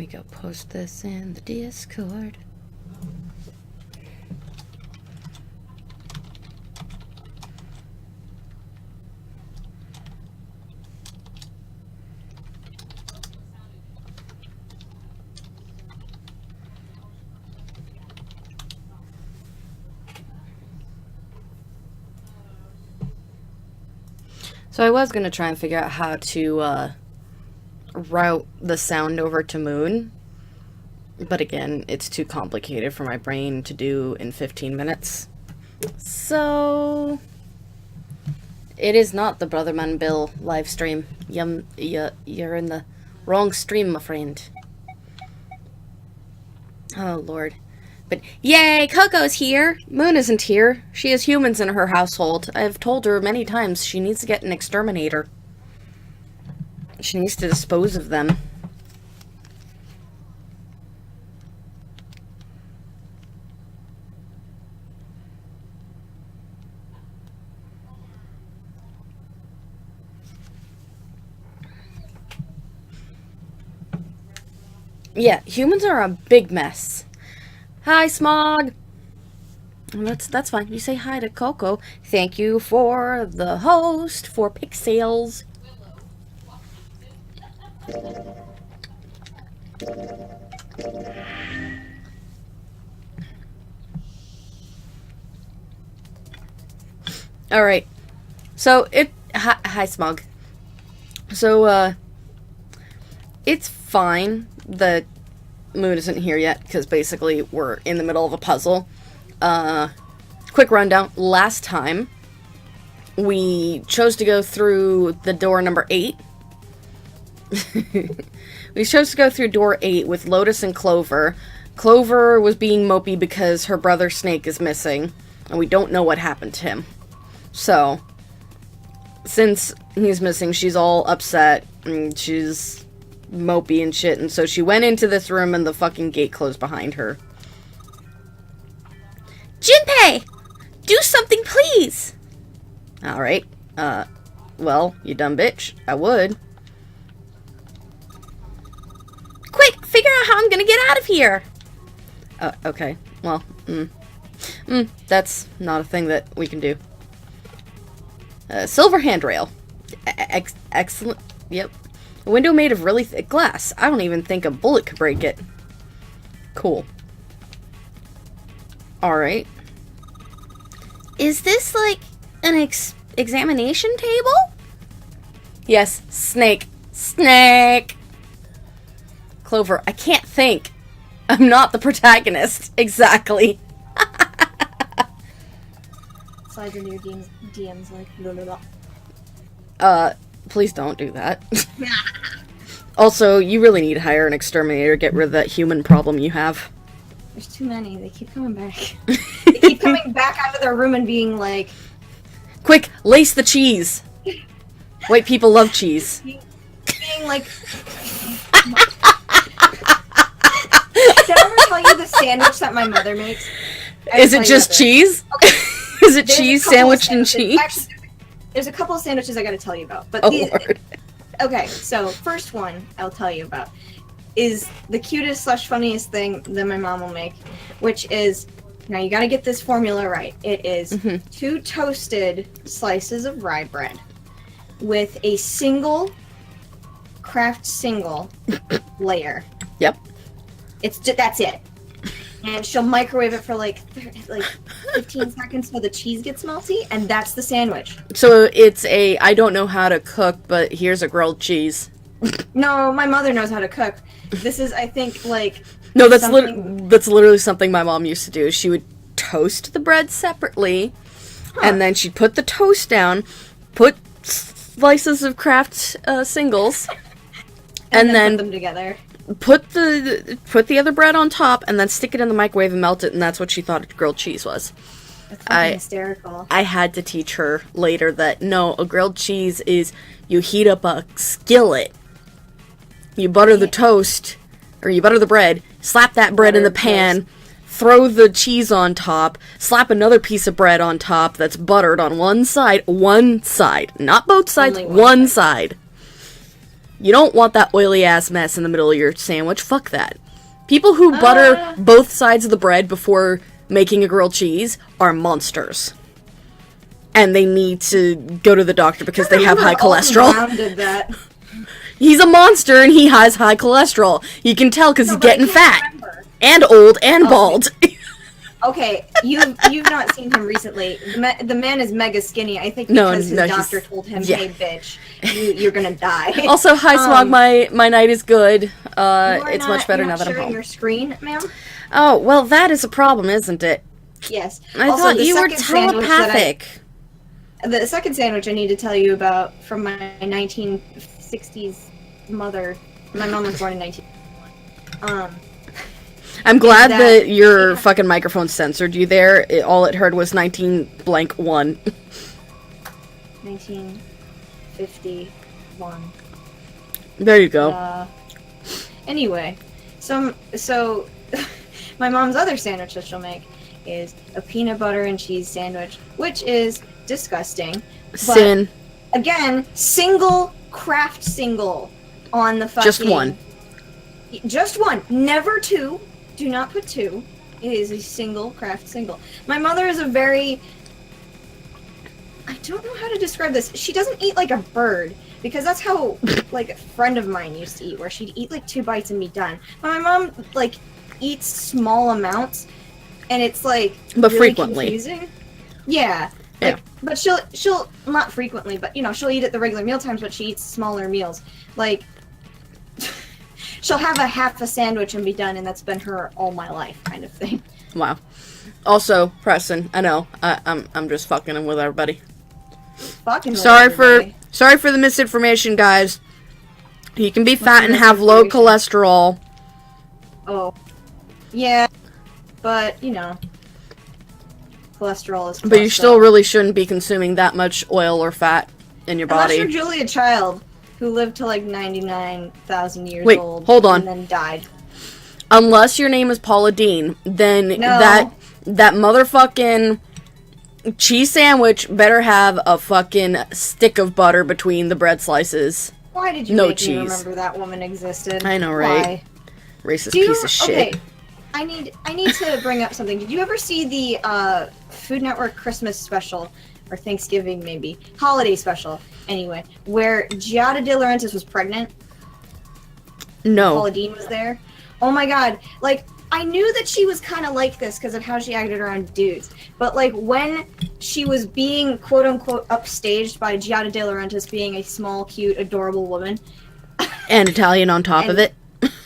we go. Post this in the Discord. So I was going to try and figure out how to route the sound over to Moon. But again, it's too complicated for my brain to do in 15 minutes. So it is not the Brotherman Bill live stream. You're in the wrong stream, my friend. Oh, Lord. But yay, Coco's here! Moon isn't here. She has humans in her household. I've told her many times she needs to get an exterminator. She needs to dispose of them. Yeah, humans are a big mess. Hi, Smog! That's fine. You say hi to Coco. Thank you for the host for Pixels. Alright. So, hi, Smog. So, it's fine that Moon isn't here yet, because basically we're in the middle of a puzzle. Quick rundown. Last time, we chose to go through the door number 8. We chose to go through door 8 with Lotus and Clover. Clover was being mopey because her brother Snake is missing, and we don't know what happened to him. So, since he's missing, she's all upset, and she's mopey and shit, and so she went into this room and the fucking gate closed behind her. Jinpei! Do something, please! Alright. Well, you dumb bitch. I would. Quick, figure out how I'm gonna get out of here! Okay. Well, that's not a thing that we can do. Silver handrail. Excellent. Yep. A window made of really thick glass. I don't even think a bullet could break it. Cool. Alright. Is this like an examination table? Yes, Snake. Snake! Clover, I can't think. I'm not the protagonist. Exactly. Slide into your DMs like blah blah blah. Please don't do that. Also, you really need to hire an exterminator to get rid of that human problem you have. There's too many. They keep coming back. They keep coming back out of their room and being like... Quick, lace the cheese! White people love cheese. Being like... Did I ever tell you the sandwich that my mother makes? Is it just cheese? Okay. Is it cheese sandwiched in cheese? Actually, there's a couple of sandwiches I gotta tell you about. But oh, Lord. Okay, so first one I'll tell you about is the cutest / funniest thing that my mom will make, which is, now you gotta get this formula right. It is 2 toasted slices of rye bread with a single Kraft single layer. Yep. That's it. And she'll microwave it for like 15 seconds so the cheese gets melty, and that's the sandwich. So it's a, I don't know how to cook, but here's a grilled cheese. No, my mother knows how to cook. This is, I think, like... No, that's literally something my mom used to do. She would toast the bread separately, and then she'd put the toast down, put slices of Kraft singles, and then put them together. Put the other bread on top, and then stick it in the microwave and melt it, and that's what she thought grilled cheese was. That's fucking hysterical. I had to teach her later that, no, a grilled cheese is you heat up a skillet, you butter the toast, or you butter the bread, slap that bread in the pan, throw the cheese on top, slap another piece of bread on top that's buttered on one side, not both sides, one side. You don't want that oily ass mess in the middle of your sandwich. Fuck that. People who butter both sides of the bread before making a grilled cheese are monsters. And they need to go to the doctor because they have high cholesterol. Did that. He's a monster and he has high cholesterol. You can tell because he's getting fat. Remember. And old and bald. Okay, you've not seen him recently. The man is mega skinny. I think because his doctor told him, "Hey, bitch, you're gonna die." Also, hi Smog. My night is good. It's much better now that I'm home. Your screen, ma'am. Oh well, that is a problem, isn't it? Yes. I thought you were telepathic. The second sandwich I need to tell you about from my 1960s mother. My mom was born in 19. I'm glad that your fucking microphone censored you there. All it heard was 19-blank-1. 1951. There you go. Anyway, so my mom's other sandwich that she'll make is a peanut butter and cheese sandwich, which is disgusting. Sin. But again, craft single on the fucking... Just one. Just one. Never two. Do not put two. It is a single craft single. My mother is a very... I don't know how to describe this. She doesn't eat like a bird, because that's how, like, a friend of mine used to eat, where she'd eat, like, 2 bites and be done. But my mom, like, eats small amounts, and it's, like, but really frequently. Confusing. Yeah. Like, but she'll, not frequently, but, you know, she'll eat at the regular meal times, but she eats smaller meals. Like... She'll have a half a sandwich and be done, and that's been her all my life, kind of thing. Wow. Also, Preston, I know, I'm just fucking with everybody. Sorry for the misinformation, guys. You can be fat and have low cholesterol. Oh, yeah, but you know, cholesterol is. But you still really shouldn't be consuming that much oil or fat in your body. Unless you're Julia Child, who lived to like 99,000 years old. Hold on. And then died. Unless your name is Paula Deen, then that motherfucking cheese sandwich better have a fucking stick of butter between the bread slices. Why did you make me remember that woman existed? I know, right? Why? Racist piece of shit. Okay, I need to bring up something. Did you ever see the Food Network Christmas special? Or Thanksgiving, maybe. Holiday special, anyway. Where Giada De Laurentiis was pregnant. No. Paula Deen was there. Oh my god. Like, I knew that she was kind of like this because of how she acted around dudes. But, like, when she was being, quote-unquote, upstaged by Giada De Laurentiis being a small, cute, adorable woman. And Italian on top of it.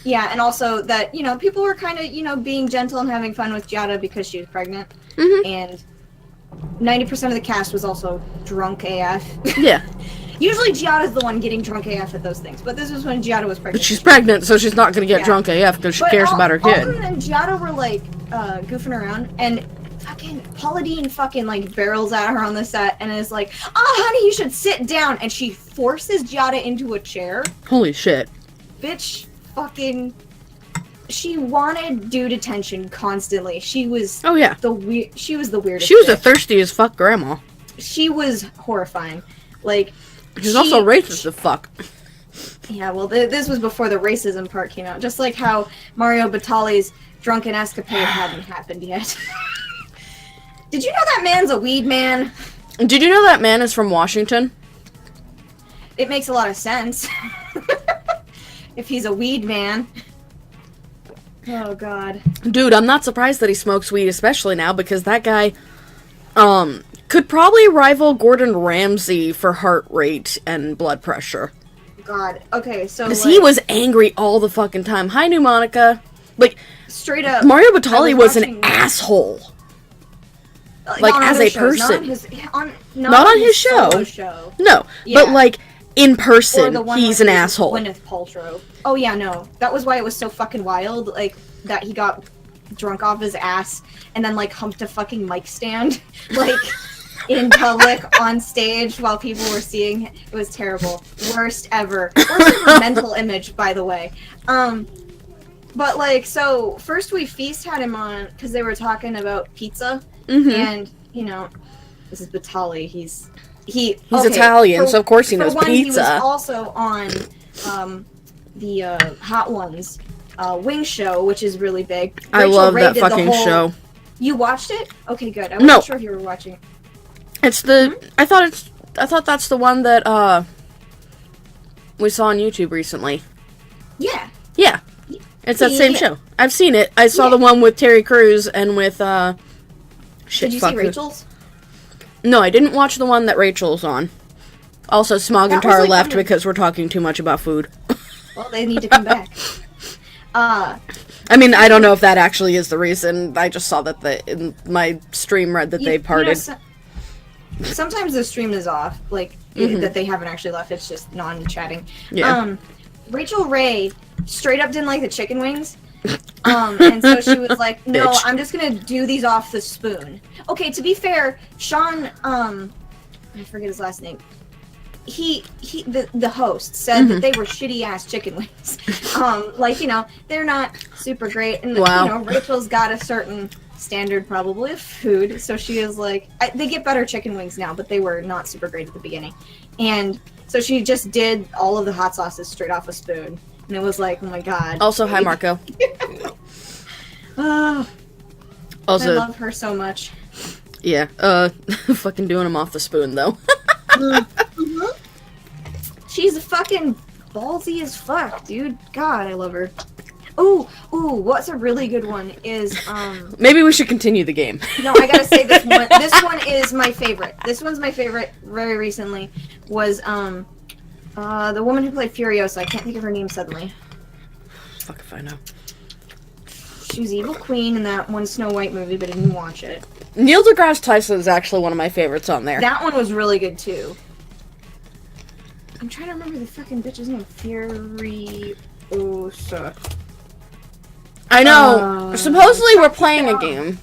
Yeah, and also that, you know, people were kind of, you know, being gentle and having fun with Giada because she was pregnant. Mm-hmm. And 90% of the cast was also drunk AF. Yeah. Usually Giada's the one getting drunk AF at those things, but this is when Giada was pregnant. But she's pregnant, so she's not going to get drunk AF because she cares about her kid. Alden and Giada were, like, goofing around, and fucking Paula Deen fucking, like, barrels at her on the set and is like, "Oh, honey, you should sit down," and she forces Giada into a chair. Holy shit. Bitch fucking... She wanted dude attention constantly. She was she was the weirdest. She was a thirsty as fuck grandma. She was horrifying. Like, she's also racist as fuck. Yeah, well, this was before the racism part came out. Just like how Mario Batali's drunken escapade hadn't happened yet. Did you know that man's a weed man? Did you know that man is from Washington? It makes a lot of sense. If he's a weed man. Oh, God. Dude, I'm not surprised that he smokes weed, especially now, because that guy, could probably rival Gordon Ramsay for heart rate and blood pressure. God. Okay, so, because he was angry all the fucking time. Hi, New Monica. Like, straight up, Mario Batali was an asshole. Like, as a person. Not on his show. No, yeah. But, like, in person, he's an asshole. Gwyneth Paltrow. Oh, yeah, no. That was why it was so fucking wild, like, that he got drunk off his ass and then, like, humped a fucking mic stand, like, in public on stage while people were seeing it. It was terrible. Worst ever. Worst ever mental image, by the way. But, like, so, first we Feast had him on, because they were talking about pizza, and, you know, this is Batali, he's Italian, so of course he knows pizza. He was also on the Hot Ones wing show, which is really big. I Rachel love Ray that did the fucking whole- show. You watched it? Okay, good. I No. wasn't sure if you were watching. It's the I thought that's the one that we saw on YouTube recently. Yeah. Yeah. It's that same Yeah. show. I've seen it. I saw Yeah. the one with Terry Crews and with shit. Did you fuck, see who- Rachel's? No, I didn't watch the one that Rachel's on. Also, Smog and That was, Tar like, left under- because we're talking too much about food. Well, they need to come back. I mean, I don't know if that actually is the reason. I just saw that in my stream read that they parted. Sometimes the stream is off, like that they haven't actually left. It's just non-chatting. Yeah. Rachel Ray straight up didn't like the chicken wings. And so she was like, "No, Bitch. I'm just gonna do these off the spoon." Okay, to be fair, Sean, I forget his last name. The host said that they were shitty ass chicken wings. Like, you know, they're not super great, and Wow. you know, Rachel's got a certain standard probably of food, so she is like, they get better chicken wings now, but they were not super great at the beginning, and so she just did all of the hot sauces straight off a spoon, and it was like, oh my god. Also, hi Marco. Oh, I Also, love her so much. yeah. Fucking doing them off the spoon though. She's fucking ballsy as fuck, dude. God, I love her. Ooh, what's a really good one is, Maybe we should continue the game. no, I gotta say this one. This one is my favorite. This one's my favorite very recently. Was, the woman who played Furiosa. I can't think of her name suddenly. Fuck if I know. She was Evil Queen in that one Snow White movie, but I didn't watch it. Neil deGrasse Tyson is actually one of my favorites on there. That one was really good, too. I'm trying to remember the fucking bitch's name. Furiosa. I know. Supposedly we're playing a game.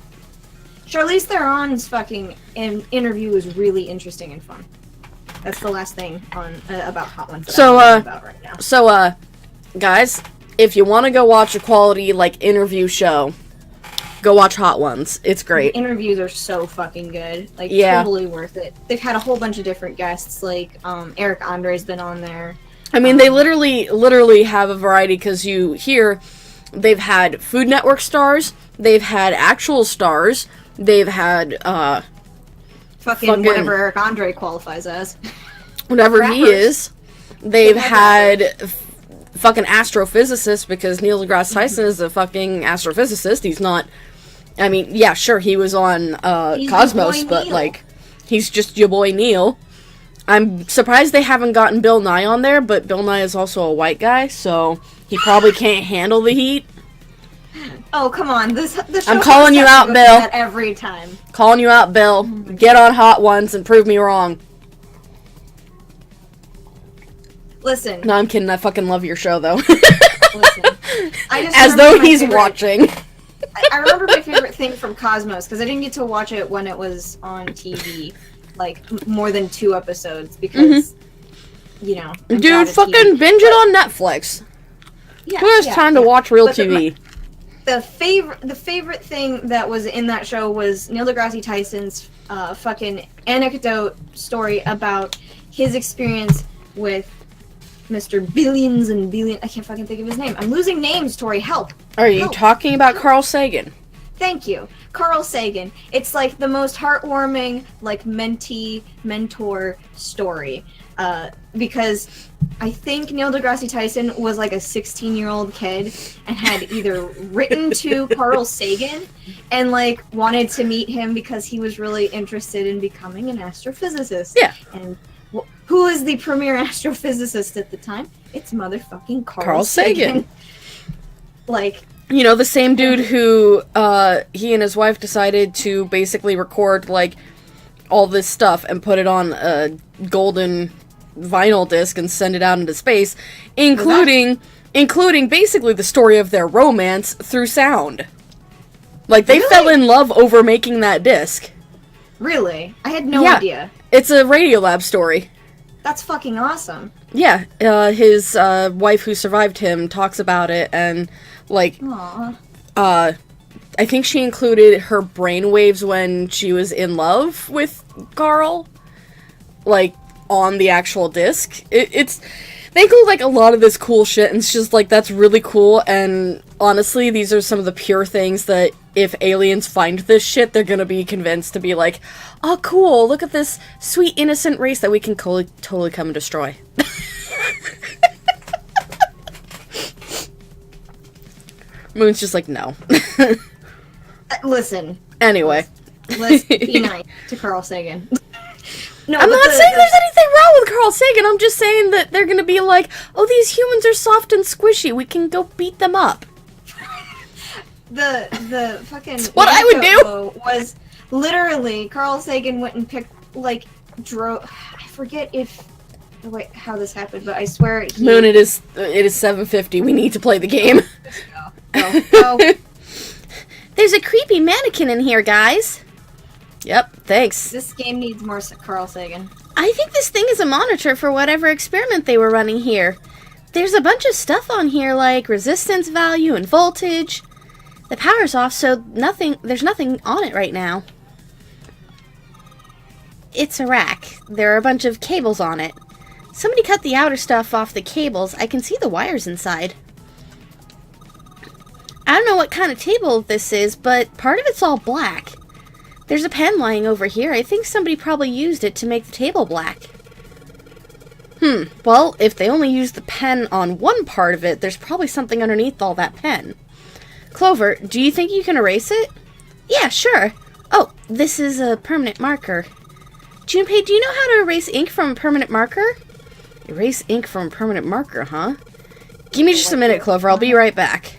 Charlize Theron's fucking interview was really interesting and fun. That's the last thing on about Hot Ones that So, I'm talking about right now. So, guys, if you want to go watch a quality, like, interview show, go watch Hot Ones. It's great. Interviews are so fucking good. Like, Yeah. totally worth it. They've had a whole bunch of different guests. Like, Eric Andre's been on there. I mean, they literally have a variety, because you hear they've had Food Network stars, they've had actual stars, they've had, Fucking whatever Eric Andre qualifies as. whatever he rappers. is. They've had had fucking astrophysicists, because Neil deGrasse Tyson is a fucking astrophysicist. He's not, I mean, yeah, sure, he was on He's Cosmos, your boy but, Neil. like, he's just your boy Neil. I'm surprised they haven't gotten Bill Nye on there, but Bill Nye is also a white guy, so he probably can't handle the heat. Oh, come on. The show I'm calling you has to out, go Bill. through that every time. Calling you out, Bill. Get on Hot Ones and prove me wrong. Listen. No, I'm kidding. I fucking love your show, though. Listen. I just As remember though my he's favorite- watching. I remember my favorite thing from Cosmos, because I didn't get to watch it when it was on TV, like, more than 2 episodes, because, you know. I'm Dude, bad at fucking TV. binge it on Netflix. Yeah, Who has yeah, time to yeah. watch real But TV? The favorite thing that was in that show was Neil deGrasse Tyson's fucking anecdote story about his experience with Mr. Billions and Billion. I can't fucking think of his name. I'm losing names, Tori. Help. Are you Help. talking about Carl Sagan? Thank you. Carl Sagan. It's like the most heartwarming, like, mentor story. Because I think Neil deGrasse Tyson was like a 16-year-old kid and had either written to Carl Sagan and, like, wanted to meet him because he was really interested in becoming an astrophysicist. Yeah. And who is the premier astrophysicist at the time? It's motherfucking Carl Sagan. Like, You know, the same dude who, he and his wife decided to basically record, like, all this stuff and put it on a golden vinyl disc and send it out into space, including basically the story of their romance through sound. Like, they Really? fell in love over making that disc. really? I had no Yeah. idea. It's a Radiolab story. That's fucking awesome. Yeah, his wife who survived him talks about it, and, like, Aww. I think she included her brainwaves when she was in love with Carl, like, on the actual disc. It's They include, like, a lot of this cool shit, and it's just, like, that's really cool, and honestly, these are some of the pure things that if aliens find this shit, they're gonna be convinced to be like, oh, cool, look at this sweet, innocent race that we can totally come and destroy. Moon's just like, no. Listen. Anyway. Let's be nice to Carl Sagan. No, I'm not saying there's anything wrong with Carl Sagan. I'm just saying that they're gonna be like, oh, these humans are soft and squishy. We can go beat them up. The fucking what I would do was literally Carl Sagan went and picked drove. I forget if how this happened, but I swear Moon, it is 7:50. We need to play the game. Go. There's a creepy mannequin in here, guys. Yep, thanks. This game needs more Carl Sagan. I think this thing is a monitor for whatever experiment they were running here. There's a bunch of stuff on here like resistance value and voltage. The power's off, so there's nothing on it right now. It's a rack. There are a bunch of cables on it. Somebody cut the outer stuff off the cables. I can see the wires inside. I don't know what kind of table this is, but part of it's all black. There's a pen lying over here. I think somebody probably used it to make the table black. Well, if they only used the pen on one part of it, there's probably something underneath all that pen. Clover, do you think you can erase it? Yeah, sure. Oh, this is a permanent marker. Junpei, do you know how to erase ink from a permanent marker? Erase ink from a permanent marker, huh? Give me just a minute, Clover. I'll be right back.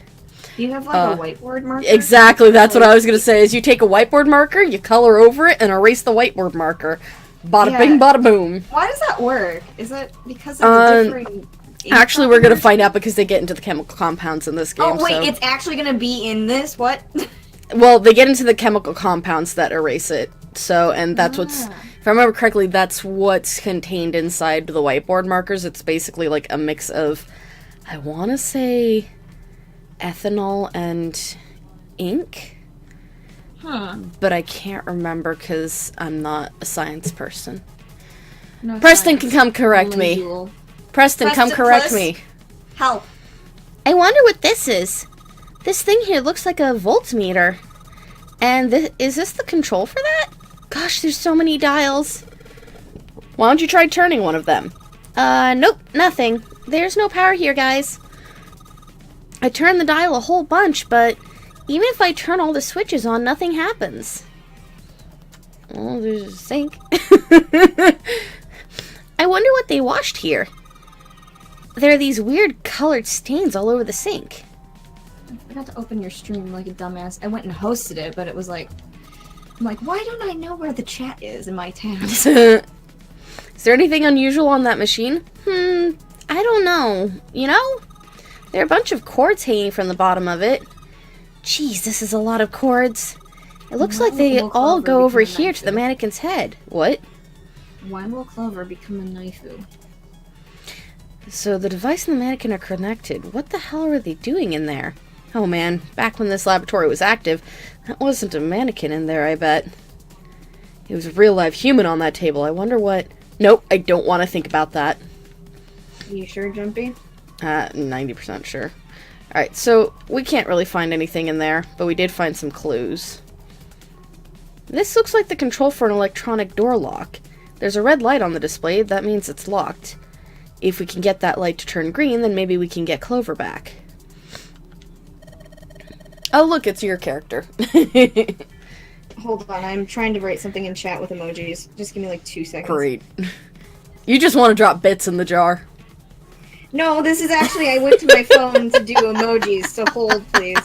Do you have, like, a whiteboard marker? Exactly, that's what I was going to say, is you take a whiteboard marker, you color over it, and erase the whiteboard marker. Bada bing, bada boom. Why does that work? Is it because of the different... Actually, we're going to find out because they get into the chemical compounds in this game. Oh, wait, it's actually going to be in this? What? Well, they get into the chemical compounds that erase it. So, and that's what's... If I remember correctly, that's what's contained inside the whiteboard markers. It's basically like a mix of, I want to say, ethanol and ink. But I can't remember because I'm not a science person. No Preston can come correct me. Preston, come correct me. Help. I wonder what this is. This thing here looks like a voltmeter. And is this the control for that? Gosh, there's so many dials. Why don't you try turning one of them? Nope, nothing. There's no power here, guys. I turned the dial a whole bunch, but even if I turn all the switches on, nothing happens. Oh, there's a sink. I wonder what they washed here. There are these weird colored stains all over the sink. I forgot to open your stream like a dumbass. I went and hosted it, but it was like... I'm like, why don't I know where the chat is in my tabs? Is there anything unusual on that machine? I don't know. You know? There are a bunch of cords hanging from the bottom of it. Jeez, this is a lot of cords. It looks like they all go over here to the mannequin's head. What? When will Clover become a Naifu? So the device and the mannequin are connected. What the hell are they doing in there? Oh man, back when this laboratory was active, that wasn't a mannequin in there, I bet. It was a real live human on that table. I wonder what... Nope, I don't want to think about that. You sure, Jumpy? 90% sure. Alright, so we can't really find anything in there, but we did find some clues. This looks like the control for an electronic door lock. There's a red light on the display, that means it's locked. If we can get that light to turn green, then maybe we can get Clover back. Oh, look, it's your character. Hold on, I'm trying to write something in chat with emojis. Just give me like 2 seconds. Great. You just want to drop bits in the jar. No, this is actually, I went to my phone to do emojis, so hold, please.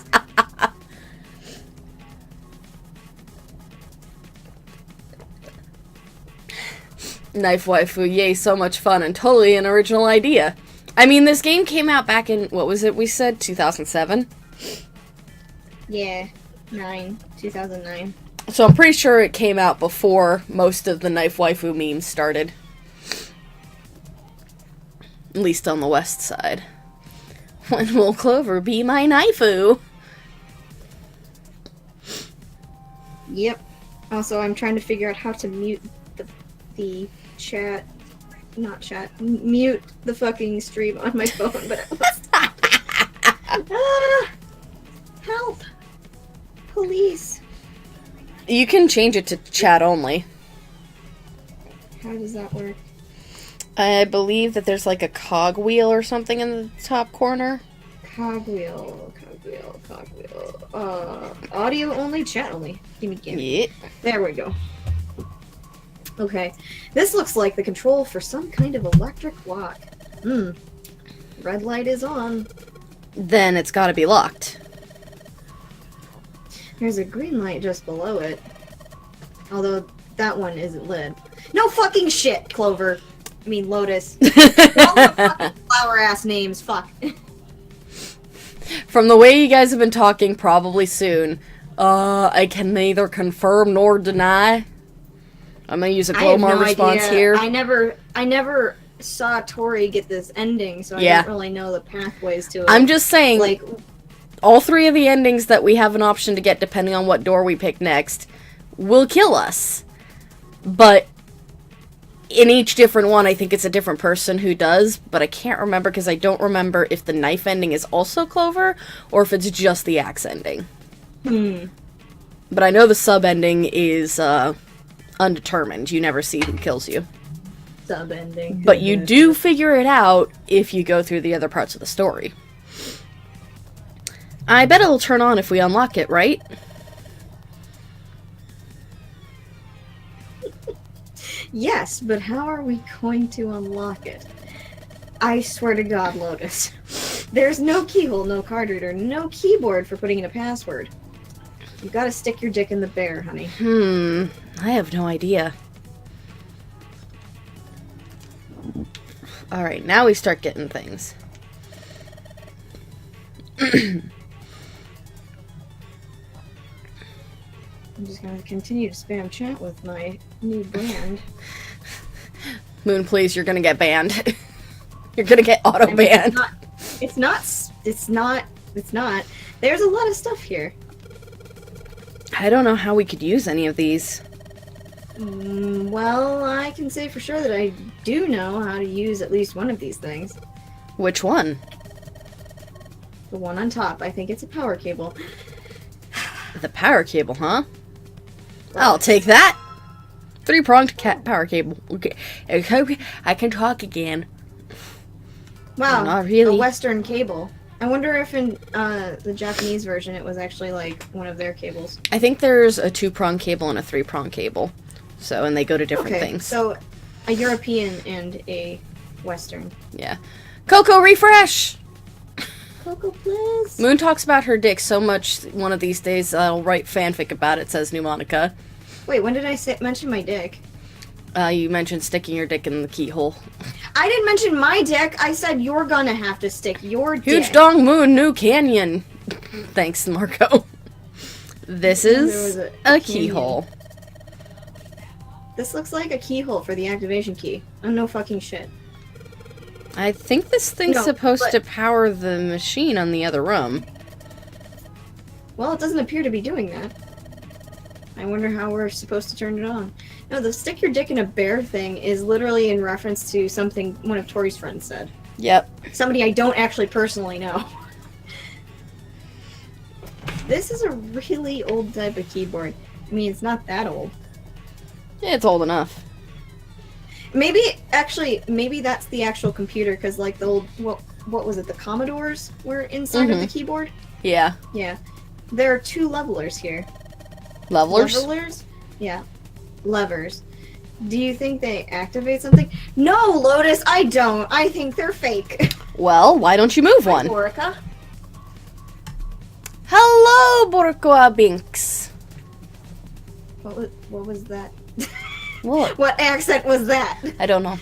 Knife Waifu, yay, so much fun and totally an original idea. I mean, this game came out back in, what was it we said, 2007? Yeah, 2009. So I'm pretty sure it came out before most of the Knife Waifu memes started. At least on the west side. When will Clover be my Naifu? Yep. Also, I'm trying to figure out how to mute the chat. not chat. Mute the fucking stream on my phone, but it was... Help! Police! You can change it to chat only. How does that work? I believe that there's like a cogwheel or something in the top corner. Cogwheel. Audio only, chat only. Gimme. Yeah. There we go. Okay. This looks like the control for some kind of electric lock. Red light is on. Then it's gotta be locked. There's a green light just below it. Although that one isn't lit. No fucking shit, Clover. I mean, Lotus. All the fucking flower-ass names, fuck. From the way you guys have been talking, probably soon. I can neither confirm nor deny. I'm gonna use a Glomar response here. I never saw Tori get this ending, so I don't really know the pathways to it. I'm just saying, like, all three of the endings that we have an option to get, depending on what door we pick next, will kill us. But in each different one, I think it's a different person who does, but I can't remember because I don't remember if the knife ending is also Clover, or if it's just the axe ending. But I know the sub ending is, undetermined. You never see who kills you. Sub ending. But you do figure it out if you go through the other parts of the story. I bet it'll turn on if we unlock it, right? Yes, but how are we going to unlock it? I swear to God, Lotus. There's no keyhole, no card reader, no keyboard for putting in a password. You gotta stick your dick in the bear, honey. I have no idea. Alright, now we start getting things. I'm just gonna continue to spam chat with my new band. Moon, please, you're gonna get banned. You're gonna get auto-banned. It's not. There's a lot of stuff here. I don't know how we could use any of these. Well, I can say for sure that I do know how to use at least one of these things. Which one? The one on top. I think it's a power cable. The power cable, huh? I'll take that! Three-pronged power cable. Okay, I can talk again. Wow, Not really. a Western cable. I wonder if in the Japanese version it was actually like one of their cables. I think there's a two-prong cable and a three-prong cable. So, and they go to different things. So a European and a Western. Yeah. Coco, refresh! Coco, please. Moon talks about her dick so much one of these days I'll write fanfic about it, says Pneumonica. Wait, when did I mention my dick? You mentioned sticking your dick in the keyhole. I didn't mention my dick. I said you're gonna have to stick your dick. Huge Dong Moon, New Canyon. Thanks, Marco. This is a keyhole. This looks like a keyhole for the activation key. I'm no fucking shit. I think this thing's supposed to power the machine on the other room. Well, it doesn't appear to be doing that. I wonder how we're supposed to turn it on. No, the stick your dick in a bear thing is literally in reference to something one of Tori's friends said. Yep. Somebody I don't actually personally know. This is a really old type of keyboard. I mean, it's not that old. Yeah, it's old enough. Maybe that's the actual computer, because like the old, what was it, the Commodores were inside of the keyboard? Yeah. Yeah. There are two levelers here. Levelers? Levelers? Yeah. Levers. Do you think they activate something? No, Lotus, I don't. I think they're fake. Well, why don't you move one? Orica. Hello, Borkoa Binks. What was that? What? What accent was that? I don't know.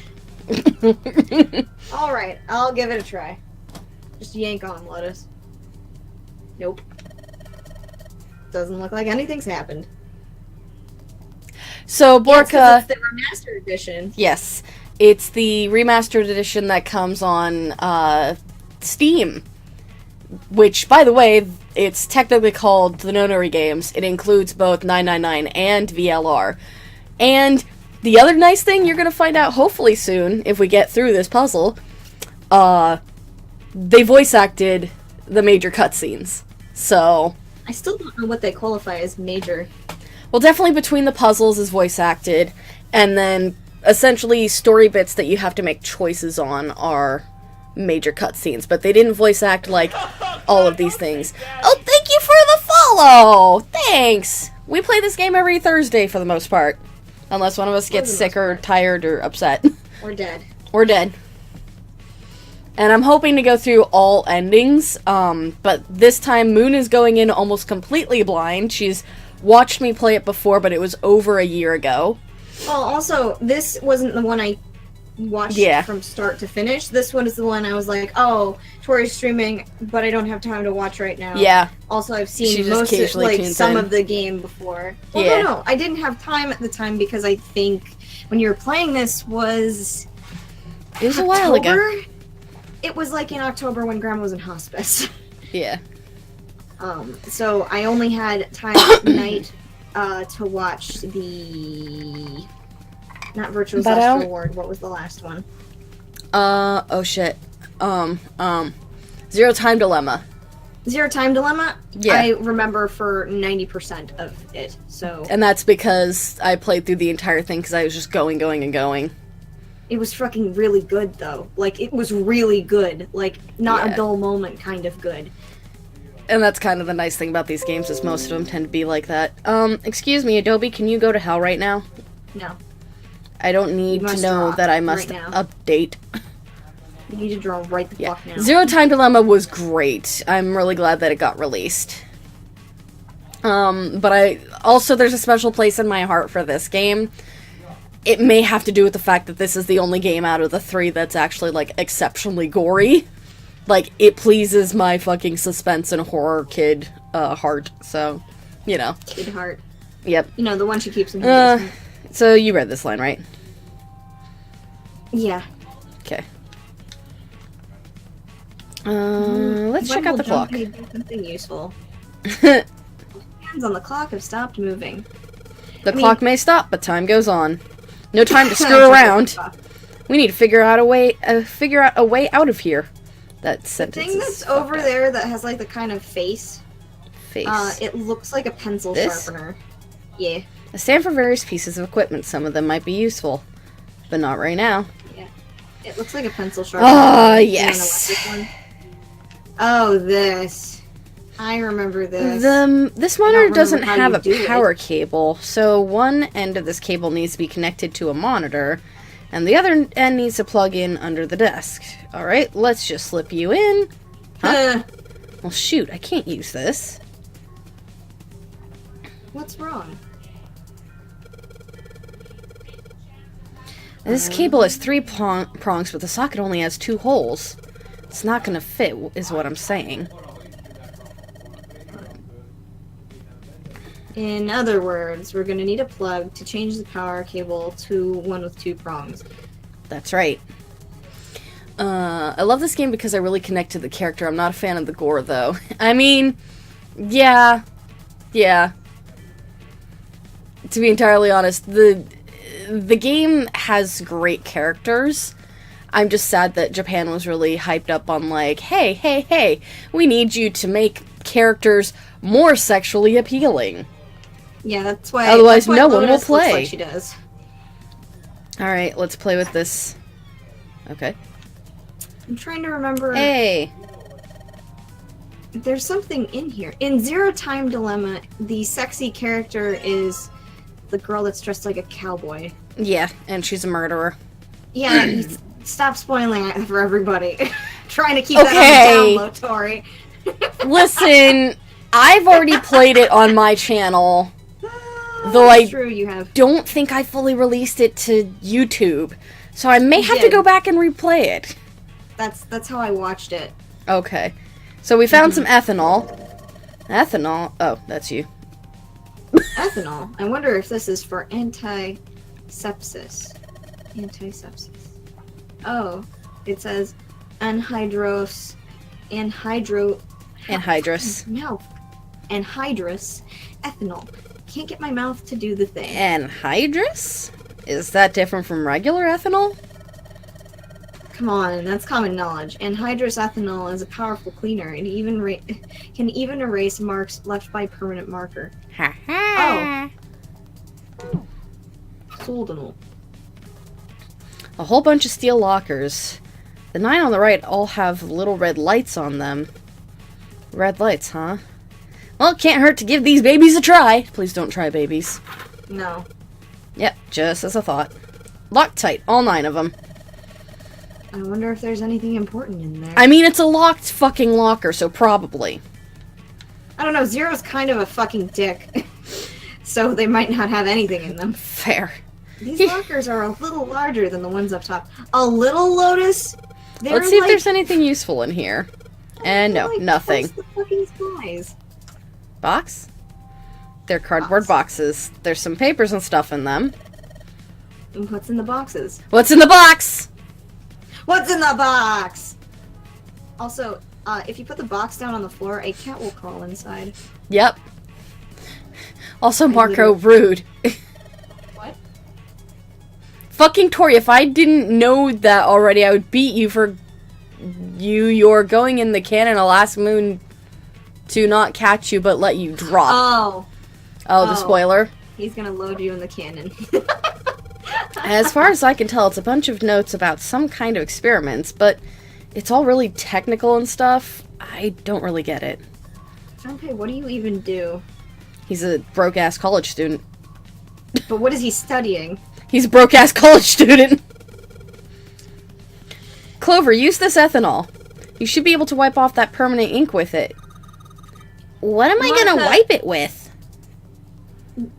Alright, I'll give it a try. Just yank on, Lotus. Nope. Doesn't look like anything's happened. So, Borka... It's the remastered edition. Yes. It's the remastered edition that comes on Steam. Which, by the way, it's technically called the Nonary Games. It includes both 999 and VLR. And the other nice thing you're gonna find out hopefully soon, if we get through this puzzle, they voice acted the major cutscenes. So, I still don't know what they qualify as major. well, definitely between the puzzles is voice acted, and then essentially story bits that you have to make choices on are major cutscenes, but they didn't voice act like all of these things. Oh, thank you for the follow! Thanks! We play this game every Thursday for the most part. Unless one of us gets sick or tired or upset. Or dead. Or dead. And I'm hoping to go through all endings, but this time Moon is going in almost completely blind. She's watched me play it before, but it was over a year ago. Well, also, this wasn't the one I watched from start to finish. This one is the one I was like, oh, Tori's streaming, but I don't have time to watch right now. Yeah. Also, I've seen most of, like, some of the game before. Well, no, I didn't have time at the time because I think when you were playing this was... It was a while ago. It was like in October when Grandma was in hospice. Yeah. So I only had time at night to watch the... Not Virtuous Last Reward. What was the last one? Oh shit. Zero Time Dilemma. Zero Time Dilemma? Yeah. I remember for 90% of it, so... And that's because I played through the entire thing because I was just going and going. It was fucking really good, though. Like, it was really good. Like, not a dull moment kind of good. And that's kind of the nice thing about these games, is most of them tend to be like that. Excuse me, Adobe, can you go to hell right now? No. I don't need to know that I must update. You need to draw right the fuck now. Zero Time Dilemma was great. I'm really glad that it got released. But there's a special place in my heart for this game. It may have to do with the fact that this is the only game out of the three that's actually, like, exceptionally gory. Like, it pleases my fucking suspense and horror kid heart, so, you know. Kid heart. Yep. You know, the one she keeps in her basement. So you read this line, right? Yeah. Okay. Let's check out the clock. Something useful. Hands on the clock have stopped moving. The clock may stop, but time goes on. No time to screw around. We need to figure out a way out of here. That sentence. The thing that's over there that has like the kind of face. It looks like a pencil sharpener. Yeah. I stand for various pieces of equipment. Some of them might be useful, but not right now. Yeah. It looks like a pencil sharpener. Oh, yes. Oh, this. I remember this. This monitor doesn't have a power cable, so one end of this cable needs to be connected to a monitor, and the other end needs to plug in under the desk. Alright, let's just slip you in. Huh? Well, shoot, I can't use this. What's wrong? This cable has 3 prongs, but the socket only has 2 holes. It's not gonna fit, is what I'm saying. In other words, we're going to need a plug to change the power cable to one with 2 prongs. That's right. I love this game because I really connect to the character. I'm not a fan of the gore, though. I mean, yeah. To be entirely honest, the game has great characters. I'm just sad that Japan was really hyped up on, like, hey, we need you to make characters more sexually appealing. Yeah, that's why. Otherwise, no one will play. Looks like she does. All right, let's play with this. Okay. I'm trying to remember. Hey. There's something in here. In Zero Time Dilemma, the sexy character is the girl that's dressed like a cowboy. Yeah, and she's a murderer. Yeah, stop spoiling it for everybody. Trying to keep that on the down low, Tori. Listen, I've already played it on my channel. Though I don't think I fully released it to YouTube. So I may have to go back and replay it. That's how I watched it. Okay. So we found some ethanol. Ethanol? Oh, that's you. Ethanol? I wonder if this is for anti-sepsis. Anti-sepsis. Oh, it says anhydrous ethanol. Can't get my mouth to do the thing. Anhydrous? Is that different from regular ethanol? Come on, that's common knowledge. Anhydrous ethanol is a powerful cleaner. It can even erase marks left by permanent marker. Ha ha. Soldanol. A whole bunch of steel lockers. The 9 on the right all have little red lights on them. Red lights, huh? Well, it can't hurt to give these babies a try. Please don't try babies. No. Yep, just as a thought. Locked tight, all 9 of them. I wonder if there's anything important in there. I mean, it's a locked fucking locker, so probably. I don't know, Zero's kind of a fucking dick. So they might not have anything in them. Fair. These lockers are a little larger than the ones up top. A little, Lotus? Let's see if there's anything useful in here. And no, nothing. The fucking skies. Box? They're cardboard boxes. There's some papers and stuff in them. And what's in the boxes? What's in the box? What's in the box? Also, if you put the box down on the floor, a cat will crawl inside. Yep. Also, Marco, rude. What? Fucking Tori, if I didn't know that already, I would beat you for you're going in the cannon of Last Moon to not catch you but let you drop. Oh, the spoiler. He's gonna load you in the cannon. As far as I can tell, it's a bunch of notes about some kind of experiments, but it's all really technical and stuff. I don't really get it. Okay, what do you even do? He's a broke-ass college student. But what is he studying? He's a broke-ass college student. Clover, use this ethanol. You should be able to wipe off that permanent ink with it. What am I gonna wipe it with?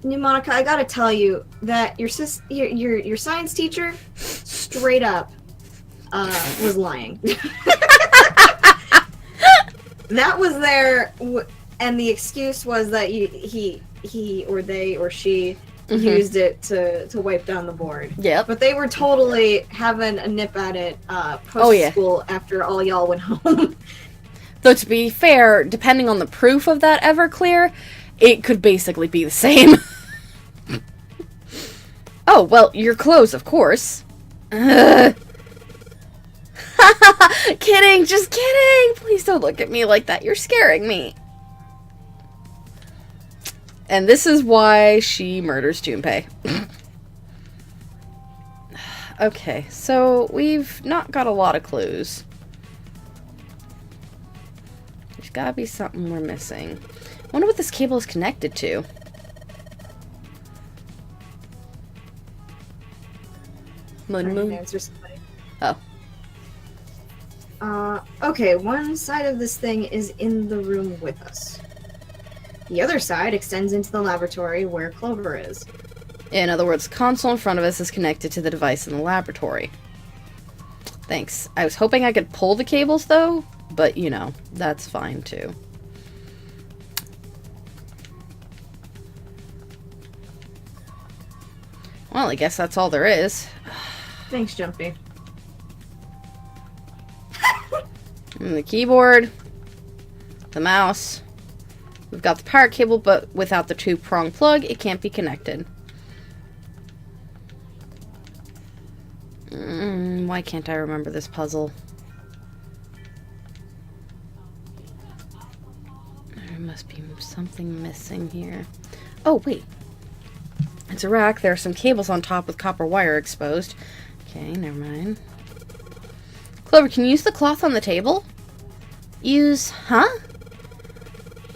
Monica, I gotta tell you that your science teacher straight up was lying. That was there, and the excuse was that he or they or she used it to wipe down the board. Yep. But they were totally having a nip at it post school after all y'all went home. Though to be fair, depending on the proof of that Everclear, it could basically be the same. Oh, well, your clothes, of course. Kidding, just kidding. Please don't look at me like that. You're scaring me. And this is why she murders Junpei. Okay, so we've not got a lot of clues. There's gotta be something we're missing. I wonder what this cable is connected to. Moon. Answer somebody. Oh. Okay, one side of this thing is in the room with us. The other side extends into the laboratory where Clover is. In other words, the console in front of us is connected to the device in the laboratory. Thanks. I was hoping I could pull the cables, though, but, you know, that's fine, too. Well, I guess that's all there is. Thanks, Jumpy. And the keyboard, the mouse. We've got the power cable, but without the 2-prong plug, it can't be connected. Why can't I remember this puzzle? There must be something missing here. Oh, wait. It's a rack. There are some cables on top with copper wire exposed. Okay, never mind. Clover, can you use the cloth on the table? Use, huh?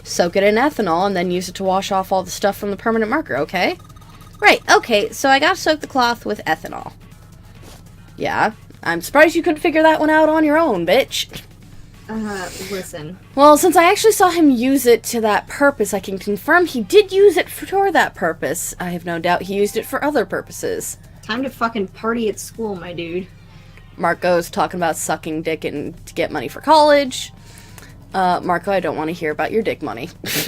Soak it in ethanol and then use it to wash off all the stuff from the permanent marker, okay? Right, okay, so I gotta soak the cloth with ethanol. Yeah, I'm surprised you couldn't figure that one out on your own, bitch. Listen. Well, since I actually saw him use it to that purpose, I can confirm he did use it for that purpose. I have no doubt he used it for other purposes. Time to fucking party at school, my dude. Marco's talking about sucking dick and to get money for college. Marco, I don't want to hear about your dick money. Use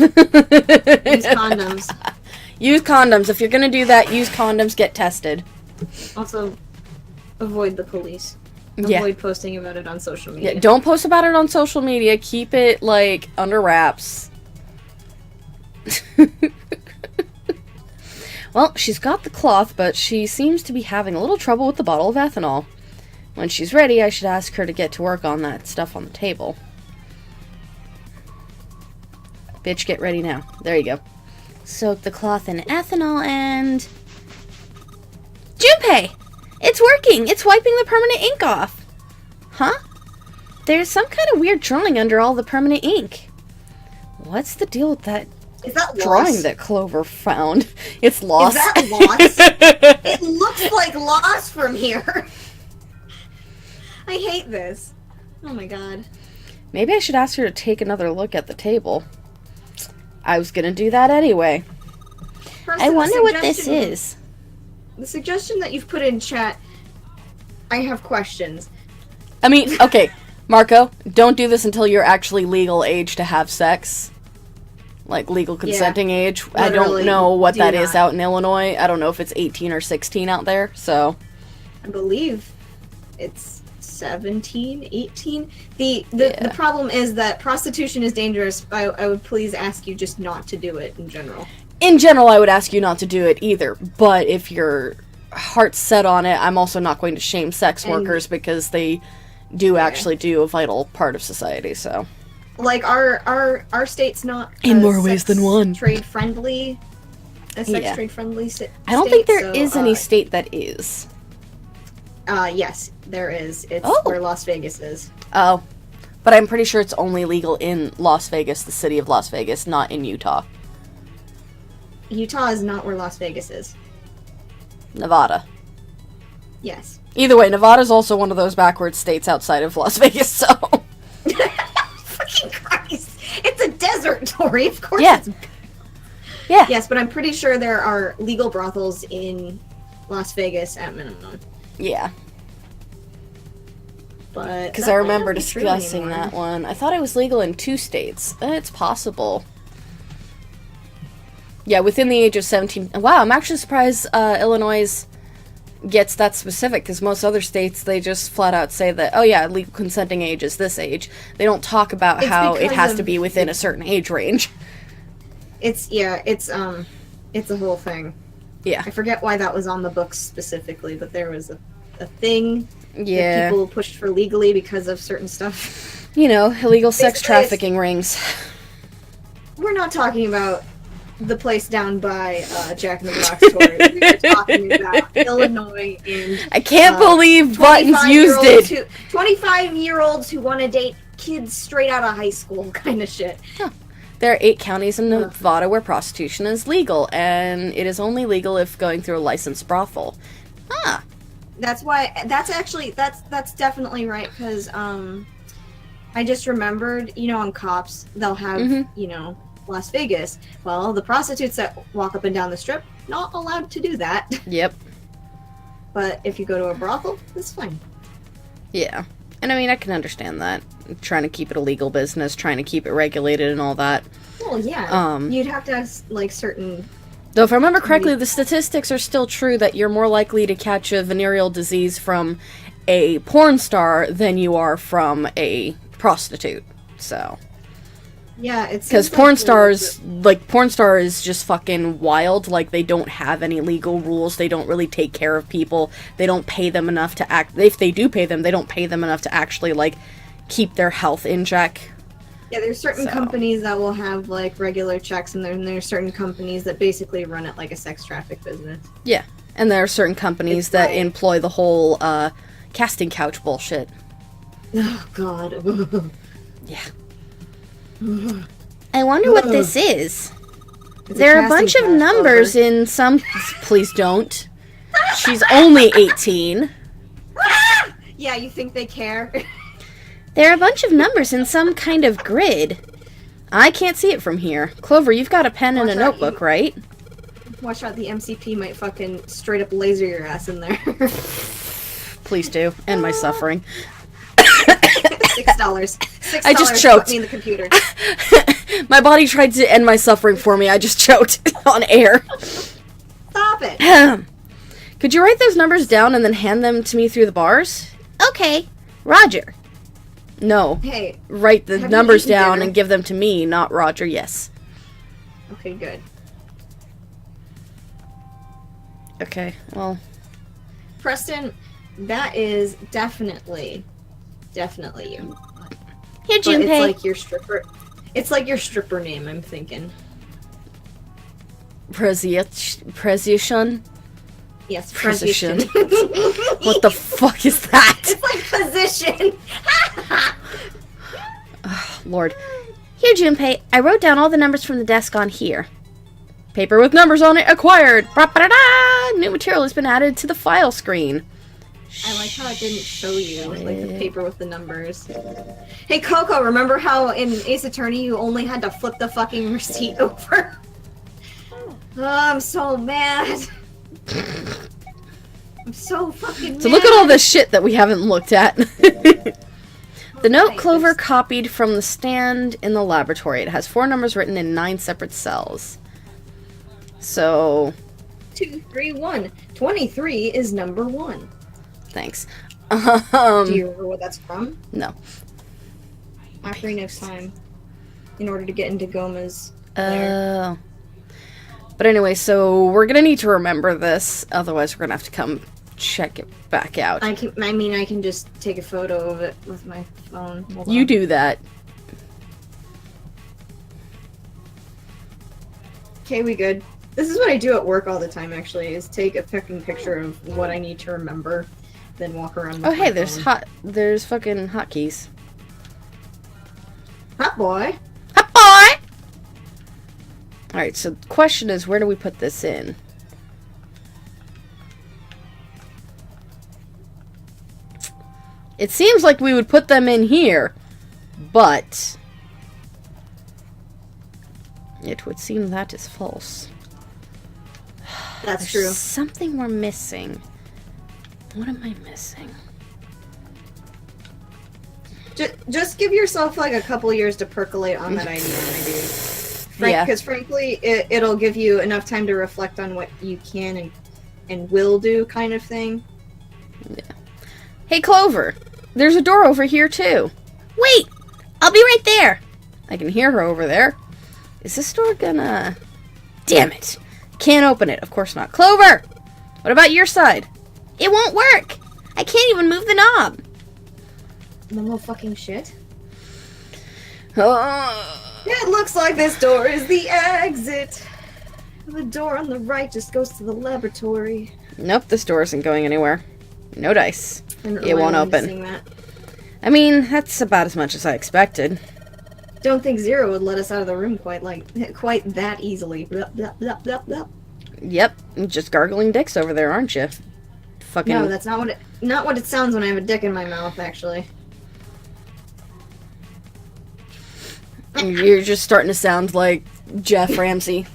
condoms. Use condoms. If you're gonna do that, use condoms, get tested. Also, avoid the police. Yeah. Avoid posting about it on social media. Yeah, don't post about it on social media. Keep it, like, under wraps. Well, she's got the cloth, but she seems to be having a little trouble with the bottle of ethanol. When she's ready, I should ask her to get to work on that stuff on the table. Bitch, get ready now. There you go. Soak the cloth in ethanol and... Junpei! It's working! It's wiping the permanent ink off! Huh? There's some kind of weird drawing under all the permanent ink. What's the deal with that Is that drawing lost? that Clover found? It's lost. Is that lost? It looks like lost from here. I hate this. Oh my god. Maybe I should ask her to take another look at the table. I was gonna do that anyway. Preston, I the wonder what this suggestion- is. The suggestion that you've put in chat, I have questions. I mean, okay, Marco, don't do this until you're actually legal age to have sex. Like, legal consenting age. I don't Literally, know what do that is not. out in Illinois. I don't know if it's 18 or 16 out there, so... I believe it's 17, 18. The Yeah. problem is that prostitution is dangerous. I would please ask you just not to do it in general. In general, I would ask you not to do it either, but if your heart's set on it, I'm also not going to shame sex And- workers because they do actually do a vital part of society, so... Like our state's not In a more ways sex than one. trade friendly. A sex Yeah. trade friendly I don't think there state, is so, any state that is. Yes, there is. It's Oh. where Las Vegas is. Oh. But I'm pretty sure it's only legal in Las Vegas, the city of Las Vegas, not in Utah. Utah is not where Las Vegas is. Nevada. Yes. Either way, Nevada's also one of those backward states outside of Las Vegas, so... Fucking Christ! It's a desert, Tori. Of course. Yeah. It's... Yeah. Yes, but I'm pretty sure there are legal brothels in Las Vegas at minimum. Yeah. But Because that I might remember not be true discussing anymore. that one. I thought it was legal in 2 states. It's possible. Yeah, within the age of 17. Wow, I'm actually surprised Illinois gets that specific, because most other states, they just flat out say that, oh yeah, legal consenting age is this age. They don't talk about It's how it because has of to be within a certain age range. It's a whole thing. Yeah. I forget why that was on the books specifically, but there was a thing that Yeah. people pushed for legally because of certain stuff. You know, illegal sex Basically, it's- trafficking rings. We're not talking about the place down by Jack in the Box Tory. We're talking about Illinois and I can't believe Buttons used 25-year-olds it. 25-year-olds who want to date kids straight out of high school kind of shit. There are 8 counties in Nevada where prostitution is legal, and it is only legal if going through a licensed brothel. Ah, That's definitely right, because I just remembered, on Cops, they'll have, Mhm. Las Vegas. Well, the prostitutes that walk up and down the strip, not allowed to do that. yep, But if you go to a brothel, it's fine. yeah. And I mean, I can understand that. Trying to keep it a legal business, trying to keep it regulated and all that. Well, yeah. Um, You'd have to have, certain... Though if I remember correctly, the statistics are still true that you're more likely to catch a venereal disease from a porn star than you are from a prostitute. So... Yeah, it's... Because porn stars is just fucking wild. Like, they don't have any legal rules. They don't really take care of people. They don't pay them enough to act. If they do pay them, they don't pay them enough to actually, keep their health in check. Yeah, there's certain So. companies that will have, regular checks, and then there's certain companies that basically run it like a sex traffic business. Yeah. And there are certain companies It's that like- employ the whole, casting couch bullshit. Oh, God. Yeah. I wonder what this is. There are a bunch of numbers in some... Please don't. She's only 18. Yeah, you think they care? There are a bunch of numbers in some kind of grid. I can't see it from here. Clover, you've got a pen and a Watch out, notebook, right? Watch out, the MCP might fucking straight up laser your ass in there. Please do. End my suffering. $6. $6. I just put choked. me in the computer. My body tried to end my suffering for me. I just choked on air. Stop it. Could you write those numbers down and then hand them to me through the bars? Okay. Roger. No. Hey, Write the Have you numbers eaten down dinner? and give them to me, not Roger. Yes. okay, good. Okay, well... Preston, that is definitely you. Here, But it's Junpei. like your stripper. It's like your stripper name, I'm thinking. Precision? Yes, Precision. precision. What the fuck is that? It's like position. Lord. Here, Junpei. I wrote down all the numbers from the desk on here. Paper with numbers on it acquired! Ba-ba-da-da! New material has been added to the file screen. I like how it didn't show you, like, the paper with the numbers. Hey, Coco, remember how in Ace Attorney you only had to flip the fucking receipt over? Oh, I'm so mad. I'm so fucking mad. So look at all this shit that we haven't looked at. The note Right, Clover there's- copied from the stand in the laboratory. It has 4 numbers written in 9 separate cells. So, 2, 3, 1. 23 is number 1. thanks. Do you remember what that's from? No. After next time. In order to get into Goma's lair. But anyway, so we're gonna need to remember this, otherwise we're gonna have to come check it back out. I can just take a photo of it with my phone. Hold You on. do that. Okay, we good. This is what I do at work all the time, actually, is take a fucking picture of what I need to remember, then walk around with Oh hey, my there's phone. there's fucking hotkeys. Hot boy! Hot boy! Alright, so the question is, where do we put this in? It seems like we would put them in here, but it would seem that is false. That's There's true. something we're missing. What am I missing? Just give yourself like a couple years to percolate on that idea, my dude. Yeah. Because frankly, it'll give you enough time to reflect on what you can and will do, kind of thing. Hey, Clover! There's a door over here, too. Wait! I'll be right there. I can hear her over there. Is this door gonna... Damn it! Can't open it. Of course not. Clover! What about your side? It won't work. I can't even move the knob. No fucking shit. Oh. It looks like this door is the exit. The door on the right just goes to the laboratory. Nope, this door isn't going anywhere. No dice. It won't open. That. I mean, that's about as much as I expected. Don't think Zero would let us out of the room quite that easily. Blah, blah, blah, blah, blah. Yep, just gargling dicks over there, aren't you? Fucking... No, that's not what it sounds when I have a dick in my mouth, actually. You're just starting to sound like Jeff Ramsey.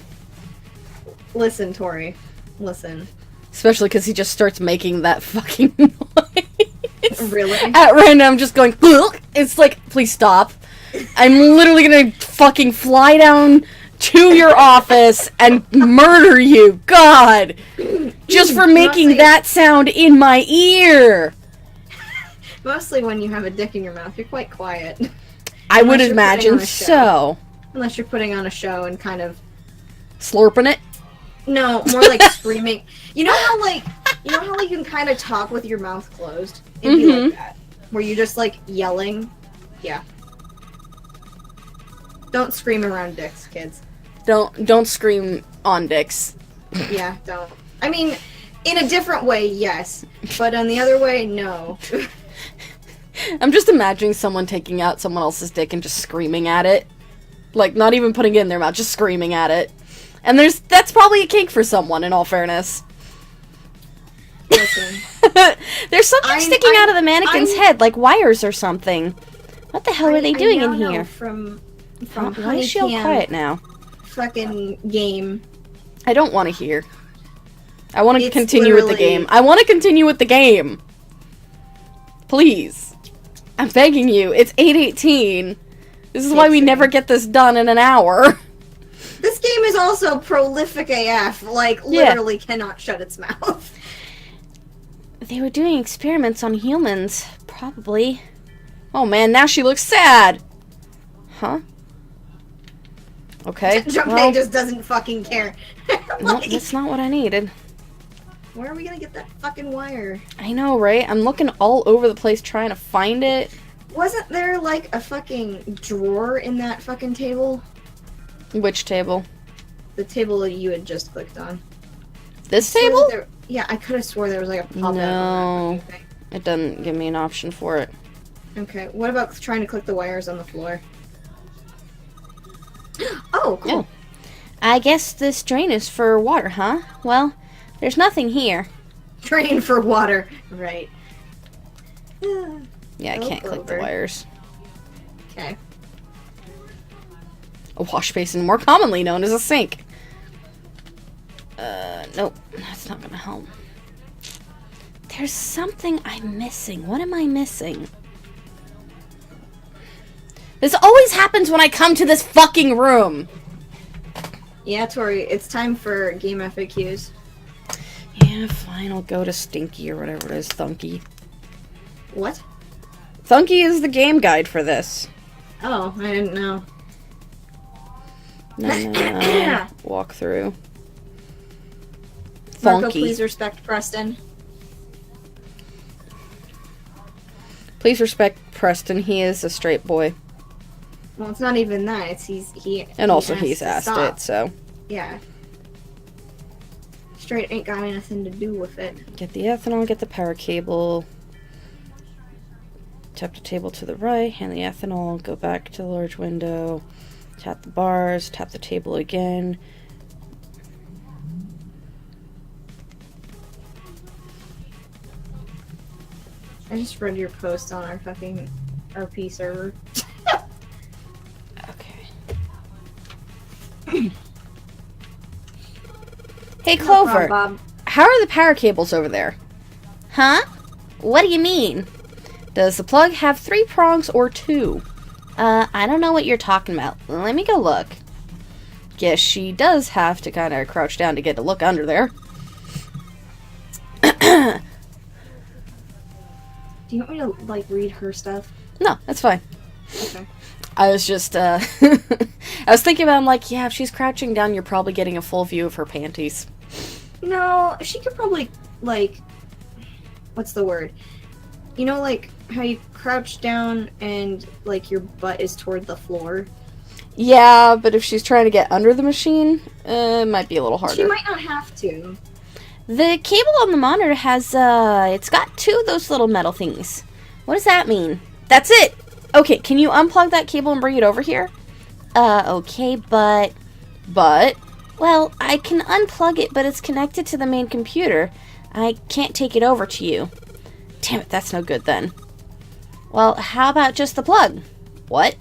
Listen, Tori. Listen. Especially because he just starts making that fucking noise. Really? At random, just going, "Ugh." It's like, please stop. I'm literally gonna fucking fly down to your office and murder you. God. Just for making Mostly- that sound in my ear. Mostly when you have a dick in your mouth, you're quite quiet. I would Unless you're putting imagine on a show. so. Unless you're putting on a show and kind of... Slurping it? No, more like screaming. You know how you can kind of talk with your mouth closed? It'd be like that. Where you're just like yelling. Yeah. Don't scream around dicks, kids. Don't scream on dicks. Yeah, don't. I mean, in a different way, yes. But on the other way, no. I'm just imagining someone taking out someone else's dick and just screaming at it. Like, not even putting it in their mouth, just screaming at it. And that's probably a kink for someone, in all fairness. Listen. There's something sticking out of the mannequin's head, like wires or something. What the hell are they doing in here? From Why is she all Honeycam quiet now? fucking game. I don't want to hear. I want to It's continue with the literally- game. I want to continue with the game. Please. I'm begging you. It's 8:18. This is why we Fix it. never get this done in an hour. This game is also prolific AF. Like, Yeah. literally cannot shut its mouth. They were doing experiments on humans, probably. Oh man, now she looks sad. Huh? Okay. Junpei Well, just doesn't fucking care. no, Like, that's not what I needed. Where are we gonna get that fucking wire? I know, right? I'm looking all over the place trying to find it. Wasn't there like a fucking drawer in that fucking table? Which table? The table that you had just clicked on. This I swore table? that there- yeah, I could have swore there was like a pop-up No. on that fucking thing. It doesn't give me an option for it. Okay, what about trying to click the wires on the floor? Oh, cool. Yeah. I guess this drain is for water, huh? Well, there's nothing here. Drain for water. Right. Yeah, I Oh, can't click the Clover. wires. Okay. A wash basin, more commonly known as a sink. Nope. That's not gonna help. There's something I'm missing. What am I missing? This always happens when I come to this fucking room. Yeah, Tori, it's time for game FAQs. Yeah, fine. I'll go to Stinky or whatever it is. Thunky. What? Thunky is the game guide for this. Oh, I didn't know. No. Walk through. Marco, Funky. please respect Preston. Please respect Preston. He is a straight boy. Well, it's not even that. It's And also he he's asked to stop. it, so. Yeah. Straight ain't got anything to do with it. Get the ethanol, get the power cable. Tap the table to the right, hand the ethanol, go back to the large window. Tap the bars, tap the table again. I just read your post on our fucking RP server. Okay. Hey, Clover. No problem, Bob. How are the power cables over there? Huh? What do you mean? Does the plug have 3 prongs or 2? I don't know what you're talking about. Let me go look. Guess she does have to kind of crouch down to get a look under there. Do you want me to, like, read her stuff? No, that's fine. Okay. I was just, I was thinking about, I'm like, yeah, if she's crouching down, you're probably getting a full view of her panties. No, she could probably, like, what's the word? You know, like, how you crouch down and, like, your butt is toward the floor? Yeah, but if she's trying to get under the machine, it might be a little harder. She might not have to. The cable on the monitor has, it's got 2 of those little metal things. What does that mean? That's it! Okay, can you unplug that cable and bring it over here? Okay, but... But, Well, I can unplug it, but it's connected to the main computer. I can't take it over to you. damn it, that's no good then. Well, how about just the plug? What?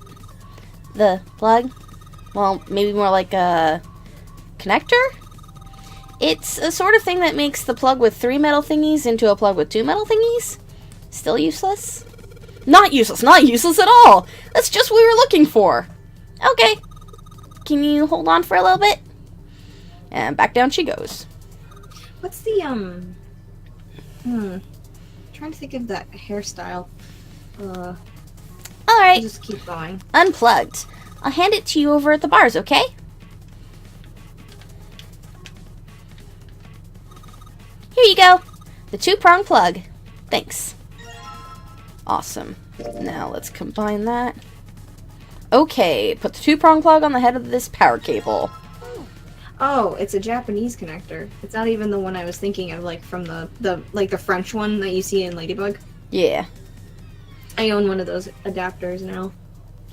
The plug? Well, maybe more like a connector? It's a sort of thing that makes the plug with 3 metal thingies into a plug with 2 metal thingies. Still useless? Not useless at all! That's just what we were looking for! Okay. Can you hold on for a little bit? And back down she goes. What's the, trying to think of that hairstyle. I'll Alright, just keep going. unplugged. I'll hand it to you over at the bars, okay? Here you go. The 2-prong plug. Thanks. Awesome. Now let's combine that. Okay, put the 2-prong plug on the head of this power cable. Oh, it's a Japanese connector. It's not even the one I was thinking of, like, from the French one that you see in Ladybug. Yeah, I own one of those adapters now.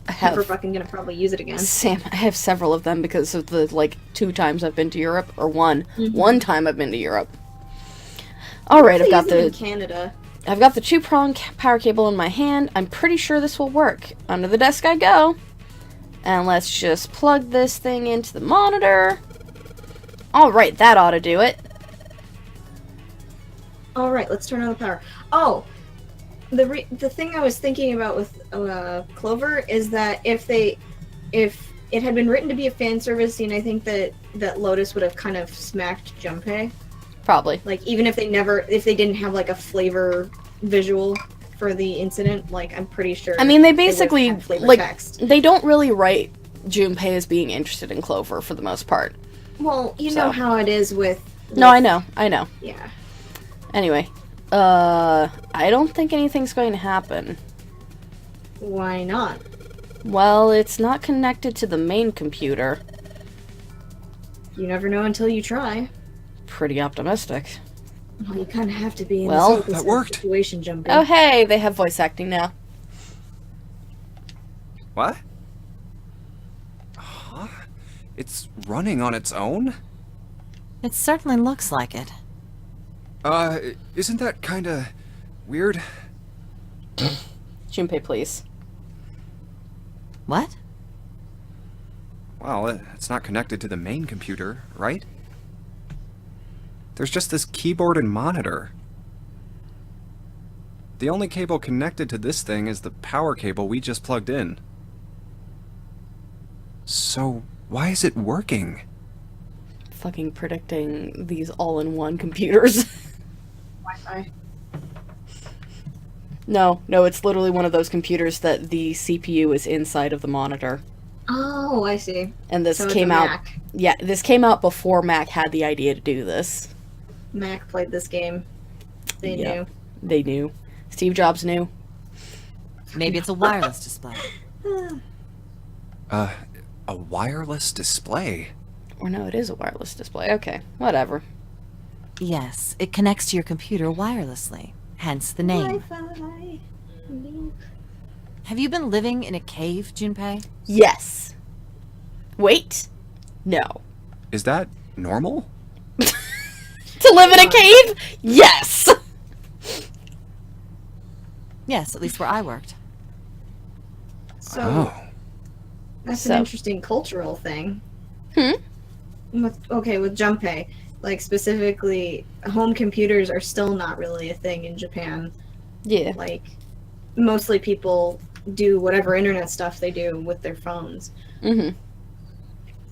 I We're have. fucking gonna probably use it again. Sam, I have several of them because of the, 2 times I've been to Europe, or one. Mhm. One time I've been to Europe. Alright, They I've got use them in the Canada. I've got the 2-prong power cable in my hand. I'm pretty sure this will work. Under the desk I go. And let's just plug this thing into the monitor. Alright, that ought to do it. All right, let's turn on the power. Oh, the thing I was thinking about with Clover is that if it had been written to be a fan service scene, I think that Lotus would have kind of smacked Junpei. Probably. Like, even if they didn't have like a flavor visual for the incident, like, I'm pretty sure. I mean, they would've basically, had flavor like, text. they don't really write Junpei as being interested in Clover for the most part. Well, you so. know how it is with. No, I know. Yeah. Anyway, I don't think anything's going to happen. Why not? Well, it's not connected to the main computer. You never know until you try. Pretty optimistic. Well, you kind of have to be in Well, this that worked. situation, Jumpy. Oh, hey, they have voice acting now. What? Huh? It's running on its own? It certainly looks like it. Isn't that kinda weird? Junpei, please. What? Well, it's not connected to the main computer, right? There's just this keyboard and monitor. The only cable connected to this thing is the power cable we just plugged in. So, why is it working? Fucking predicting these all-in-one computers. Wi-Fi. No, it's literally one of those computers that the CPU is inside of the monitor. Oh, I see. And this So it's came a out. Mac. Yeah, this came out before Mac had the idea to do this. Mac played this game. They Yep. They knew. Steve Jobs knew. Maybe it's a wireless display. knew. A wireless display? Or no, it is a wireless display. Okay, whatever. Yes, it connects to your computer wirelessly, hence the name. Wi-Fi. Have you been living in a cave, Junpei? Yes. Wait. No. Is that normal? To live in a cave? Yes! Yes, at least where I worked. So, Oh. that's So- an interesting cultural thing. Hmm? With Junpei, like specifically, home computers are still not really a thing in Japan. Yeah. Like, mostly people do whatever internet stuff they do with their phones. Mm-hmm.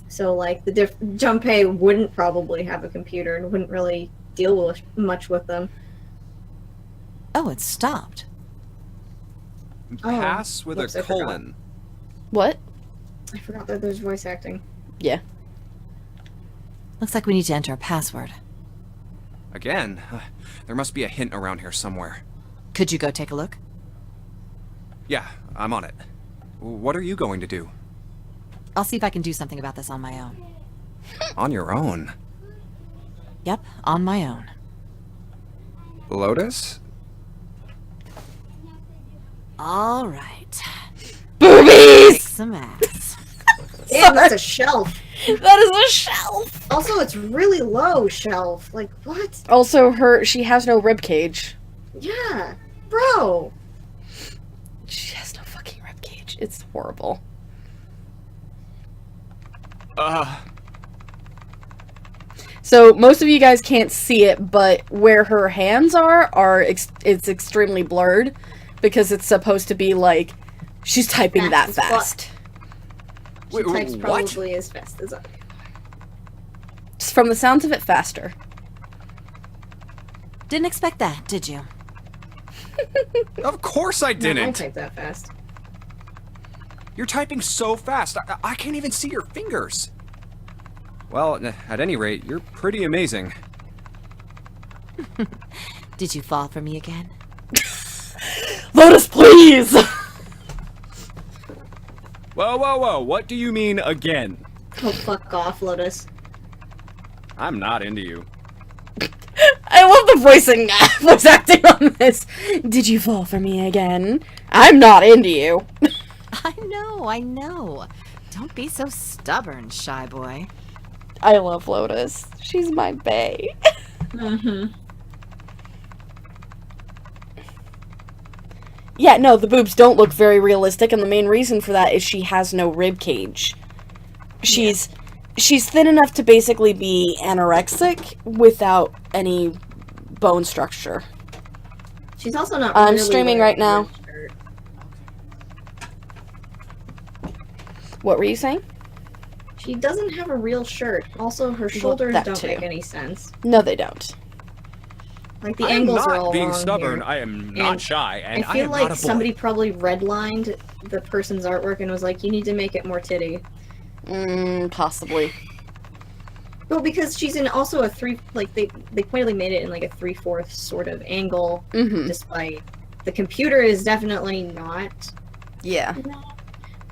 So, like, Junpei wouldn't probably have a computer and wouldn't really deal with much with them. Oh, it stopped. Oh, Pass with whoops, a I forgot. colon. What? I forgot that there's voice acting. Yeah. Looks like we need to enter a password. Again? There must be a hint around here somewhere. Could you go take a look? Yeah, I'm on it. What are you going to do? I'll see if I can do something about this on my own. On your own? Yep, on my own. Lotus? All right. Boobies! Kick some ass. Damn, that's a shelf. That is a shelf! Also, it's really low shelf. Like, what? Also, she has no rib cage. Yeah. Bro. She has no fucking rib cage. It's horrible. So most of you guys can't see it, but where her hands are it's extremely blurred because it's supposed to be like she's typing that Fast as fuck. fast. She Wait, types what? probably as fast as I. Just from the sounds of it, faster. Didn't expect that, did you? Of course I I didn't! type that fast. You're typing so fast, I can't even see your fingers! Well, at any rate, you're pretty amazing. Did you fall for me again? Lotus, please! Whoa, what do you mean again? Oh, fuck off, Lotus. I'm not into you. I love the voice acting on this. Did you fall for me again? I'm not into you. I know. Don't be so stubborn, shy boy. I love Lotus. She's my bae. Mm-hmm. Yeah, no, the boobs don't look very realistic, and the main reason for that is she has no rib cage. She's thin enough to basically be anorexic without any bone structure. She's also not I'm really streaming wearing right now. a red shirt. What were you saying? She doesn't have a real shirt. Also, her shoulders that don't too. make any sense. No, they don't. Like, the I am angles are not all being wrong stubborn, here. I am not And shy, and I I feel am like not a boy. somebody probably redlined the person's artwork and was like, you need to make it more titty. Possibly. Well, because she's in also a three, like they clearly made it in like a 3/4 sort of angle, Mm-hmm. despite the computer is definitely not, Yeah.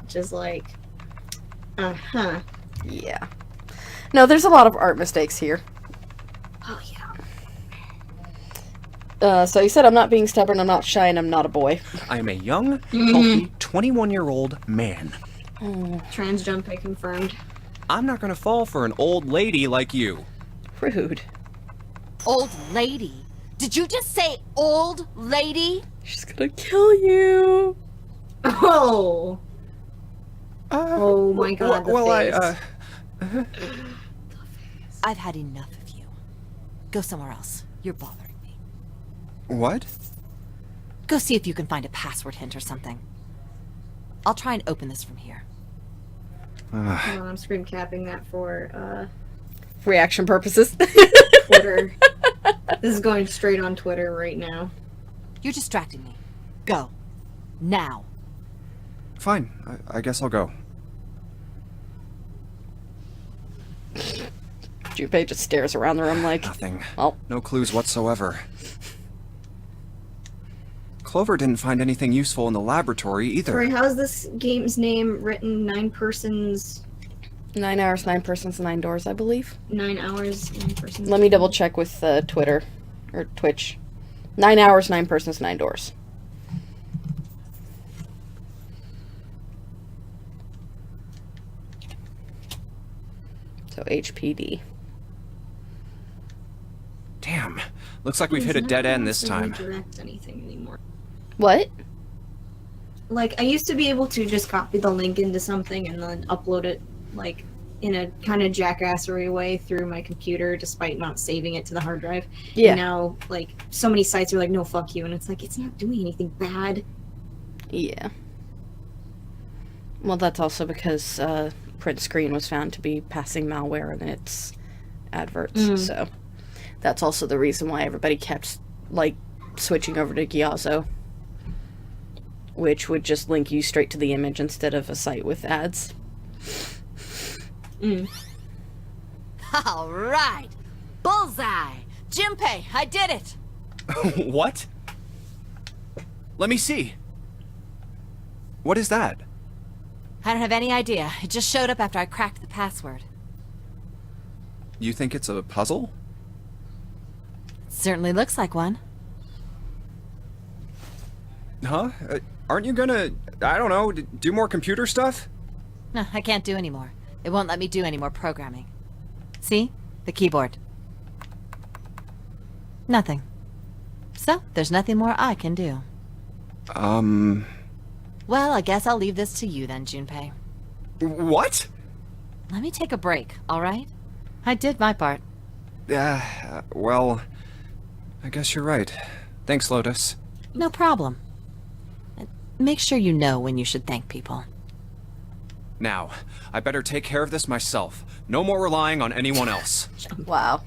which is like, Yeah. No, there's a lot of art mistakes here. oh yeah. So you said I'm not being stubborn, I'm not shy, and I'm not a boy. I am a young, healthy, 21-year-old man. Trans Junpei confirmed. I'm not gonna fall for an old lady like you. Rude. Old lady. Did you just say old lady? She's gonna kill you. Oh. Oh my God, the face. I've had enough of you. Go somewhere else. You're bothering me. What? Go see if you can find a password hint or something. I'll try and open this from here. Hold on, I'm screen capping that for Reaction purposes. Twitter. This is going straight on Twitter right now. You're distracting me. Go. Now. Fine, I guess I'll go. Junpei just stares around the room like, Nothing. well, No clues whatsoever. Clover didn't find anything useful in the laboratory either. Sorry, how's this game's name written? 9 persons, 9 hours, 9 persons, 9 doors, I believe. 9 hours, 9 persons. Let me double check with Twitter or Twitch. 9 hours, 9 persons, 9 doors. So HPD. Damn. Looks like we've hit a dead end this time. Redirect anything anymore. What? Like, I used to be able to just copy the link into something and then upload it, like, in a kind of jackassery way through my computer, despite not saving it to the hard drive. Yeah. And now, like, so many sites are like, no, fuck you. And it's like, it's not doing anything bad. Yeah. Well, that's also because print screen was found to be passing malware in its adverts. So that's also the reason why everybody kept, like, switching over to Gyazo, which would just link you straight to the image instead of a site with ads. All right. Bullseye. Junpei, I did it. What? Let me see. What is that? I don't have any idea. It just showed up after I cracked the password. You think it's a puzzle? Certainly looks like one. Huh? Aren't you gonna, I don't know, do more computer stuff? No, I can't do any more. It won't let me do any more programming. See? The keyboard. Nothing. So, there's nothing more I can do. Well, I guess I'll leave this to you then, Junpei. What? Let me take a break, alright? I did my part. Well, I guess you're right. Thanks, Lotus. No problem. Make sure you know when you should thank people. Now, I better take care of this myself. No more relying on anyone else. Wow.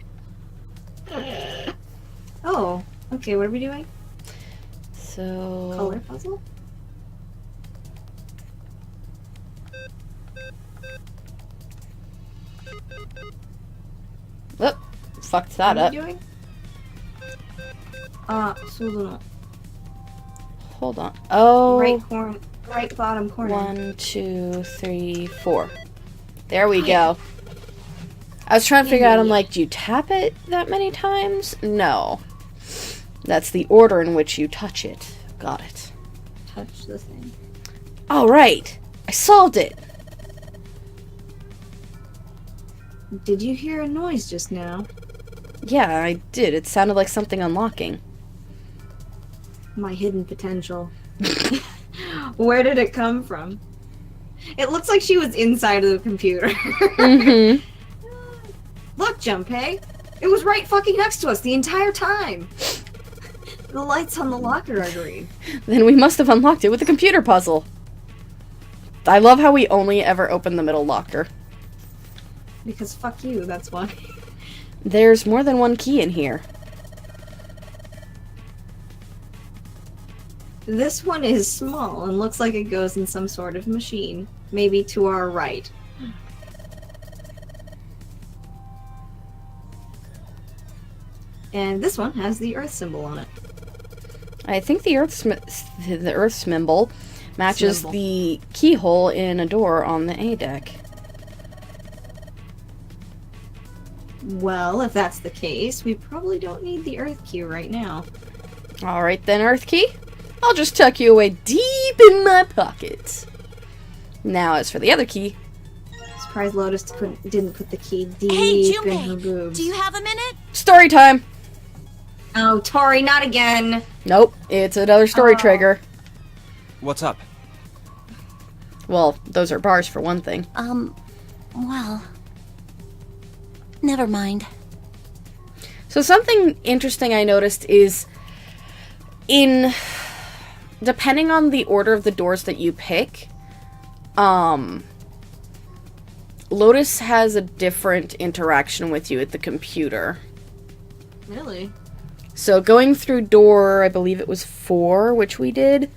Oh, okay, what are we doing? So... Color puzzle? Whoop. Fucked that What are up. we doing? So Hold on. Oh. right bottom corner. 1, 2, 3, 4. There we go. I was trying to figure out, I'm like, do you tap it that many times? No. That's the order in which you touch it. Got it. Touch the thing. Alright. I solved it. Did you hear a noise just now? Yeah, I did. It sounded like something unlocking. My hidden potential. Where did it come from? It looks like she was inside of the computer. Mm-hmm. Look, Junpei! It was right fucking next to us the entire time! The lights on the locker are green. Then we must have unlocked it with the computer puzzle. I love how we only ever open the middle locker. Because fuck you, that's why. There's more than one key in here. This one is small and looks like it goes in some sort of machine. Maybe to our right. And this one has the Earth symbol on it. I think the Earth symbol matches Symbol. the keyhole in a door on the A deck. Well, if that's the case, we probably don't need the Earth key right now. Alright then, Earth key. I'll just tuck you away deep in my pocket. Now, as for the other key, Surprised Lotus didn't put the key deep Hey, in her Junpei, boobs. do you have a minute? story time! Oh, Tori, not again! Nope, it's another story Oh. trigger. What's up? Well, those are bars for one thing. Well, never mind. So something interesting I noticed is depending on the order of the doors that you pick, Lotus has a different interaction with you at the computer. Really? So going through door, I believe it was 4, which we did,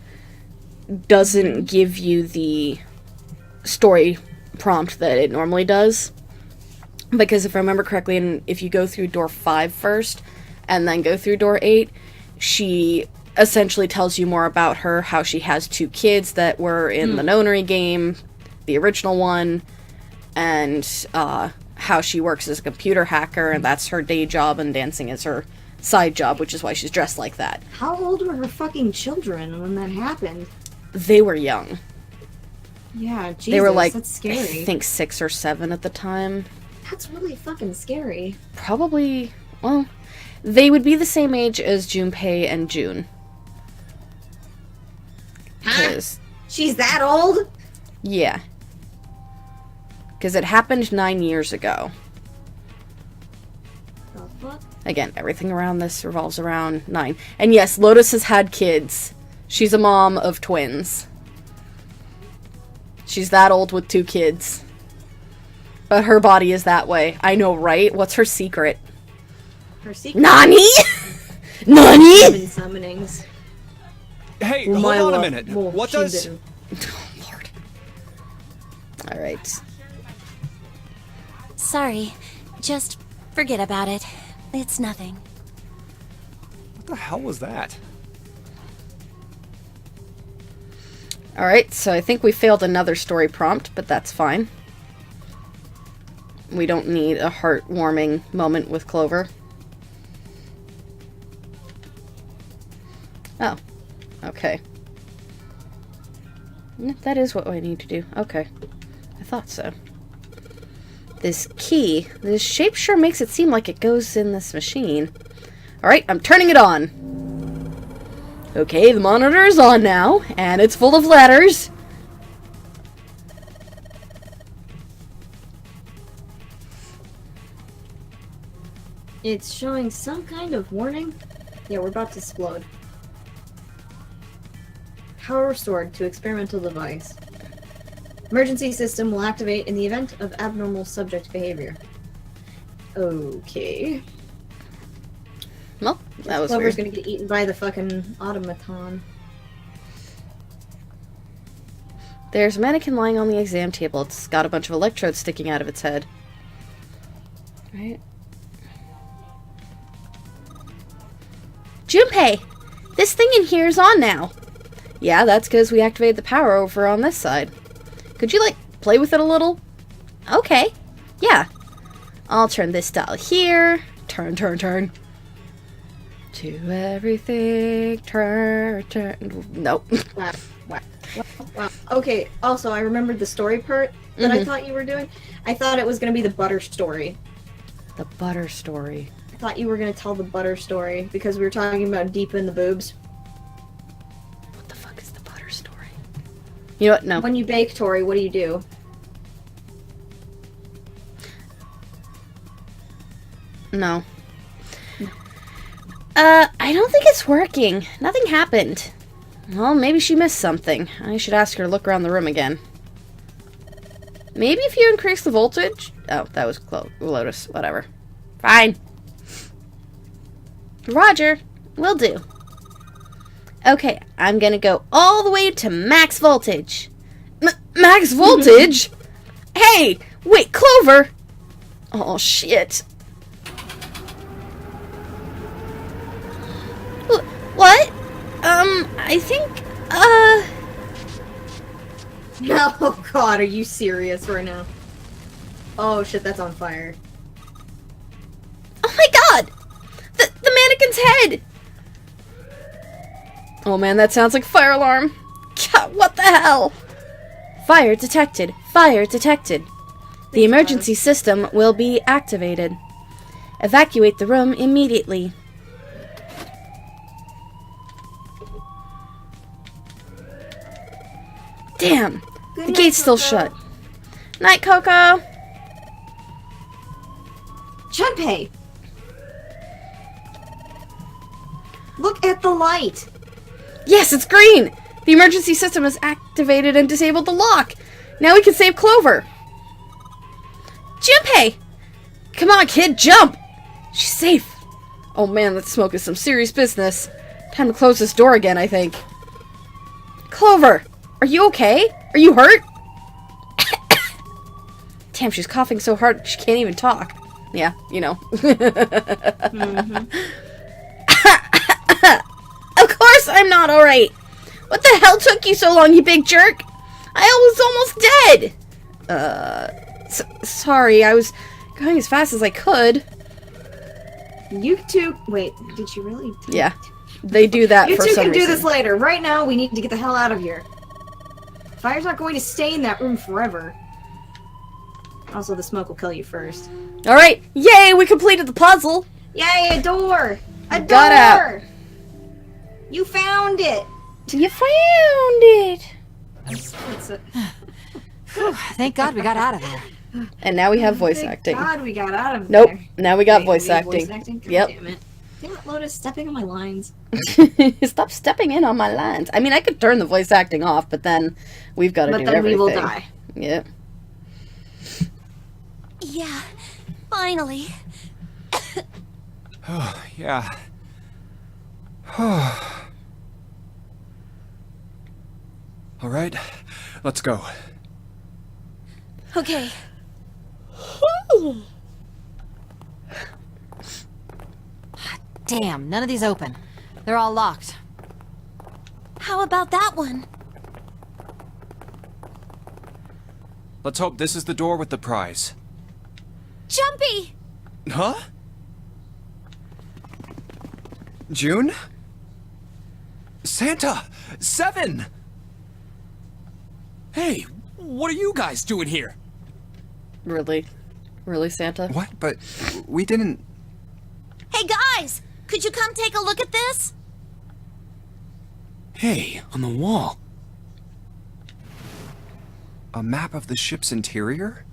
doesn't give you the story prompt that it normally does. Because if I remember correctly, and if you go through door 5 first, and then go through door 8, she essentially tells you more about her, how she has 2 kids that were in the Nonary game, the original one, and how she works as a computer hacker, and that's her day job, and dancing is her side job, which is why she's dressed like that. How old were her fucking children when that happened? They were young. Yeah, Jesus, They were like, that's I scary. think 6 or 7 at the time. That's really fucking scary. Probably, well, they would be the same age as Junpei and June. Huh? 'Cause- She's that old? yeah. Because it happened 9 years ago. The fuck? Again, everything around this revolves around 9. And yes, Lotus has had kids. She's a mom of twins. She's that old with 2 kids. But her body is that way. I know, right? What's her secret? Her secret Nani? Nani? demon summonings. Hey, hold on a minute. What does... Oh, Lord. Alright. Sorry, just forget about it. It's nothing. What the hell was that? Alright, so I think we failed another story prompt, but that's fine. We don't need a heartwarming moment with Clover. Oh. Okay. That is what I need to do. Okay. I thought so. This key, this shape sure makes it seem like it goes in this machine. Alright, I'm turning it on. Okay, the monitor is on now, and it's full of letters. It's showing some kind of warning. Yeah, we're about to explode. Power restored to experimental device. Emergency system will activate in the event of abnormal subject behavior. Okay. Well, that was Clover's weird. gonna get eaten by the fucking automaton. There's a mannequin lying on the exam table. It's got a bunch of electrodes sticking out of its head. Right? Junpei! This thing in here is on now. Yeah, that's because we activated the power over on this side. Could you, like, play with it a little? Okay. Yeah. I'll turn this dial here. Turn, turn, turn. To everything, turn, turn. Nope. Wow. Wow. Wow. Okay, also, I remembered the story part that I thought you were doing. I thought it was gonna be the butter story. The butter story. I thought you were gonna tell the butter story because we were talking about deep in the boobs. What the fuck is the butter story? You know what? No. When you bake, Tori, what do you do? No. I don't think it's working. Nothing happened. Well, maybe she missed something. I should ask her to look around the room again. Maybe if you increase the voltage? Oh, that was Lotus. Whatever. Fine. Roger. Will do. Okay, I'm gonna go all the way to max voltage. Max voltage? Hey! Wait, Clover! Oh, shit. What? I think, No, God, are you serious right now? Oh shit, that's on fire. oh my god! The mannequin's head! Oh man, that sounds like a fire alarm. God, what the hell? Fire detected. Fire detected. The emergency system will be activated. Evacuate the room immediately. Damn! Good The night, gate's still Coco. shut. Night, Coco! Junpei! Look at the light! Yes, it's green! The emergency system has activated and disabled the lock! Now we can save Clover! Junpei! Come on, kid, jump! She's safe. Oh man, that smoke is some serious business. Time to close this door again, I think. Clover! Are you okay? Are you hurt? Damn, she's coughing so hard she can't even talk. Yeah, you know. Of course I'm not alright! What the hell took you so long, you big jerk? I was almost dead! Sorry, I was going as fast as I could. You two... Wait, did you really... Yeah, they do that You for two some can do reason. this later. Right now, we need to get the hell out of here. Fire's not going to stay in that room forever. Also, the smoke will kill you first. Alright, yay, we completed the puzzle! Yay, a door! A Got door! You found it! You found it! It's a- Whew, thank God we got out of there. And now we have voice Thank acting. God we got out of Nope, there. now we got Wait, voice we have acting. God Yep. Damn it. Damn it, Lotus, stepping on my lines. Stop stepping in on my lines. I mean, I could turn the voice acting off, but then we've got to But do then everything. we will die. Yep. Yeah, finally. Oh, yeah. All right, let's go. Okay. Damn, none of these open. They're all locked. How about that one? Let's hope this is the door with the prize. Jumpy! Huh? June? Santa! 7! Hey, what are you guys doing here? Really? Really, Santa? What? But we didn't... Hey guys! Could you come take a look at this? Hey, on the wall. A map of the ship's interior?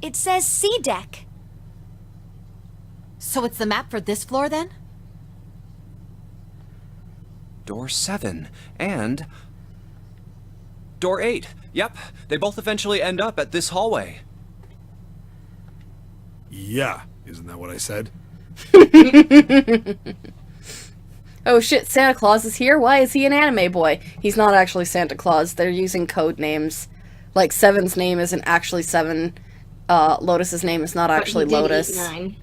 It says C deck. So it's the map for this floor then? Door 7. And... Door 8. Yep, they both eventually end up at this hallway. Yeah, isn't that what I said? Oh shit, Santa Claus is here? Why is he an anime boy? He's not actually Santa Claus. They're using code names. Like, Seven's name isn't actually Seven. Lotus's name is not actually But he did Lotus. eat 9.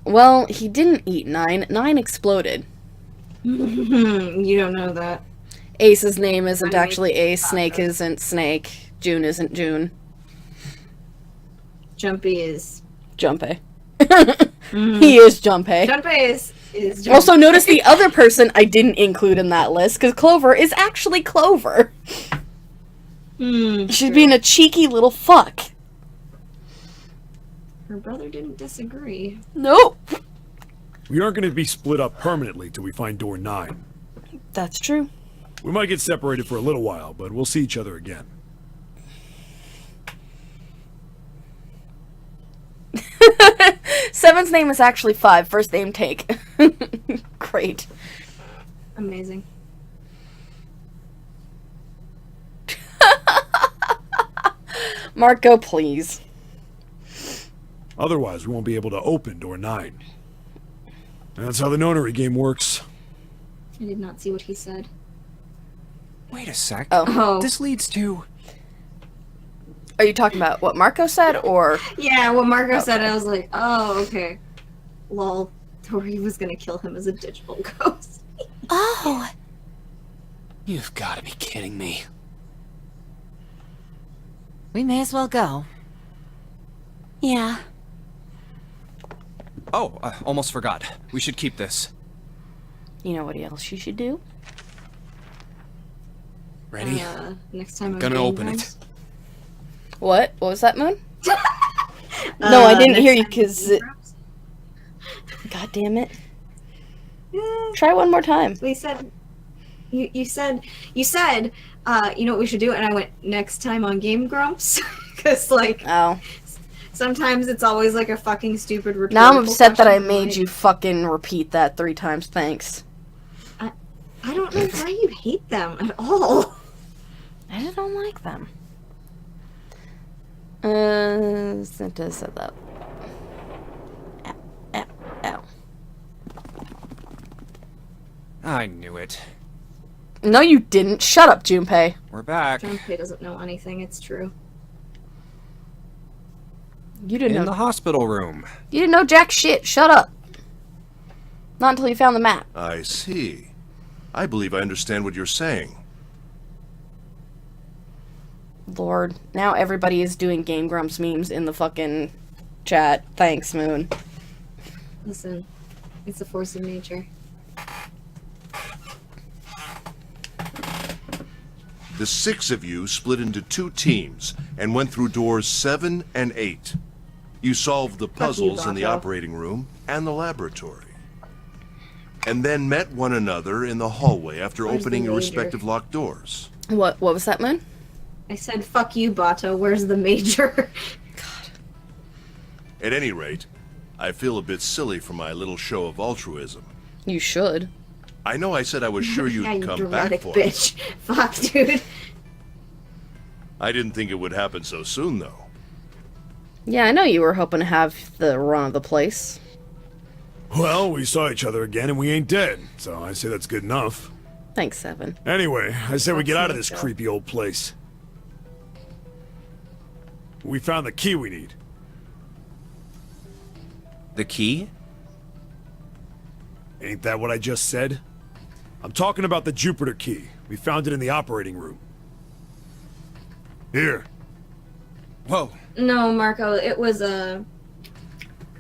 Well, he didn't eat 9. 9 exploded. You don't know that. Ace's name isn't Anime actually Ace. process. Snake isn't Snake. June isn't June. Jumpy is... Junpei. He is Junpei. Junpei is Jumpy. Also, notice the other person I didn't include in that list, because Clover is actually Clover. She's being a cheeky little fuck. Her brother didn't disagree. Nope. We aren't going to be split up permanently till we find door 9. That's true. We might get separated for a little while, but we'll see each other again. Seven's name is actually 5. First name take. Great. Amazing. Marco, please. Otherwise, we won't be able to open door 9. That's how the nonary game works. I did not see what he said. Wait a sec. Oh. This leads to... Are you talking about what Marco said, or... Yeah, what Marco said, I was like, oh, okay. Lol. Or he was gonna kill him as a digital ghost. Oh, You've got to be kidding me. We may as well go. yeah. Oh, almost forgot. We should keep this. You know what else you should do? Ready? Next time I'm Gonna Game open it. Grumps. What? What was that, Moon? No, I didn't next hear you time I'm because. Game Grumps. God damn it. Yeah. Try one more time. We said, you said, you know what we should do, and I went next time on Game Grumps, because like Oh. sometimes it's always like a fucking stupid. Now I'm rhetorical upset that I question, made like, you fucking repeat that 3 times. Thanks. I don't know why you hate them at all. I just don't like them. Santa said that. Ow, ow, ow. I knew it. No, you didn't. Shut up, Junpei. We're back. Junpei doesn't know anything. It's true. You didn't In know. the hospital room. You didn't know jack shit. Shut up. Not until you found the map. I see. I believe I understand what you're saying. Lord, now everybody is doing Game Grumps memes in the fucking chat. Thanks, Moon. Listen, it's a force of nature. The 6 of you split into 2 teams and went through doors 7 and 8. You solved the puzzles in the Bato. operating room and the laboratory. And then met one another in the hallway after Where's the opening your major? respective locked doors. What was that, Moon? I said, "Fuck you, Bato. Where's the major?" At any rate, I feel a bit silly for my little show of altruism. You should. I know I said I was sure you'd Yeah, you come back dramatic for it. bitch. Fuck, dude. I didn't think it would happen so soon, though. Yeah, I know you were hoping to have the run of the place. Well, we saw each other again and we ain't dead, so I say that's good enough. Thanks, Seven. Anyway, I say we get out of Let's this go. creepy old place. We found the key we need. The key? Ain't that what I just said? I'm talking about the Jupiter key. We found it in the operating room. Here. Whoa. No, Marco, it was a.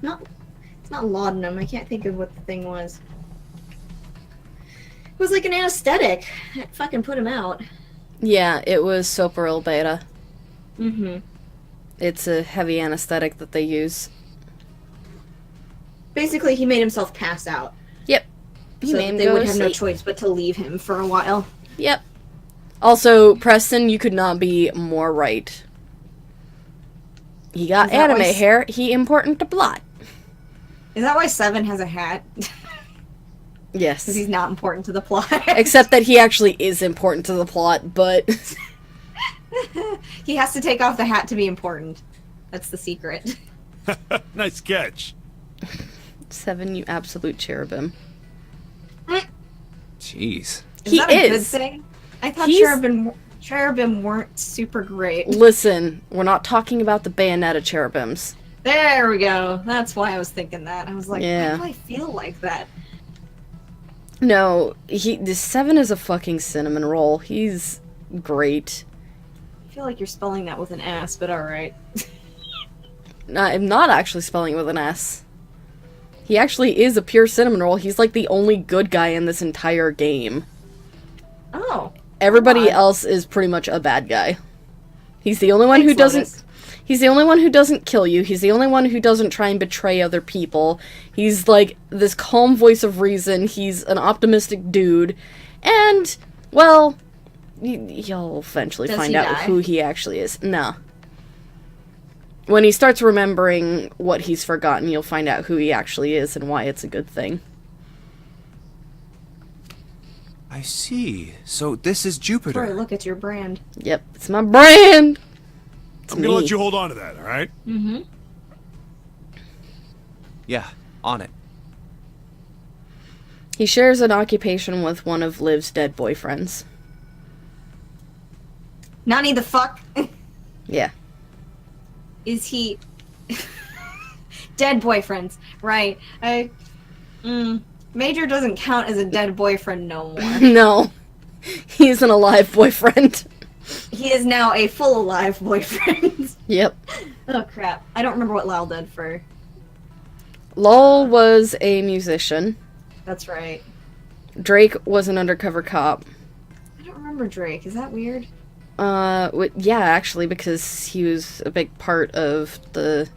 It's not laudanum. I can't think of what the thing was. It was like an anesthetic. It fucking put him out. Yeah, it was Soparil Beta. Mm-hmm. It's a heavy anesthetic that they use. Basically, he made himself pass out. Yep. He So made that him they go would to have no sleep. choice but to leave him for a while. Yep. Also, Preston, you could not be more right. He got Is that why anime s- hair. He important to plot. Is that why Seven has a hat? Yes. Because he's not important to the plot. Except that he actually is important to the plot, but he has to take off the hat to be important. That's the secret. Nice catch. Seven, you absolute cherubim. Jeez. Is He that a good is. thing? I thought He's- cherubim weren't super great. Listen, we're not talking about the Bayonetta cherubims. There we go. That's why I was thinking that. I was like, Yeah. why do I feel like that? No, the Seven is a fucking cinnamon roll. He's great. I feel like you're spelling that with an S, but alright. I'm not actually spelling it with an S. He actually is a pure cinnamon roll. He's like the only good guy in this entire game. Oh. Everybody Odd. else is pretty much a bad guy. He's the only one who Thanks, doesn't. Lotus. He's the only one who doesn't kill you. He's the only one who doesn't try and betray other people. He's like this calm voice of reason. He's an optimistic dude. And, well, you'll eventually Does find he out die? who he actually is. No. When he starts remembering what he's forgotten, you'll find out who he actually is and why it's a good thing. I see. So this is Troy, Jupiter. look at your brand. Yep, it's my brand! It's I'm gonna me. let you hold on to that, alright? Mm-hmm. Yeah, on it. He shares an occupation with one of Liv's dead boyfriends. Nani the fuck? Yeah. Is he... Dead boyfriends. Right. Major doesn't count as a dead boyfriend no more. No. He's an alive boyfriend. He is now a full alive boyfriend. Yep. Oh crap. I don't remember what Lal did for... Lol was a musician. That's right. Drake was an undercover cop. I don't remember Drake. Is that weird? Yeah, actually, because he was a big part of the...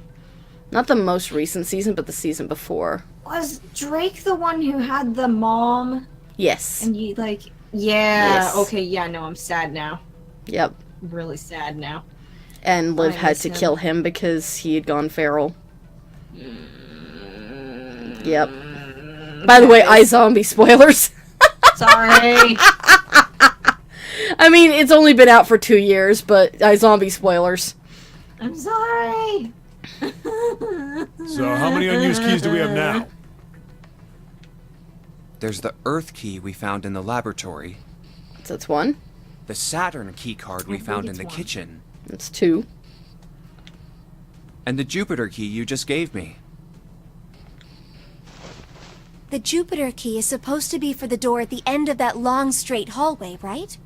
Not the most recent season, but the season before. Was Drake the one who had the mom? Yes. And you, like... Yeah, Yes. okay, yeah, no, I'm sad now. Yep. I'm really sad now. And Liv I had miss to him. kill him because he had gone feral. Yep. By the way, iZombie spoilers. Sorry. I mean, it's only been out for 2 years, but iZombie spoilers. I'm sorry. So how many unused keys do we have now? There's the Earth key we found in the laboratory, So that's 1. the Saturn key card we I found think in the it's 1. kitchen, That's 2. and the Jupiter key you just gave me. The Jupiter key is supposed to be for the door at the end of that long, straight hallway, right?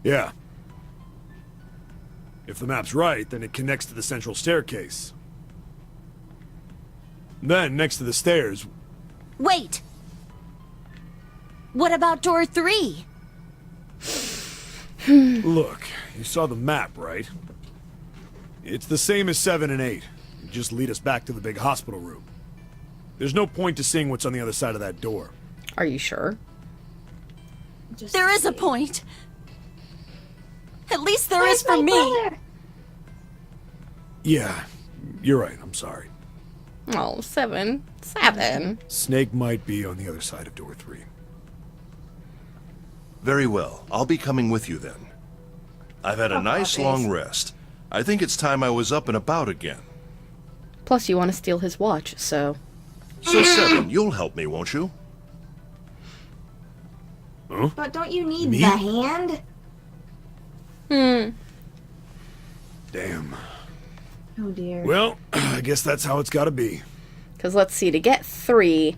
Yeah. If the map's right, then it connects to the central staircase. Then, next to the stairs, Wait! What about door 3? look, you saw the map, right? It's the same as 7 and 8. It just lead us back to the big hospital room. There's no point to seeing what's on the other side of that door. Are you sure? Just There is a point. At least there is for me. Yeah, you're right, I'm sorry. Oh, 7. 7. Snake might be on the other side of door 3. Very well. I'll be coming with you then. I've had a nice puppies. long rest. I think it's time I was up and about again. Plus, you want to steal his watch, so... So, 7, you'll help me, won't you? But don't you need Me? the hand? Damn. Oh dear. Well, I guess that's how it's gotta be. Because let's see, to get 3,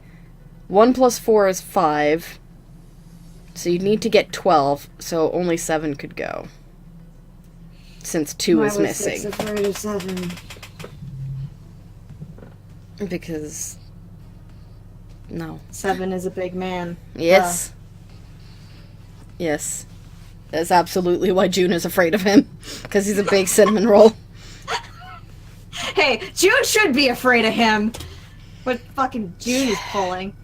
1 plus 4 is 5. So you'd need to get 12, so only 7 could go. Since 2 is missing. Afraid of 7. Because... No. 7 is a big man. Yes. Yes. That's absolutely why June is afraid of him. Because he's a big cinnamon roll. Hey, June should be afraid of him. What fucking June is pulling.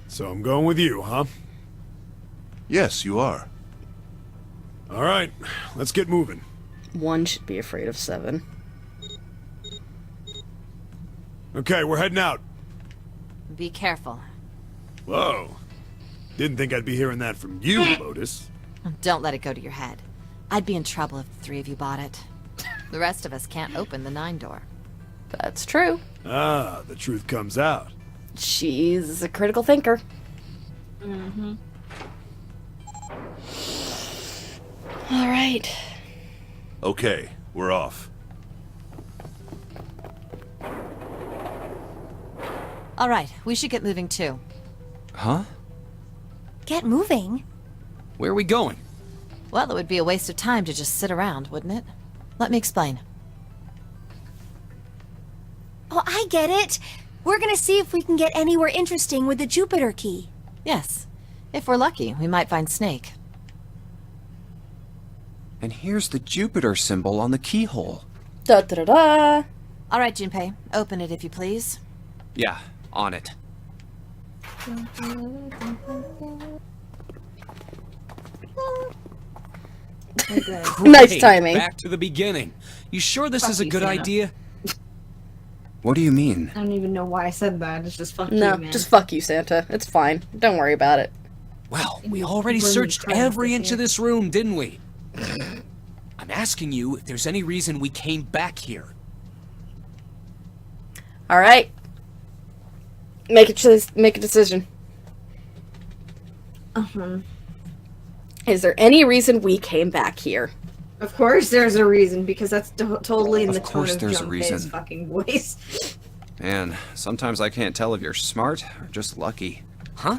So I'm going with you, huh? Yes, you are. Alright, let's get moving. 1 should be afraid of 7. Okay, we're heading out. Be careful. Whoa. Didn't think I'd be hearing that from you, Lotus. Don't let it go to your head. I'd be in trouble if the 3 of you bought it. The rest of us can't open the 9 door. That's true. Ah, the truth comes out. She's a critical thinker. Alright. Okay, we're off. All right, we should get moving too. Huh? Get moving. Where are we going? Well, it would be a waste of time to just sit around, wouldn't it? Let me explain. Oh, I get it. We're gonna see if we can get anywhere interesting with the Jupiter key. Yes. If we're lucky, we might find Snake. And here's the Jupiter symbol on the keyhole. Da da da da. All right, Junpei, open it if you please. Yeah, on it. Nice Great, timing. Back to the beginning. You sure this is a you, good Santa. idea? What do you mean? I don't even know why I said that. It's just fuck No, you, man. just fuck you, Santa. It's fine. Don't worry about it. Well, we already Bring me searched crap every this inch of year. this room, didn't we? I'm asking you if there's any reason we came back here. Alright. Make a decision. Is there any reason we came back here? Of course there's a reason, because that's totally in Of the tone course of there's a Junpei's reason. fucking voice. Man, sometimes I can't tell if you're smart or just lucky.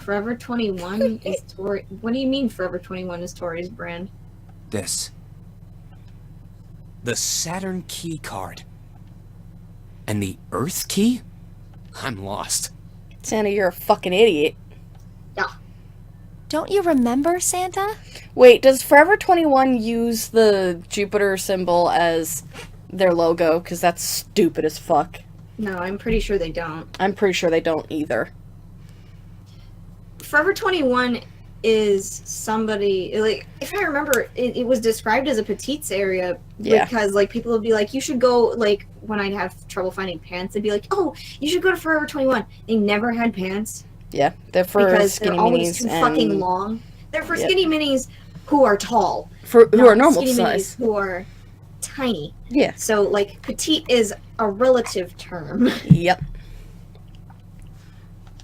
Forever 21 is Tori. What do you mean Forever 21 is Tori's brand? This. The Saturn key card. And the Earth key? I'm lost. Santa, you're a fucking idiot. Yeah. Don't you remember, Santa? Wait, does Forever 21 use the Jupiter symbol as their logo? Because that's stupid as fuck. No, I'm pretty sure they don't. I'm pretty sure they don't either. Forever 21 is somebody, like, if I remember, it was described as a petites area. Yeah. Because, like, people would be like, you should go, like, when I'd have trouble finding pants, they'd be like, oh, you should go to Forever 21. They never had pants. Yeah, they're for Because skinny they're always minis too and fucking long. They're for Yep. skinny minis who are tall. who are not normal skinny size. minis who are tiny. Yeah. So, like, petite is a relative term. Yep.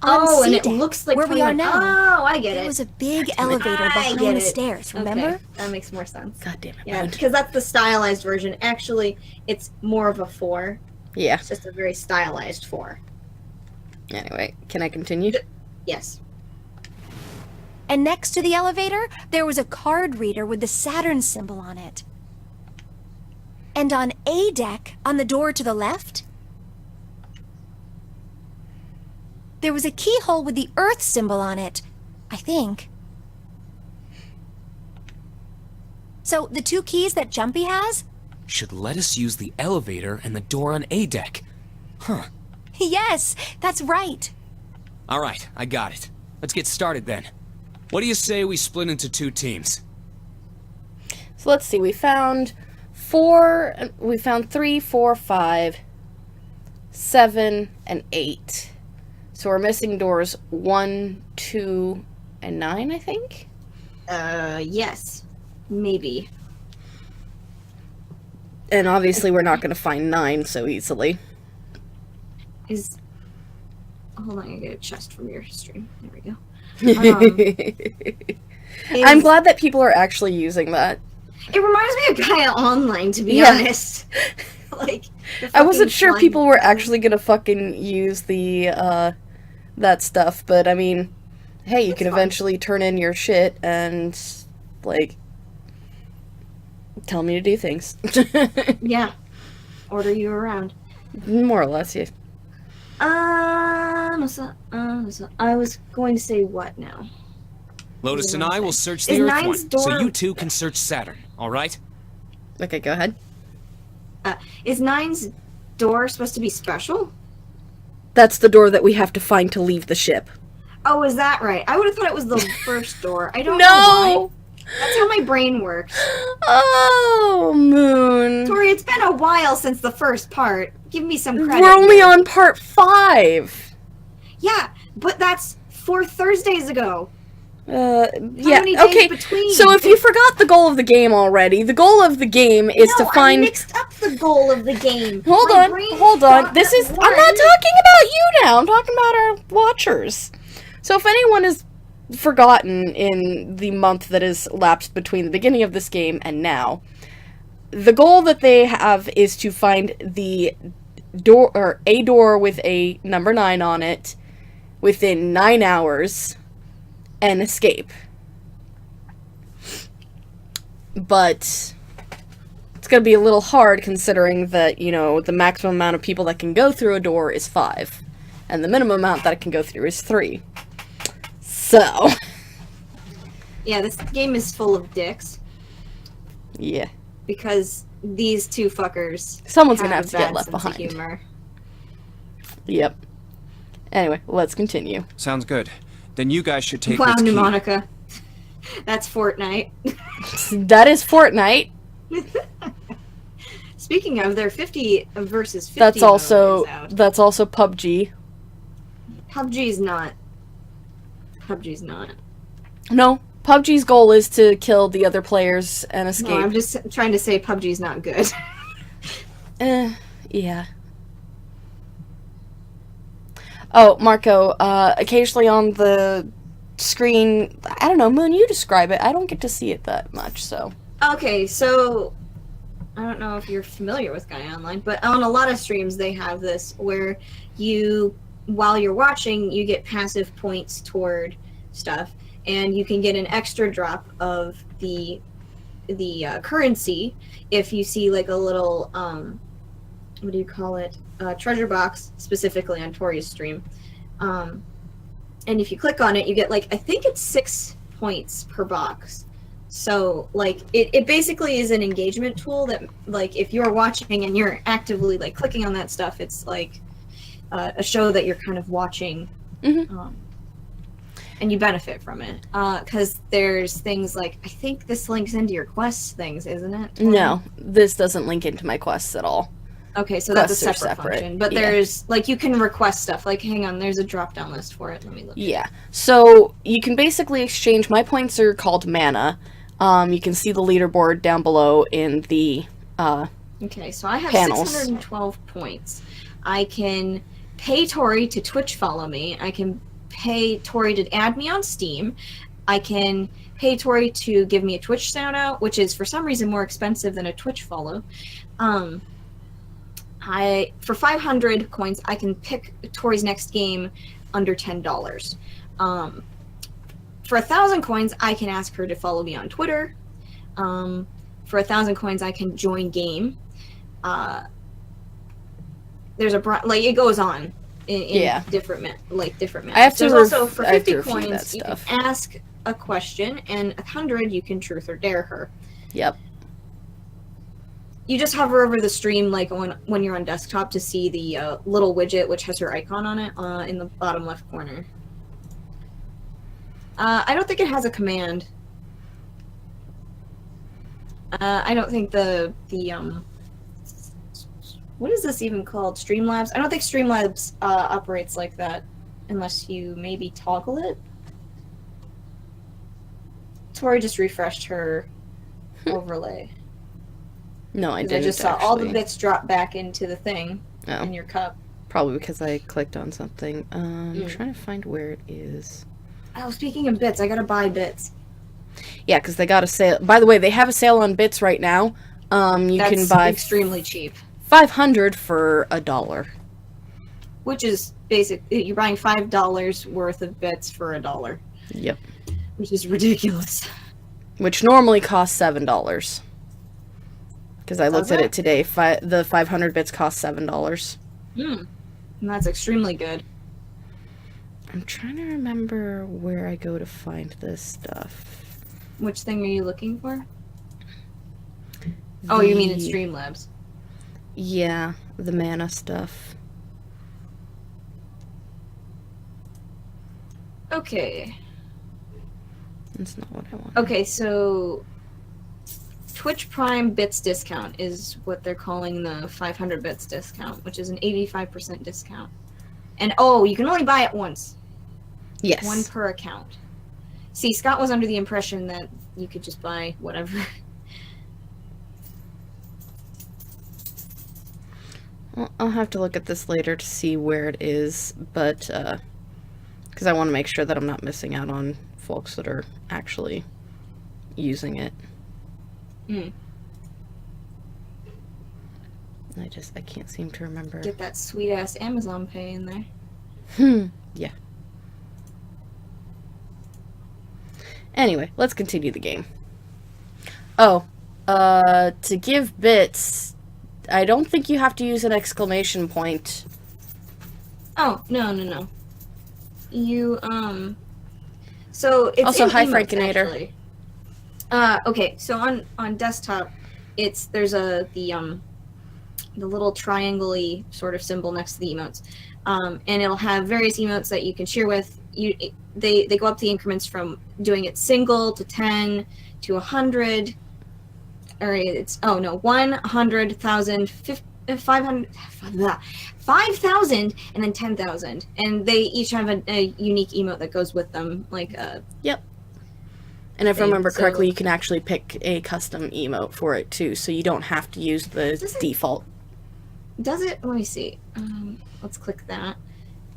Oh, and it C-Deck, looks like where we are 21. now. Oh, I get There it. was a big elevator I behind get the it. stairs, remember? Okay, that makes more sense. God damn it. Yeah, Moon. because that's the stylized version. Actually, it's more of a 4. Yeah. It's just a very stylized 4. Anyway, can I continue? Yes. And next to the elevator, there was a card reader with the Saturn symbol on it. And on A deck, on the door to the left, there was a keyhole with the Earth symbol on it, I think. So the 2 keys that Jumpy has? Should let us use the elevator and the door on A deck. Huh. Yes, that's right. Alright, I got it. Let's get started then. What do you say we split into 2 teams? So let's see. We found 3, 4, 5, 7, and 8. So we're missing doors 1, 2, and 9, I think? Yes. Maybe. And obviously we're not going to find 9 so easily. Is... Hold on, I get a chest from your stream. There we go. I'm glad that people are actually using that. It reminds me of Gaia Online, to be Yeah. honest. Like, the I wasn't fucking sure flying people were thing. actually going to fucking use the, that stuff, but I mean, hey, you can fine. eventually turn in your shit and, like, tell me to do things. Yeah. Order you around. More or less, yeah. I was going to say what now? Lotus and I will search Is the Earth Nine's one, door- so you 2 can search Saturn, alright? Okay, go ahead. Is 9's door supposed to be special? That's the door that we have to find to leave the ship. Oh, is that right? I would have thought it was the first door. I don't know why. No! That's how my brain works. Oh, Moon. Tori, it's been a while since the first part. Give me some credit. We're only here. on part 5. Yeah, but that's 4 Thursdays ago. Yeah, many days okay. between? So if you forgot the goal of the game already, the goal of the game is No, to find... I mixed up the goal of the game. Hold My on, brain hold on. thought This that is... I'm one- not talking about you now. I'm talking about our watchers. So if anyone has forgotten in the month that has lapsed between the beginning of this game and now, the goal that they have is to find the door, or a door with a number 9 on it within 9 hours and escape. But it's going to be a little hard considering that, you know, the maximum amount of people that can go through a door is 5. And the minimum amount that it can go through is 3. So, Yeah, this game is full of dicks yeah. because these 2 fuckers. Someone's going to have a to get bad left sense of behind. Humor. Yep. Anyway, let's continue. Sounds good. Then you guys should take Wow, this key. Monica. That's Fortnite. That is Fortnite. Speaking of, their 50 versus 50 That's mode also is out. PUBG. PUBG's not. PUBG's not. No, PUBG's goal is to kill the other players and escape. No, I'm just trying to say PUBG's not good. Yeah. Oh, Marco, occasionally on the screen, I don't know, Moon, you describe it. I don't get to see it that much, so. Okay, so I don't know if you're familiar with Gaia Online, but on a lot of streams they have this where you, while you're watching, you get passive points toward stuff, and you can get an extra drop of the currency if you see like a little what do you call it, treasure box, specifically on Tori's stream, and if you click on it, you get like, I think it's 6 points per box. So like it basically is an engagement tool that, like, if you're watching and you're actively like clicking on that stuff, it's like a show that you're kind of watching, and you benefit from it, because there's things like, I think this links into your quests things, isn't it? No, this doesn't link into my quests at all. Okay, so that's a Quests are separate function. But yeah. there's like, you can request stuff. Like, hang on, there's a drop down list for it. Let me look. Yeah. So you can basically exchange. My points are called mana. You can see the leaderboard down below in the Okay, so I have panels. 612 points. I can pay Tori to Twitch follow me. I can pay Tori to add me on Steam. I can pay Tori to give me a Twitch shout out, which is for some reason more expensive than a Twitch follow. For 500 coins, I can pick Tori's next game under $10. For 1,000 coins, I can ask her to follow me on Twitter. For 1,000 coins, I can join game. There's like, it goes on in different different methods. I have to There's also, for I have 50 to review that coins, you can stuff. ask a question, and 100 you can truth or dare her. Yep. You just hover over the stream like when you're on desktop to see the little widget which has her icon on it in the bottom left corner. I don't think it has a command. I don't think the what is this even called? Streamlabs? I don't think Streamlabs operates like that unless you maybe toggle it. Tori just refreshed her overlay. No, I 'Cause didn't. I just saw all the actually. bits drop back into the thing in your cup. Probably because I clicked on something. I'm trying to find where it is. Oh, speaking of bits, I gotta buy bits. Yeah, because they got a sale. By the way, they have a sale on bits right now. You That's can buy extremely cheap. 500 for $1. Which is basic. You're buying $5 worth of bits for $1. Yep. Which is ridiculous. Which normally costs $7. Because I looked Does at it? it today. The 500 bits cost $7. And that's extremely good. I'm trying to remember where I go to find this stuff. Which thing are you looking for? Oh, you mean in The- Streamlabs. Yeah, the mana stuff. Okay. That's not what I want. Okay, so Twitch Prime bits discount is what they're calling the 500 bits discount, which is an 85% discount. And oh, you can only buy it once. Yes. One per account. See, Scott was under the impression that you could just buy whatever. Well, I'll have to look at this later to see where it is, but because I want to make sure that I'm not missing out on folks that are actually using it. I can't seem to remember. Get that sweet ass Amazon Pay in there. Yeah. Anyway, let's continue the game. Oh, to give bits, I don't think you have to use an exclamation point. Oh, no. You, so it's Also, in hi, emotes, Frankinator. actually. Okay, so on desktop, there's the little triangle-y sort of symbol next to the emotes. And it'll have various emotes that you can share with. They go up the increments from doing it single to 10 to 100. Or it's 100,000, 500, 5,000, and then 10,000. And they each have a unique emote that goes with them, like Yep. And if I thing, remember so- correctly, you can actually pick a custom emote for it too, so you don't have to use the Does it- default. Does it? Let me see. Let's click that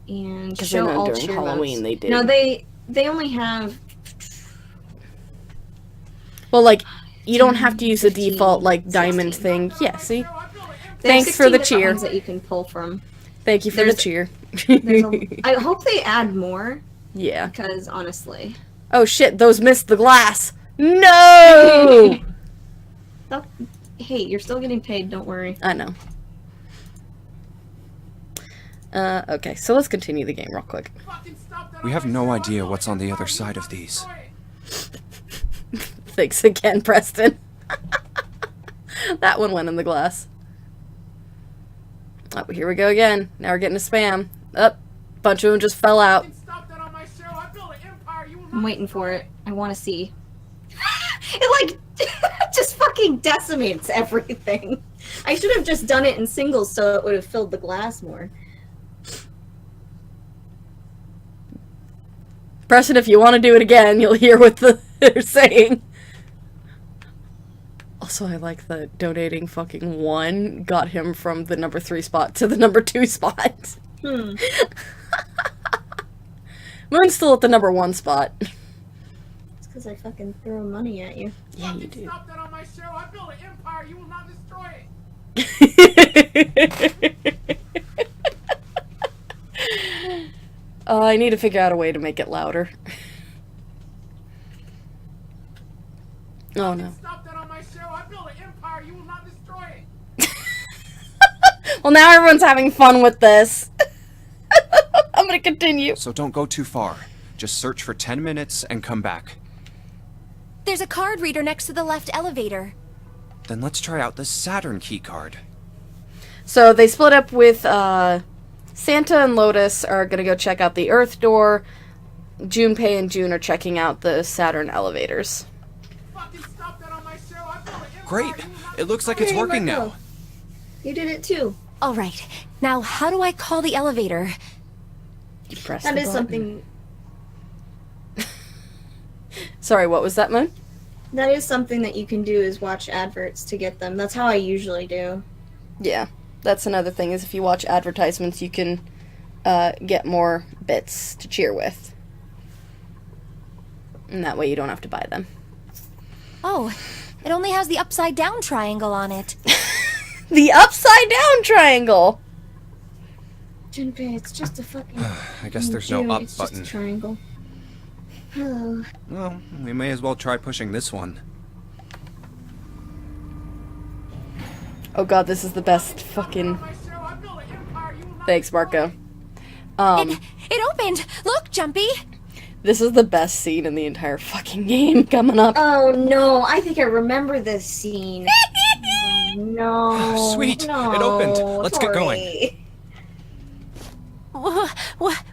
and 'Cause I show know all during share Halloween modes. they did. No, they only have Well, like, you don't have to use the default, like, diamond 16. thing. Yeah, see? There's Thanks for the 16 different cheer. ones that you can pull from. Thank you for the There's- cheer. I hope they add more, Yeah. because honestly, Oh shit, those missed the glass! No! oh, hey, you're still getting paid. Don't worry. I know. Okay, so let's continue the game real quick. We have no idea what's on the other side of these. Thanks again, Preston. That one went in the glass. Oh, here we go again. Now we're getting a spam. Up, bunch of them just fell out. I'm waiting for it. I want to see. It like just fucking decimates everything. I should have just done it in singles so it would have filled the glass more. Preston, if you want to do it again, you'll hear what they're saying. Also, I like that donating fucking 1 got him from the number 3 spot to the number 2 spot. Moon's still at the number 1 spot. It's because I fucking throw money at you. Yeah, you do. Stop that on my show. I built an empire. You will not destroy it. I need to figure out a way to make it louder. Oh no. Stop that on my show. I built an empire. You will not destroy it. Well, now everyone's having fun with this. I'm gonna continue. So don't go too far. Just search for 10 minutes and come back. There's a card reader next to the left elevator. Then let's try out the Saturn key card. So they split up with Santa and Lotus are gonna go check out the Earth door. Junpei and June are checking out the Saturn elevators. Fucking stop that on my show. I built an empire. Great! You will not It looks like it's Hey, working Marco. now. You did it too. All right. Now, how do I call the elevator? You press That the is button. something. Sorry, what was that, Moon? That is something that you can do is watch adverts to get them. That's how I usually do. Yeah, that's another thing, is if you watch advertisements, you can get more bits to cheer with. And that way you don't have to buy them. Oh, it only has the upside down triangle on it. The upside down triangle! Junpei, it's just a fucking. I guess there's no June, up it's button. Just a triangle. Hello. Well, we may as well try pushing this one. Oh god, this is the best fucking... my show. I built an empire. You will not Thanks, Marco. It opened! Look, Jumpy! This is the best scene in the entire fucking game coming up. Oh no, I think I remember this scene. Oh, no. Sweet, no, it opened. Let's get going. Tori.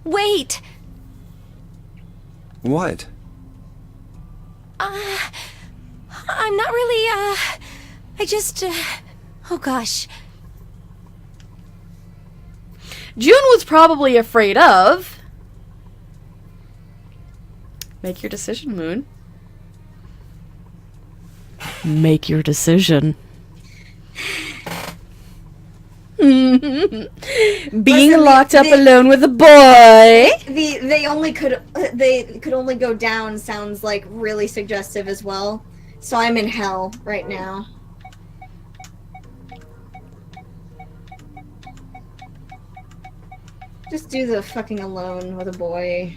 Wait! What? I'm not really, I just, oh gosh. June was probably afraid of... Make your decision, Moon. Make your decision. Being Listen, locked up they- alone with a boy. They could only go down sounds like really suggestive as well. So I'm in hell right now. Just do the fucking alone with a boy.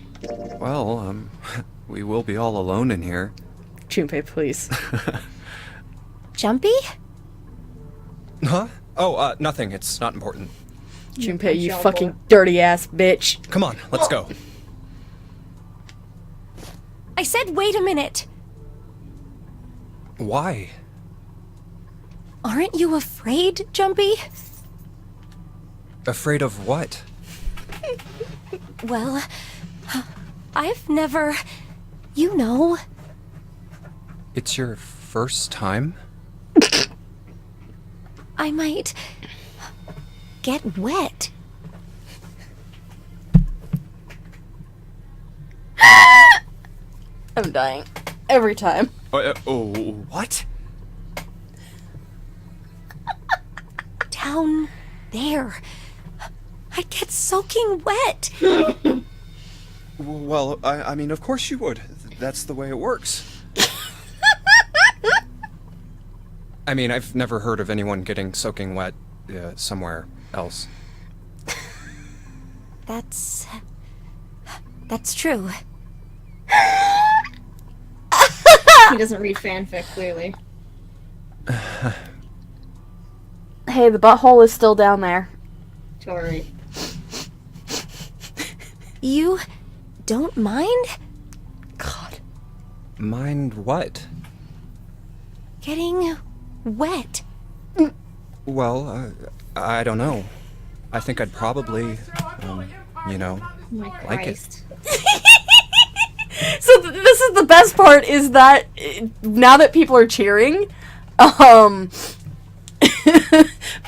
Well, we will be all alone in here. Junpei, please. Jumpy? Huh? Oh, nothing. It's not important. Junpei, you Shell fucking boy. dirty ass bitch. Come on, let's go. I said wait a minute. Why? Aren't you afraid, Jumpy? Afraid of what? Well, I've never... You know. It's your first time? I might... get wet. I'm dying. Every time. What? Down there. I'd get soaking wet. Well, I mean, of course you would. That's the way it works. I mean, I've never heard of anyone getting soaking wet somewhere else. That's true. He doesn't read fanfic, clearly. Hey, the butthole is still down there. Tori. You don't mind God. Mind what? getting wet? Well, I don't know. I think I'd probably, you know, Oh my like it. Christ. So this is the best part, is that now that people are cheering,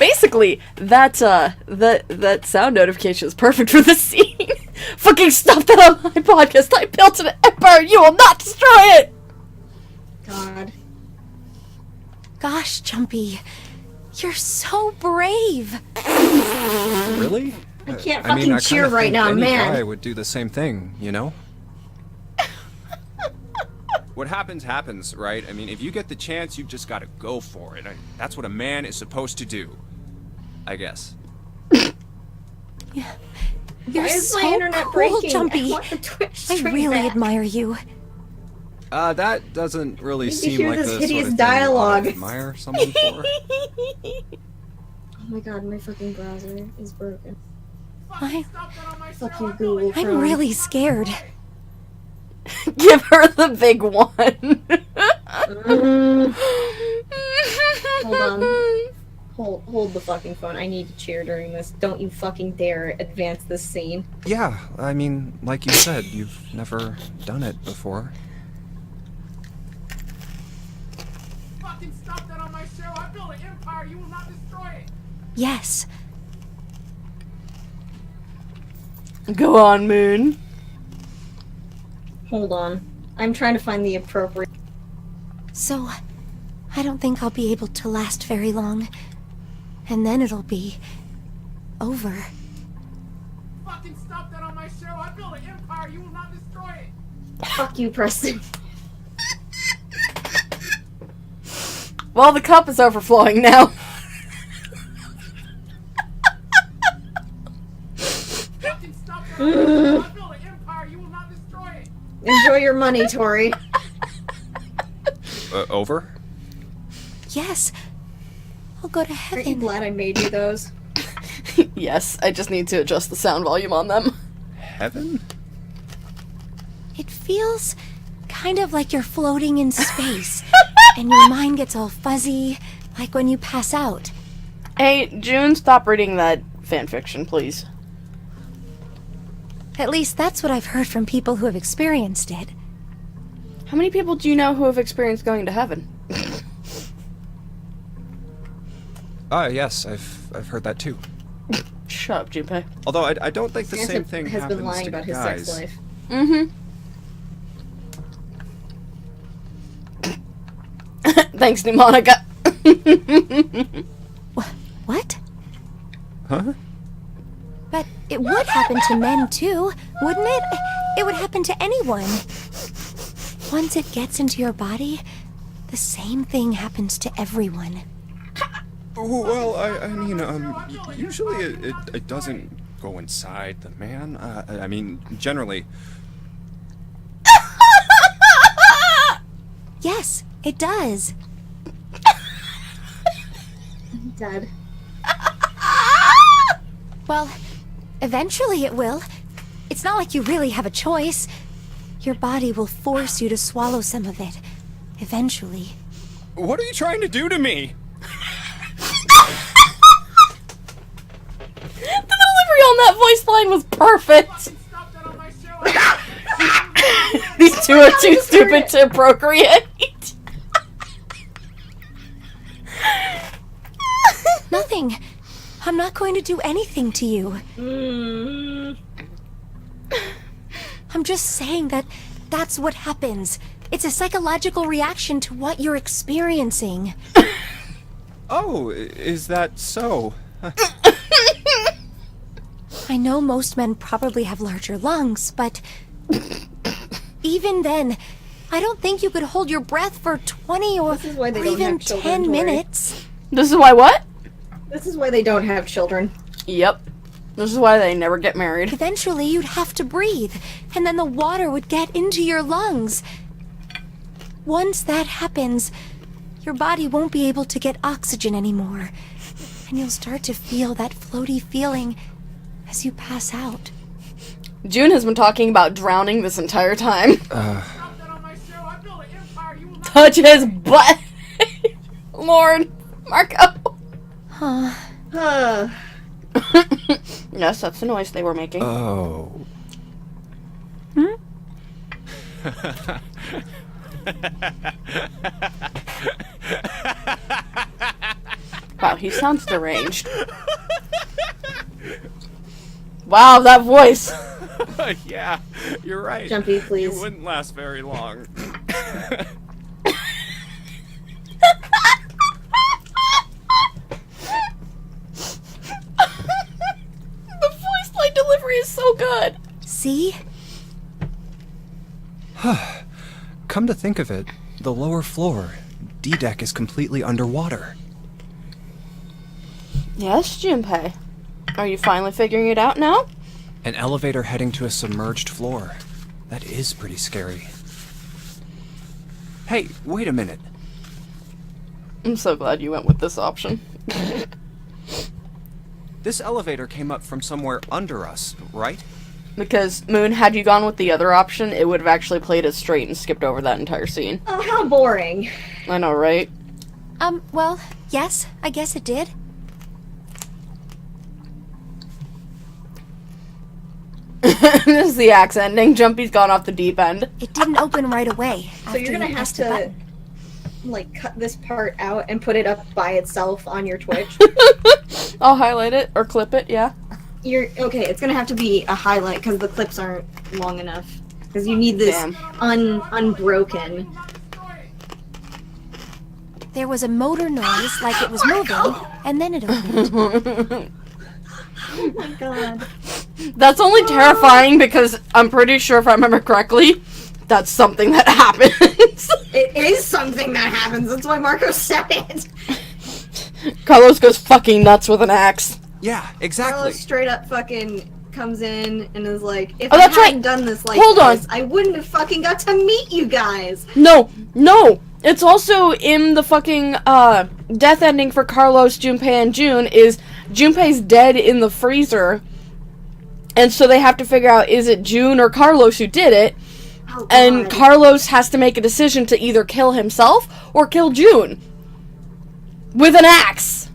basically that sound notification is perfect for this scene. Fucking stop that on my podcast. I built an empire. You will not destroy it. God. Gosh, Jumpy, you're so brave. Really? I can't I mean, fucking I cheer kinda right think now, any man. guy would do the same thing, you know? What happens, happens, right? I mean, if you get the chance, you've just got to go for it. That's what a man is supposed to do, I guess. You're Why is so my internet cool, breaking? Jumpy. I want the Twitch I stream really back. admire you. That doesn't really Need to seem hear like this the hideous sort of thing dialogue. I admire someone for. Oh my god, my fucking browser is broken. I, Fuck you, Google I'm Chrome. really scared. Give her the big one. Hold on. Hold the fucking phone. I need to cheer during this. Don't you fucking dare advance this scene. Yeah, I mean, like you said, you've never done it before. Fucking stop that on my show. I built an empire. You will not destroy it. Yes. Go on, Moon. Hold on. I'm trying to find the appropriate. So, I don't think I'll be able to last very long. And then it'll be over. Fucking stop that on my show. I built an empire. You will not destroy it. Fuck you, Preston. Well, the cup is overflowing now. Fucking stop that on my show. I built an empire. You will not destroy it. Enjoy your money, Tori. Over? Yes. I'll go to Aren't you heaven. glad I made you those? Yes, I just need to adjust the sound volume on them. Heaven? It feels kind of like you're floating in space. And your mind gets all fuzzy, like when you pass out. Hey, June, stop reading that fanfiction, please. At least that's what I've heard from people who have experienced it. How many people do you know who have experienced going to heaven? Yes, I've heard that too. Shut up, Junpei. Although I don't think the Santa same thing has happens been lying to about his guys. sex life. Mm-hmm. Thanks, Pneumonica. What? Huh? But it would happen to men too, wouldn't it? It would happen to anyone. Once it gets into your body, the same thing happens to everyone. Well, I mean, usually it doesn't go inside the man. I mean, generally. Yes, it does. I'm dead. Well, eventually it will. It's not like you really have a choice. Your body will force you to swallow some of it. Eventually. What are you trying to do to me? The delivery on that voice line was perfect. Stop that on my show. These two are too stupid to procreate. Nothing. I'm not going to do anything to you. I'm just saying that that's what happens. It's a psychological reaction to what you're experiencing. Oh, is that so? I know most men probably have larger lungs, but even then, I don't think you could hold your breath for 20 or, This is why they or don't even have children, 10 Tori. minutes. This is why what? This is why they don't have children. Yep. This is why they never get married. Eventually, you'd have to breathe, and then the water would get into your lungs. Once that happens, your body won't be able to get oxygen anymore, and you'll start to feel that floaty feeling as you pass out. June has been talking about drowning this entire time. Stop that on my show. I built an empire you will not Touch his butt! Lord, Marco! Huh. Yes, that's the noise they were making. Oh. Wow, he sounds deranged. Wow, that voice! Yeah, you're right. Jumpy, please. You wouldn't last very long. The voice line delivery is so good! See? Come to think of it, the lower floor, D-deck, is completely underwater. Yes, Junpei. Are you finally figuring it out now? An elevator heading to a submerged floor. That is pretty scary. Hey, wait a minute. I'm so glad you went with this option. This elevator came up from somewhere under us, right? Because, Moon, had you gone with the other option, it would have actually played it straight and skipped over that entire scene. Oh, how boring. I know, right? Well, yes, I guess it did. This is the axe ending. Jumpy's gone off the deep end. It didn't open right away. So you're gonna have to, like, cut this part out and put it up by itself on your Twitch. I'll highlight it or clip it, yeah. Okay, it's gonna have to be a highlight because the clips aren't long enough. Because you need this Damn. unbroken. There was a motor noise like it was moving, and then it opened. Oh my god. That's only terrifying because I'm pretty sure if I remember correctly, that's something that happens. It is something that happens. That's why Marco said it. Carlos goes fucking nuts with an axe. Yeah, exactly. Carlos straight up fucking comes in and is like, if Oh, I that's hadn't right. done this like Hold on. this, I wouldn't have fucking got to meet you guys. No. It's also in the fucking death ending for Carlos, Junpei, and June is Junpei's dead in the freezer. And so they have to figure out, is it June or Carlos who did it? Oh, And God. Carlos has to make a decision to either kill himself or kill June. With an axe.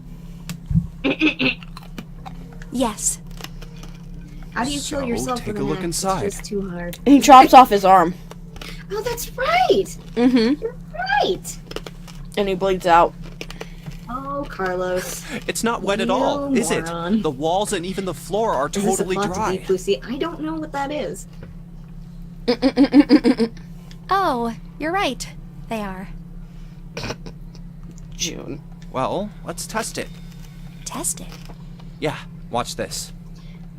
Yes. How do you kill So, yourself take with a an look axe? inside. It's just too hard. And he chops off his arm. Oh, that's right. Mm-hmm. You're right. And he bleeds out. Oh, Carlos. It's not wet at all, You is it? moron. The walls and even the floor are Is this totally a plot to dry. Deep Blue Sea? I don't know what that is. Oh, you're right. They are. June. Well, let's test it. Test it. Yeah, watch this.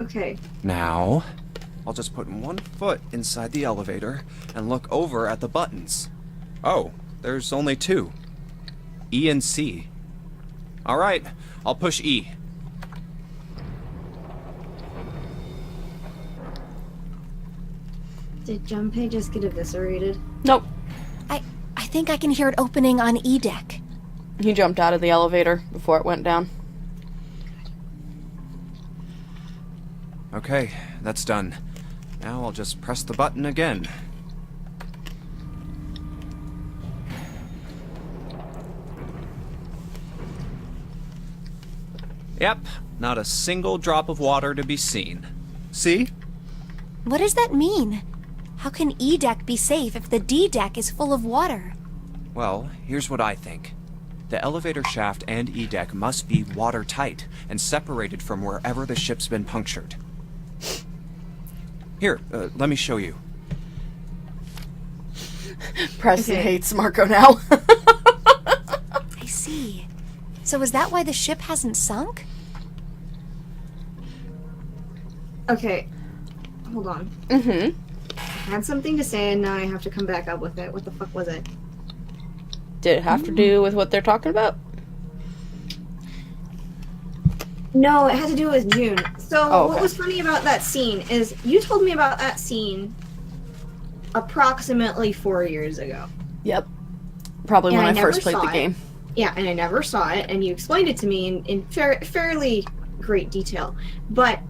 Okay. Now, I'll just put one foot inside the elevator and look over at the buttons. Oh, there's only two. E and C. Alright, I'll push E. Did Junpei just get eviscerated? Nope. I think I can hear it opening on E deck. He jumped out of the elevator before it went down. Okay, that's done. Now I'll just press the button again. Yep, not a single drop of water to be seen. See? What does that mean? How can E deck be safe if the D deck is full of water? Well, here's what I think. The elevator shaft and E-deck must be watertight and separated from wherever the ship's been punctured. Here, let me show you. Preston Okay. hates Marco now. I see. So is that why the ship hasn't sunk? Okay. Hold on. Mm-hmm. had something to say and now I have to come back up with it. What the fuck was it? Did it have to do with what they're talking about? No, it had to do with June. So Oh, okay. what was funny about that scene is you told me about that scene approximately 4 years ago. Yep. Probably And when I I never first played saw the it. game. Yeah, and I never saw it, and you explained it to me in fairly great detail. But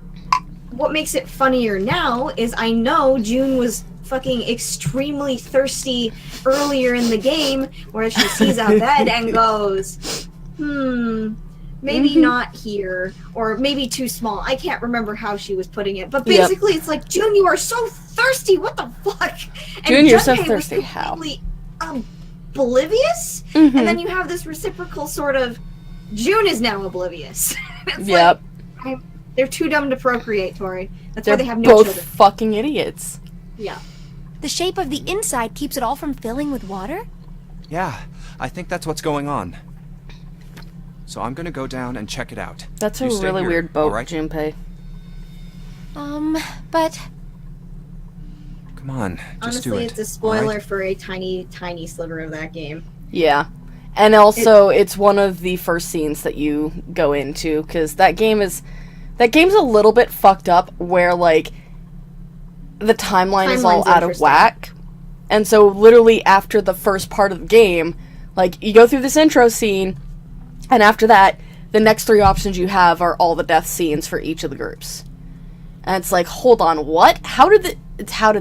what makes it funnier now is I know June was fucking extremely thirsty earlier in the game, where she sees a bed and goes, maybe not here, or maybe too small. I can't remember how she was putting it, but basically it's like, June, you are so thirsty. What the fuck? And June, you're so Junpei was thirsty. How? completely oblivious, and then you have this reciprocal sort of June is now oblivious. It's Yep. like, they're too dumb to procreate, Tori. That's They're why they have no both children. fucking idiots. Yeah. The shape of the inside keeps it all from filling with water? Yeah, I think that's what's going on. So I'm gonna go down and check it out. That's You a stay really here, weird boat, alright? Junpei. But Come on, just do Honestly, it. it's a spoiler alright? for a tiny, tiny sliver of that game. Yeah. And also, it's one of the first scenes that you go into, because that game's a little bit fucked up, where, like, the timeline is all Timeline's out of interesting. whack. And so, literally, after the first part of the game, like, you go through this intro scene, and after that, the next 3 options you have are all the death scenes for each of the groups. And it's like, hold on, what? How did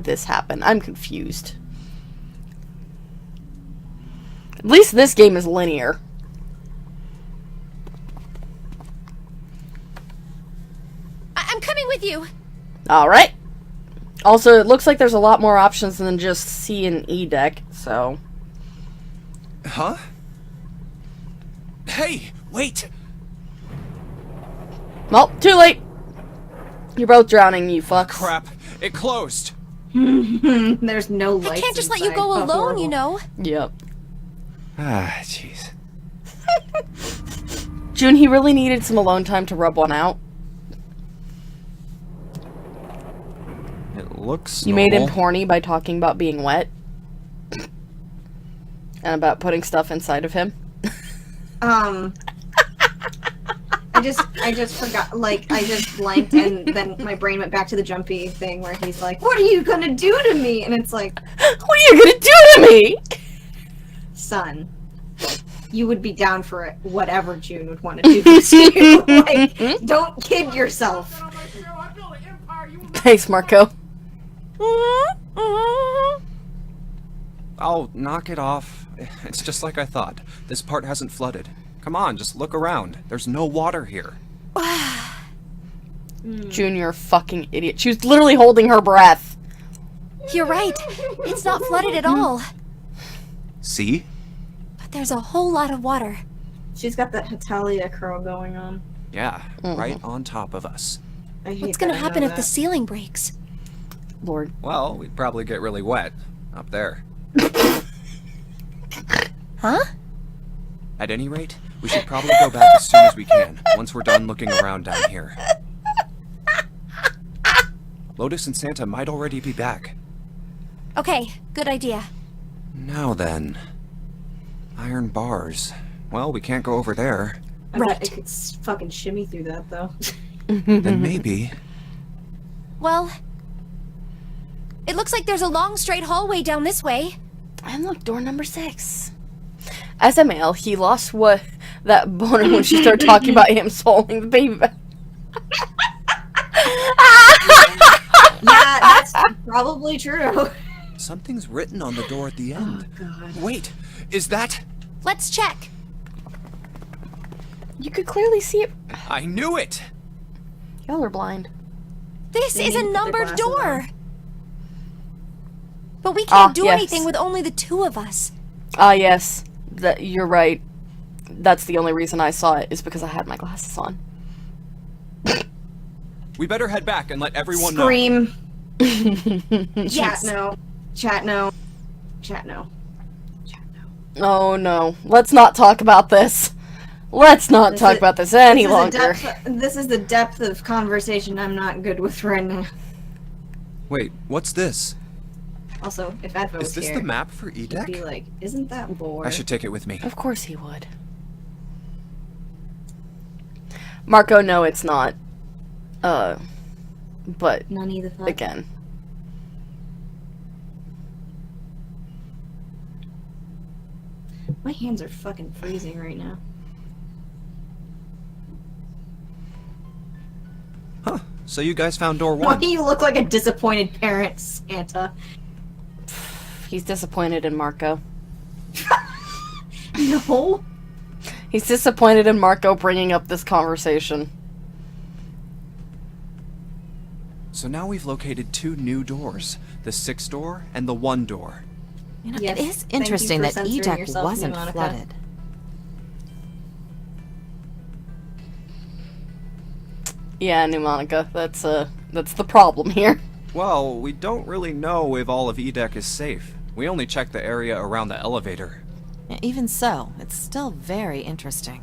this happen? I'm confused. At least this game is linear. I'm coming with you. Alright. Also, it looks like there's a lot more options than just C and E deck, so... Huh? Hey, wait! Well, too late! You're both drowning, you fucks. Crap, it closed. There's no lights I can't just let inside. you go How alone, horrible. you know. Yep. Ah, jeez. June, he really needed some alone time to rub one out. It looks You made him normal. horny by talking about being wet. And about putting stuff inside of him. I just forgot, like, I just blanked, and then my brain went back to the Jumpy thing where he's like, what are you gonna do to me? And it's like, What are you gonna do to me? son, you would be down for it, whatever June would want to do to you. Like, don't kid yourself. On my show, I built an empire you will not Thanks, Marco. Oh, knock it off. It's just like I thought. This part hasn't flooded. Come on, just look around. There's no water here. June, you're a fucking idiot. She was literally holding her breath. You're right. It's not flooded at all. See? But there's a whole lot of water. She's got that Hetalia curl going on. Yeah, right on top of us. I hate What's gonna that I know happen if that. the ceiling breaks? Lord. Well, we'd probably get really wet up there. Huh? At any rate, we should probably go back as soon as we can, once we're done looking around down here. Lotus and Santa might already be back. Okay, good idea. Now then. Iron bars. Well, we can't go over there. I bet Right. I could fucking shimmy through that, though. Then maybe. Well, it looks like there's a long straight hallway down this way. And look, door number 6. As a male, he lost that boner when she started talking about him swallowing the baby back. Yeah, that's probably true. Something's written on the door at the end. God. Wait, is that... Let's check. You could clearly see it. I knew it! Y'all are blind. This They is need a to put their numbered glasses door. on. But we can't do yes. anything with only the 2 of us. Yes. You're right. That's the only reason I saw it, is because I had my glasses on. We better head back and let everyone know. Scream. Yes. Chat no. Chat no. Chat no. Oh no. Let's not talk about this. Let's not This talk is- about this any longer. This is the depth of conversation I'm not good with right now. Wait, what's this? Also, if Advo was Is this here, the map for he'd E-Deck? be like, isn't that lore? I should take it with me. Of course he would. Marco, no, it's not. But None the fuck. again, My hands are fucking freezing right now. Huh. So you guys found door Why 1. do you look like a disappointed parent, Santa? he's disappointed in Marco. No. He's disappointed in Marco bringing up this conversation. So now we've located 2 new doors. The 6 door and the 1 door. You know, Yes, it is thank you interesting for that censoring E-Deck yourself, wasn't Monica. flooded. Yeah, Pneumonica, that's the problem here. Well, we don't really know if all of E-Deck is safe. We only checked the area around the elevator. Yeah, even so, it's still very interesting.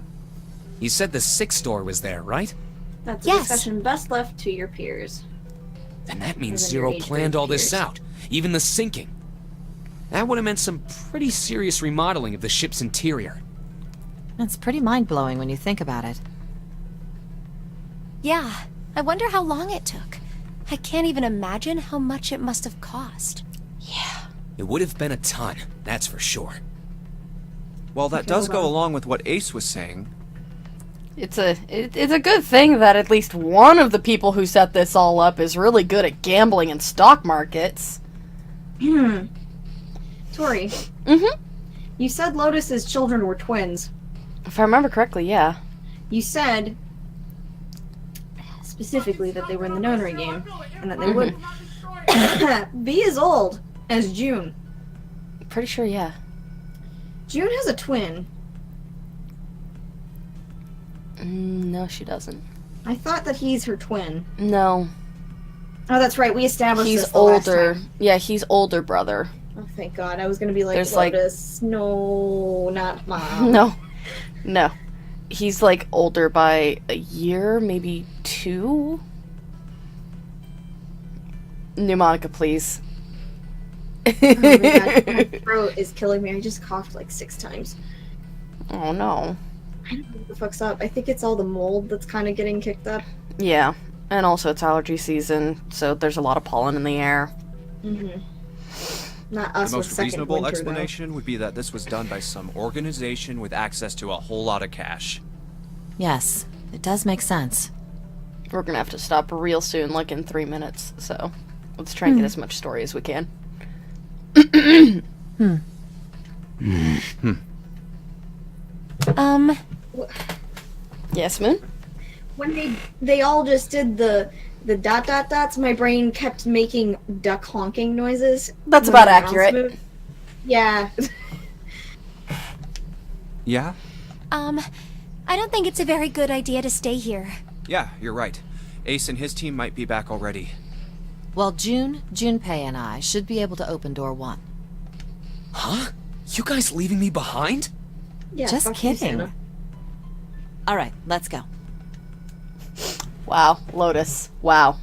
You said the 6th door was there, right? That's a Yes. discussion best left to your peers. Then that means Within your Zero age planned group all this peers. out. Even the sinking. That would have meant some pretty serious remodeling of the ship's interior. It's pretty mind-blowing when you think about it. Yeah, I wonder how long it took. I can't even imagine how much it must have cost. It would have been a ton, that's for sure. Well, that Okay, does hold go on. along with what Ace was saying. It's a good thing that at least one of the people who set this all up is really good at gambling in stock markets. Tori, Mm-hmm. you said Lotus's children were twins. If I remember correctly, yeah. You said specifically that they were in the Nonary game, and that they would be as old as June. Pretty sure, yeah. June has a twin. No, she doesn't. I thought that he's her twin. No. Oh, that's right. We established He's this the last older. time. Yeah, he's older brother. Oh, thank God. I was gonna be like, There's, like- Lotus. No, not mom. No. No. He's like older by a year, maybe 2. Pneumonica, please. Oh my God, my throat is killing me. I just coughed like 6 times. Oh no. I don't know what the fuck's up. I think it's all the mold that's kind of getting kicked up. Yeah. And also it's allergy season, so there's a lot of pollen in the air. Mm-hmm. Not us The with most second reasonable winter, explanation would be that this was done by some organization with access to a whole lot of cash. Yes, it does make sense. We're gonna have to stop real soon, like in 3 minutes, so let's try and get as much story as we can. Yes, Moon? When they all just did the dots, my brain kept making duck honking noises. That's when about the mouse accurate. moved. Yeah. Yeah? I don't think it's a very good idea to stay here. Yeah, you're right. Ace and his team might be back already. Well, Junpei and I should be able to open door 1. Huh? You guys leaving me behind? Yeah, Just fuck you, kidding. Santa. Alright, let's go. Wow, Lotus. Wow.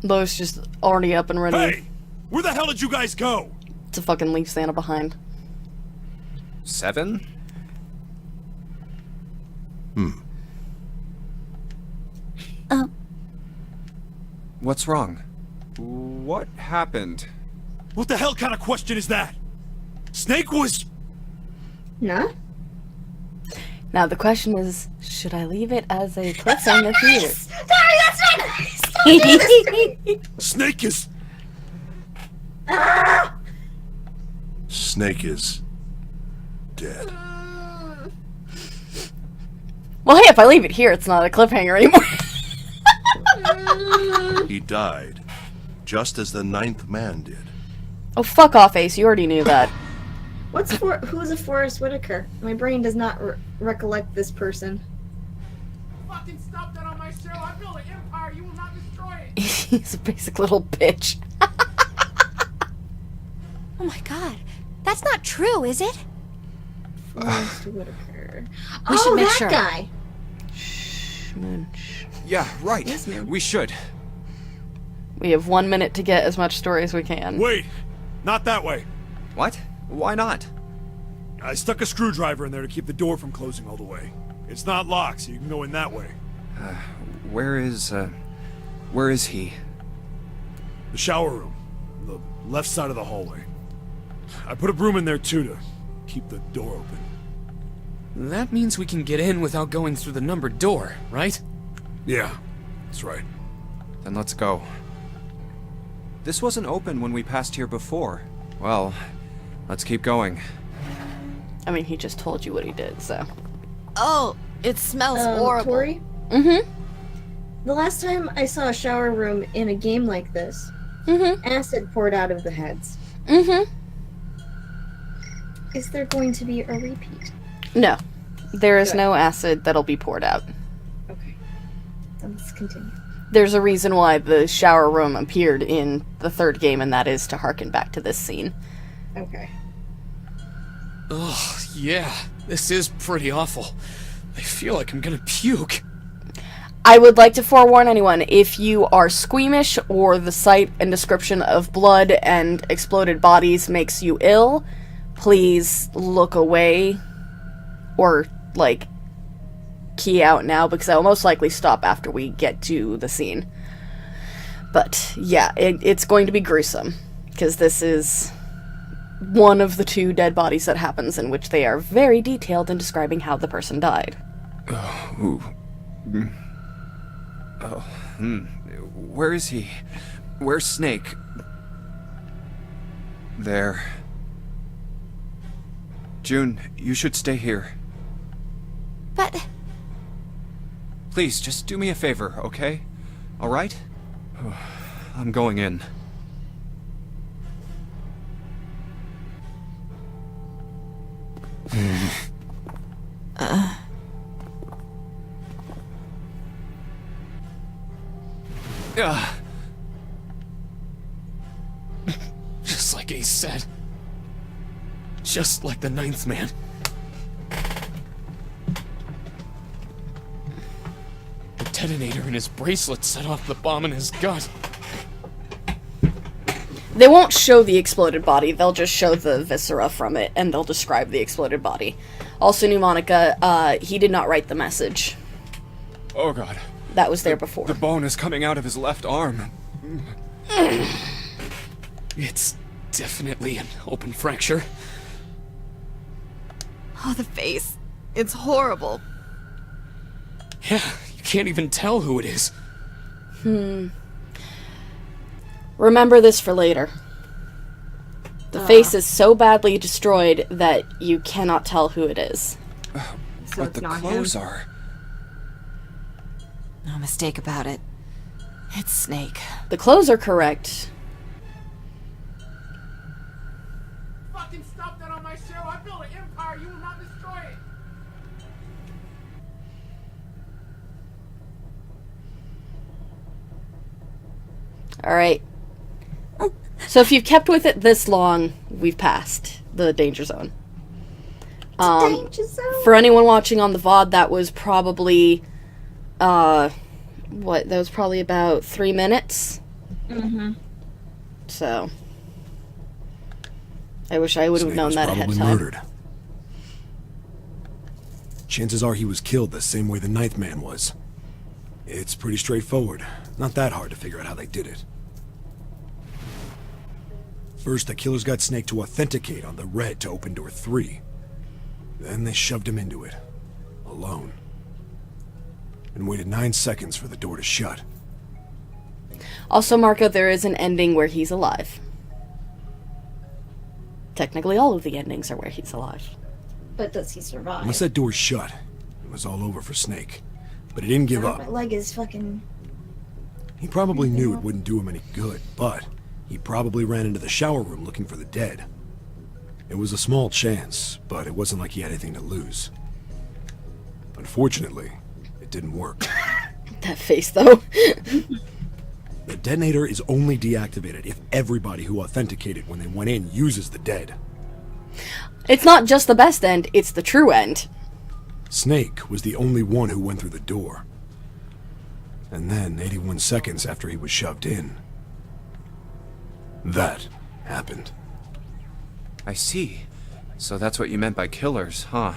Lotus just already up and ready Hey! Where the hell did you guys go? to fucking leave Santa behind. 7? What's wrong? What happened? What the hell kind of question is that? Snake was... Nah? Now the question is, should I leave it as a cliffhanger here? Sorry, that's not nice! Don't do this to me! Snake is... Snake is dead. Well, hey, if I leave it here, it's not a cliffhanger anymore. He died, just as the 9th man did. Oh, fuck off, Ace. You already knew that. Who's a Forrest Whitaker? My brain does not recollect this person. Fucking stop that on my show. I built an empire. You will not destroy it. He's a basic little bitch. Oh my god. That's not true, is it? Forrest Whitaker. We should make that sure. guy. Yeah, right. Yes, ma'am. We should. We have 1 minute to get as much story as we can. Wait! Not that way! What? Why not? I stuck a screwdriver in there to keep the door from closing all the way. It's not locked, so you can go in that way. Where is he? The shower room. The left side of the hallway. I put a broom in there too to keep the door open. That means we can get in without going through the numbered door, right? Yeah, that's right. Then let's go. This wasn't open when we passed here before. Well, let's keep going. I mean, he just told you what he did, so. Oh, it smells horrible. Tori, Mm-hmm. the last time I saw a shower room in a game like this, Mm-hmm. acid poured out of the heads. Mm-hmm. Is there going to be a repeat? No. There is Good. no acid that'll be poured out. Okay. Let's continue. There's a reason why the shower room appeared in the third game, and that is to harken back to this scene. Okay. Ugh, yeah. This is pretty awful. I feel like I'm gonna puke. I would like to forewarn anyone, if you are squeamish or the sight and description of blood and exploded bodies makes you ill, please look away or, like, key out now, because I will most likely stop after we get to the scene. But, yeah, it's going to be gruesome, because this is one of the 2 dead bodies that happens, in which they are very detailed in describing how the person died. Ooh. Where is he? Where's Snake? There. June, you should stay here. But Please, just do me a favor, okay? Alright? I'm going in. Just like Ace said. Just like the 9th man. The detonator in his bracelet set off the bomb in his gut. They won't show the exploded body, they'll just show the viscera from it, and they'll describe the exploded body. Also, Pneumonica, he did not write the message. Oh god. That was there before. The bone is coming out of his left arm. It's definitely an open fracture. Oh, the face. It's horrible. Yeah, you can't even tell who it is. Remember this for later. The face is so badly destroyed that you cannot tell who it is. So But it's the not clothes him. are... No mistake about it. It's Snake. The clothes are correct. Fucking stop that on my show. I built an empire. You will not destroy it. Alright. So if you've kept with it this long, we've passed the danger zone. Danger zone. For anyone watching on the VOD, that was probably, that was probably about 3 minutes. Mm-hmm. So, I wish I would have Snake known was that ahead of probably time. murdered. Chances are he was killed the same way the 9th man was. It's pretty straightforward. Not that hard to figure out how they did it. First, the killers got Snake to authenticate on the red to open door 3. Then they shoved him into it. Alone. And waited 9 seconds for the door to shut. Also, Marco, there is an ending where he's alive. Technically, all of the endings are where he's alive. But does he survive? Once that door shut, it was all over for Snake. But he didn't give up. My leg is fucking... He probably knew it wouldn't do him any good, but he probably ran into the shower room looking for the dead. It was a small chance, but it wasn't like he had anything to lose. Unfortunately, it didn't work. That face, though. The detonator is only deactivated if everybody who authenticated when they went in uses the dead. It's not just the best end, it's the true end. Snake was the only one who went through the door. And then, 81 seconds after he was shoved in, That happened. I see. So that's what you meant by killers, huh?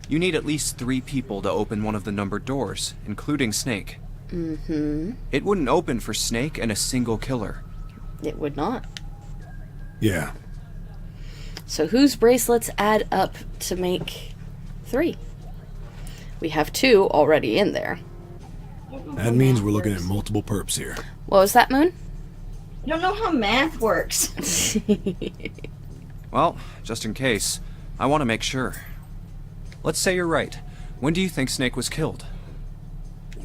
You need at least 3 people to open one of the numbered doors, including Snake. Mm-hmm. It wouldn't open for Snake and a single killer. It would not. Yeah. So whose bracelets add up to make 3? We have 2 already in there. That means we're looking at multiple perps here. What was that, Moon? I don't know how math works. Well, just in case, I want to make sure. Let's say you're right. When do you think Snake was killed?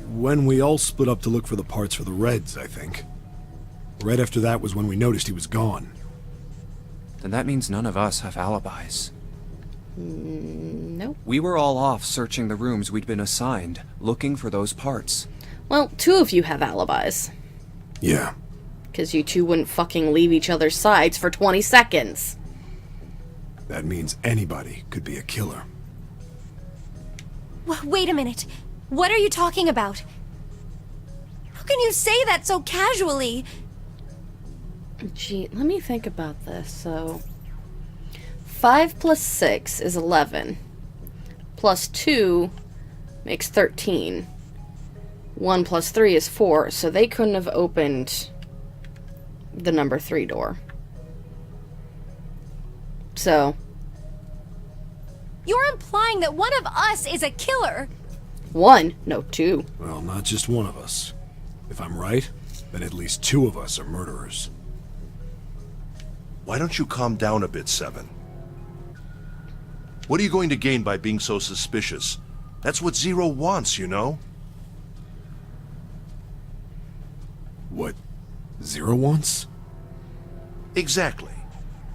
When we all split up to look for the parts for the Reds, I think. Right after that was when we noticed he was gone. Then that means none of us have alibis. Nope. We were all off searching the rooms we'd been assigned, looking for those parts. Well, 2 of you have alibis. Yeah. Because you 2 wouldn't fucking leave each other's sides for 20 seconds. That means anybody could be a killer. Wait a minute. What are you talking about? How can you say that so casually? Gee, let me think about this. So, 5 plus 6 is 11. Plus 2 makes 13. 1 plus 3 is 4, so they couldn't have opened the number 3 door. So, You're implying that one of us is a killer. 1, no 2. Well, not just one of us. If I'm right, then at least 2 of us are murderers. Why don't you calm down a bit, Seven? What are you going to gain by being so suspicious? That's what Zero wants, you know? What Zero wants? Exactly.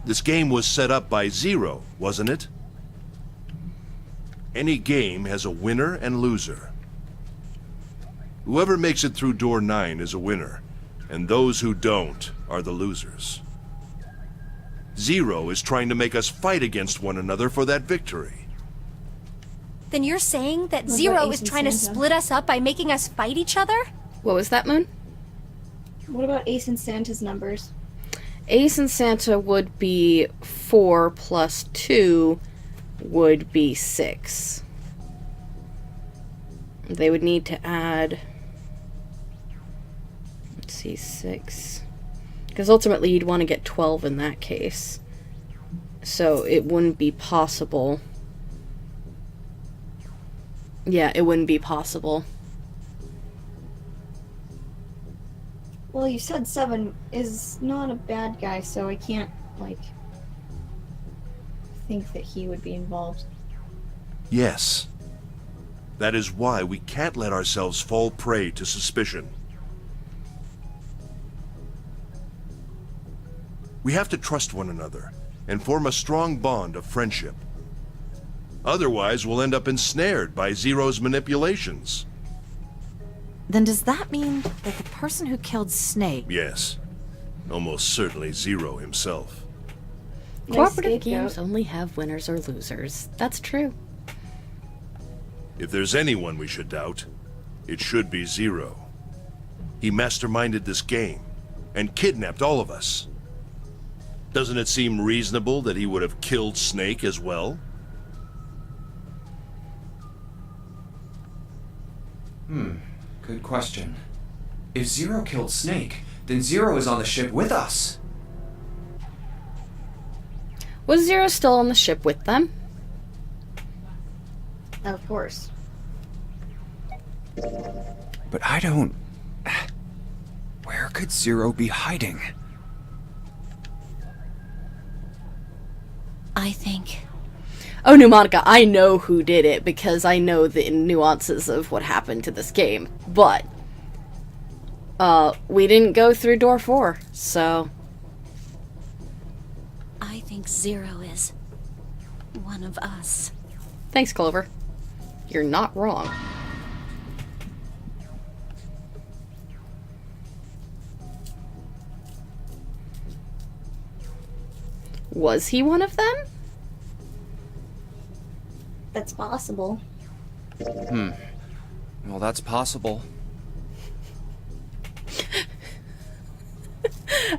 This game was set up by Zero, wasn't it? Any game has a winner and loser. Whoever makes it through door 9 is a winner, and those who don't are the losers. Zero is trying to make us fight against one another for that victory. Then you're saying that What about Zero Ace is and trying to Santa? split us up by making us fight each other? What was that, Moon? What about Ace and Santa's numbers? Ace and Santa would be 4 plus 2 would be 6. They would need to add, let's see, 6. Because ultimately you'd want to get 12 in that case. So it wouldn't be possible. Yeah, it wouldn't be possible. Well, you said Seven is not a bad guy, so I can't, like, think that he would be involved. Yes. That is why we can't let ourselves fall prey to suspicion. We have to trust one another and form a strong bond of friendship. Otherwise, we'll end up ensnared by Zero's manipulations. Then does that mean that the person who killed Snake... Yes. Almost certainly Zero himself. Cooperative scapegoat. games only have winners or losers. That's true. If there's anyone we should doubt, it should be Zero. He masterminded this game and kidnapped all of us. Doesn't it seem reasonable that he would have killed Snake as well? Good question. If Zero killed Snake, then Zero is on the ship with us. Was Zero still on the ship with them? Of course. But I don't... Where could Zero be hiding? I think. Oh, Pneumatica, I know who did it because I know the nuances of what happened to this game. But, we didn't go through door 4, so... I think Zero is one of us. Thanks, Clover. You're not wrong. Was he one of them? That's possible. Well, that's possible.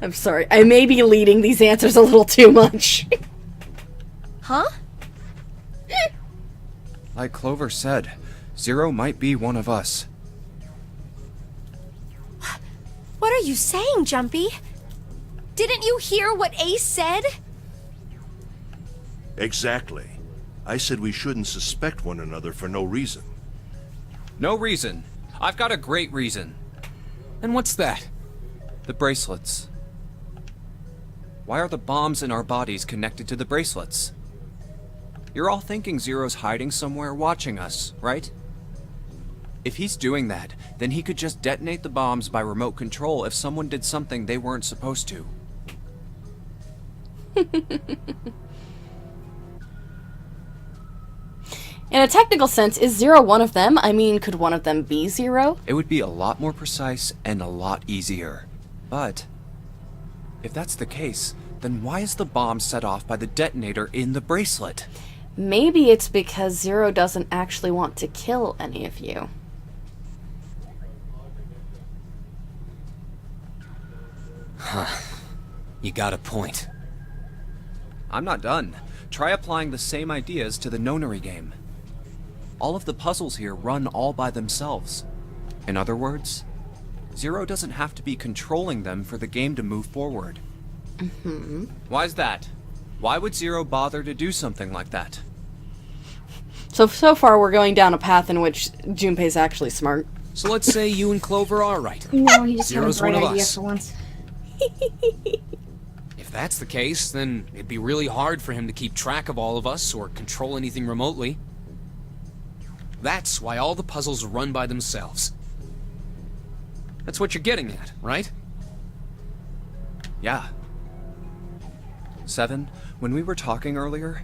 I'm sorry. I may be leading these answers a little too much. Huh? Like Clover said, Zero might be one of us. What are you saying, Jumpy? Didn't you hear what Ace said? Exactly. I said we shouldn't suspect one another for no reason. No reason. I've got a great reason. And what's that? The bracelets. Why are the bombs in our bodies connected to the bracelets? You're all thinking Zero's hiding somewhere watching us, right? If he's doing that, then he could just detonate the bombs by remote control if someone did something they weren't supposed to. In a technical sense, is Zero one of them? I mean, could one of them be Zero? It would be a lot more precise and a lot easier. But if that's the case, then why is the bomb set off by the detonator in the bracelet? Maybe it's because Zero doesn't actually want to kill any of you. You got a point. I'm not done. Try applying the same ideas to the Nonary game. All of the puzzles here run all by themselves. In other words, Zero doesn't have to be controlling them for the game to move forward. Why's that? Why would Zero bother to do something like that? So far we're going down a path in which Junpei's actually smart. So let's say you and Clover are right. No, he just had a Zero's bright one of idea us. for once. If that's the case, then it'd be really hard for him to keep track of all of us or control anything remotely. That's why all the puzzles run by themselves. That's what you're getting at, right? Yeah. Seven, when we were talking earlier,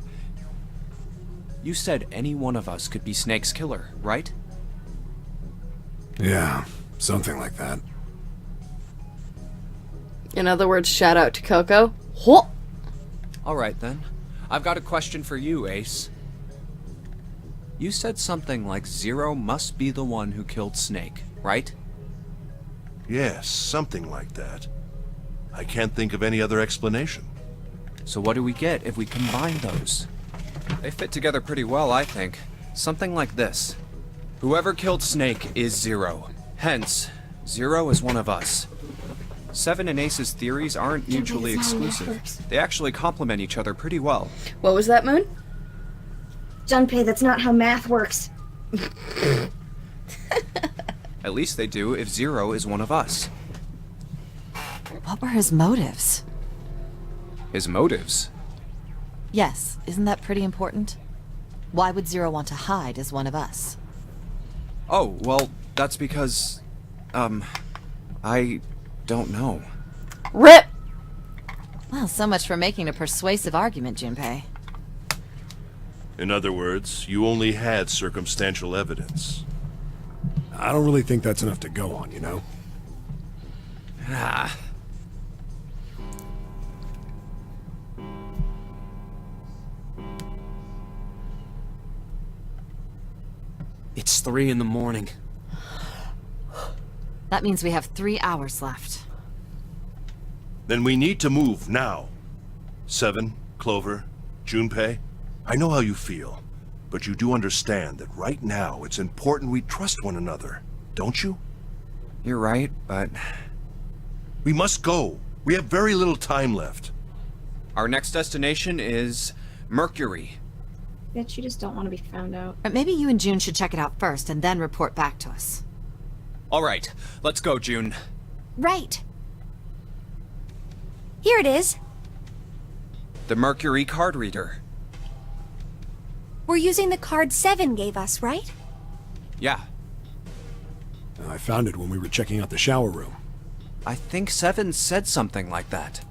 you said any one of us could be Snake's killer, right? Yeah, something like that. In other words, shout out to Coco. Huh. Alright then. I've got a question for you, Ace. You said something like Zero must be the one who killed Snake, right? Yes, something like that. I can't think of any other explanation. So what do we get if we combine those? They fit together pretty well, I think. Something like this. Whoever killed Snake is Zero. Hence, Zero is one of us. Seven and Ace's theories aren't mutually exclusive. They actually complement each other pretty well. What was that, Moon? Junpei, that's not how math works. At least they do if Zero is one of us. What were his motives? His motives? Yes, isn't that pretty important? Why would Zero want to hide as one of us? Oh, well, that's because... I don't know. RIP! Well, so much for making a persuasive argument, Junpei. In other words, you only had circumstantial evidence. I don't really think that's enough to go on, you know? Ah. It's 3 in the morning. That means we have 3 hours left. Then we need to move now. Seven, Clover, Junpei, I know how you feel, but you do understand that right now it's important we trust one another, don't you? You're right, but... We must go. We have very little time left. Our next destination is... Mercury. Bet you just don't want to be found out. But maybe you and June should check it out first and then report back to us. Alright, let's go, June. Right. Here it is. The Mercury card reader. We're using the card 7 gave us, right? Yeah, I found it when we were checking out the shower room. I think Seven said something like that.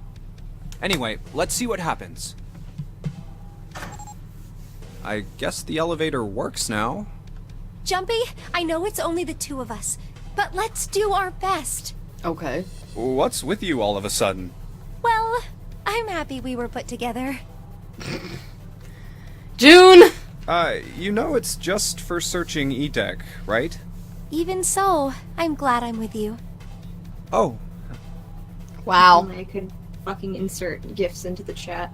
Anyway, let's see what happens. I guess the elevator works now. Jumpy, I know it's only the two of us, but let's do our best. Okay. What's with you all of a sudden? Well, I'm happy we were put together. June! You know it's just for searching E-Deck, right? Even so, I'm glad I'm with you. Oh, Wow. Only I could fucking insert gifs into the chat.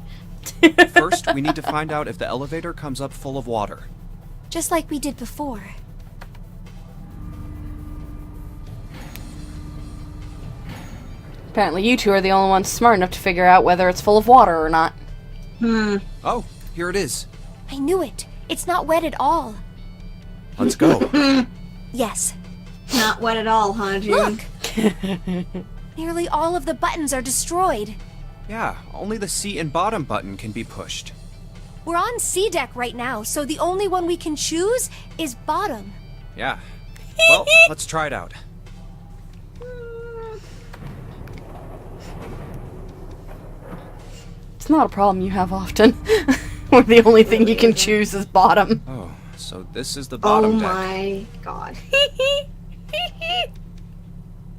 First, we need to find out if the elevator comes up full of water. Just like we did before. Apparently you two are the only ones smart enough to figure out whether it's full of water or not. Oh, here it is. I knew it. It's not wet at all. Let's go. Yes. Not wet at all, huh, June? Look! Nearly all of the buttons are destroyed. Yeah, only the seat and bottom button can be pushed. We're on C deck right now, so the only one we can choose is bottom. Yeah. Well, let's try it out. It's not a problem you have often. Where the only thing you can choose is bottom. Oh, so this is the Oh bottom deck. my god.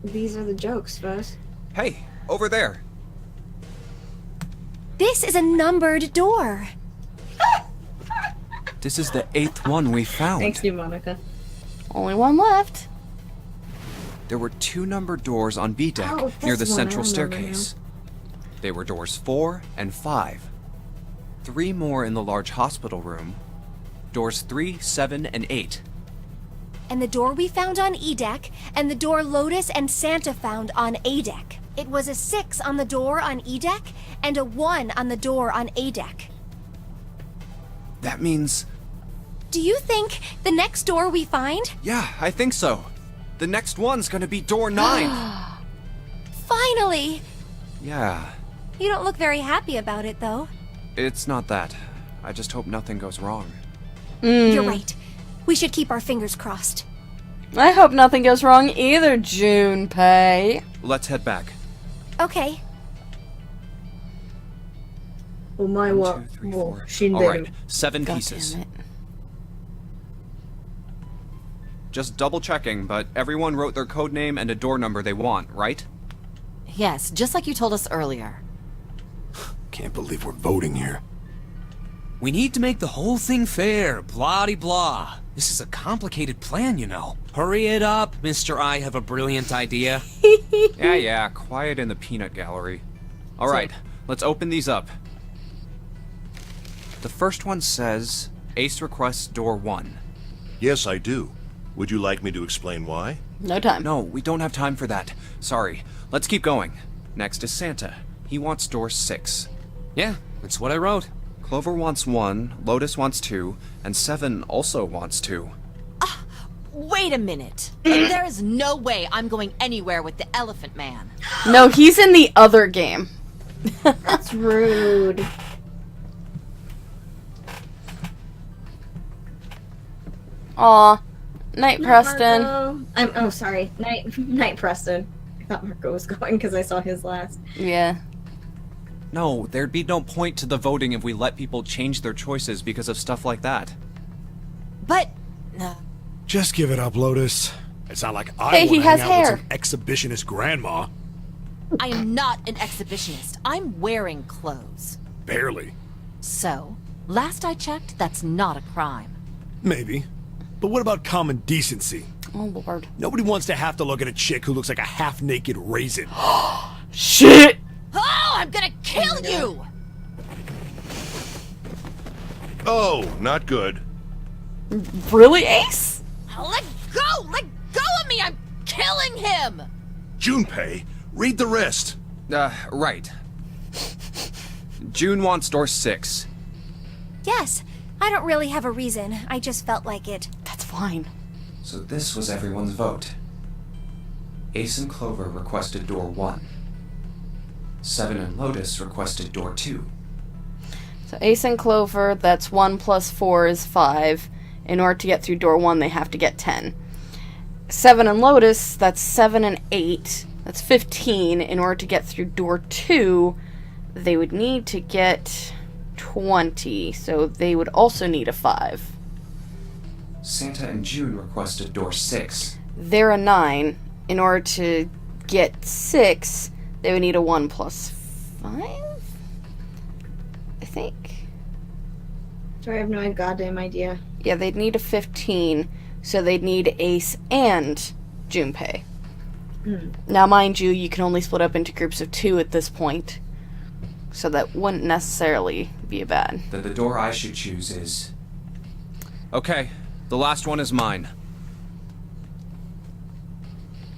These are the jokes, Fuzz. Hey, over there. This is a numbered door. This is the 8th one we found. Thanks, you, Monica. Only one left. There were 2 numbered doors on B deck Oh, near the this one, I central remember staircase. They were doors 4 and 5. 3 more in the large hospital room. Doors 3, 7, and 8. And the door we found on E deck, and the door Lotus and Santa found on A deck. It was a 6 on the door on E deck, and a 1 on the door on A deck. That means... Do you think the next door we find? Yeah, I think so. The next one's gonna be door 9. Finally! Yeah, You don't look very happy about it, though. it's not that. I just hope nothing goes wrong. You're right. We should keep our fingers crossed. I hope nothing goes wrong either, Junpei. Let's head back. Okay. Oh my 1, 2, 3, 4. Alright, 7 God pieces. damn it. Just double checking, but everyone wrote their code name and a door number they want, right? Yes, just like you told us earlier. Can't believe we're voting here. We need to make the whole thing fair, blah-de-blah. This is a complicated plan, you know. Hurry it up, Mr. I have a brilliant idea. Yeah, quiet in the peanut gallery. Alright, let's open these up. The first one says, Ace requests door 1. Yes, I do. Would you like me to explain why? No time. No, we don't have time for that. Sorry. Let's keep going. Next is Santa. He wants door 6. Yeah, that's what I wrote. Clover wants 1, Lotus wants 2, and 7 also wants 2. Wait a minute. There is no way I'm going anywhere with the Elephant Man. No, he's in the other game. That's rude. Aw. Night, Preston. Oh, sorry. Night, Preston. I thought Marco was going because I saw his last. Yeah. No, there'd be no point to the voting if we let people change their choices because of stuff like that. But... Just give it up, Lotus. It's not like I Hey, want he to hang has out hair. with some exhibitionist grandma. I am not an exhibitionist. I'm wearing clothes. Barely. So, last I checked, that's not a crime. Maybe. But what about common decency? Oh, Lord. Nobody wants to have to look at a chick who looks like a half-naked raisin. Shit! Oh, I'm gonna kill you! Oh, not good. Really, Ace? Let go! Let go of me! I'm killing him! Junpei, read the rest. Right. June wants door 6. Yes. I don't really have a reason. I just felt like it. That's fine. So this was everyone's vote. Ace and Clover requested door 1. 7 and Lotus requested door 2. So Ace and Clover, that's 1 plus 4 is 5. In order to get through door 1, they have to get 10. 7 and Lotus, that's 7 and 8. That's 15. In order to get through door 2, they would need to get 20. So they would also need a 5. Santa and June requested door 6. They're a 9. In order to get 6, they would need a 1 plus 5? I think. Sorry, I have no goddamn idea. Yeah, they'd need a 15, so they'd need Ace and Junpei. Now, mind you, you can only split up into groups of 2 at this point, so that wouldn't necessarily be a bad. The door I should choose is... Okay, the last one is mine.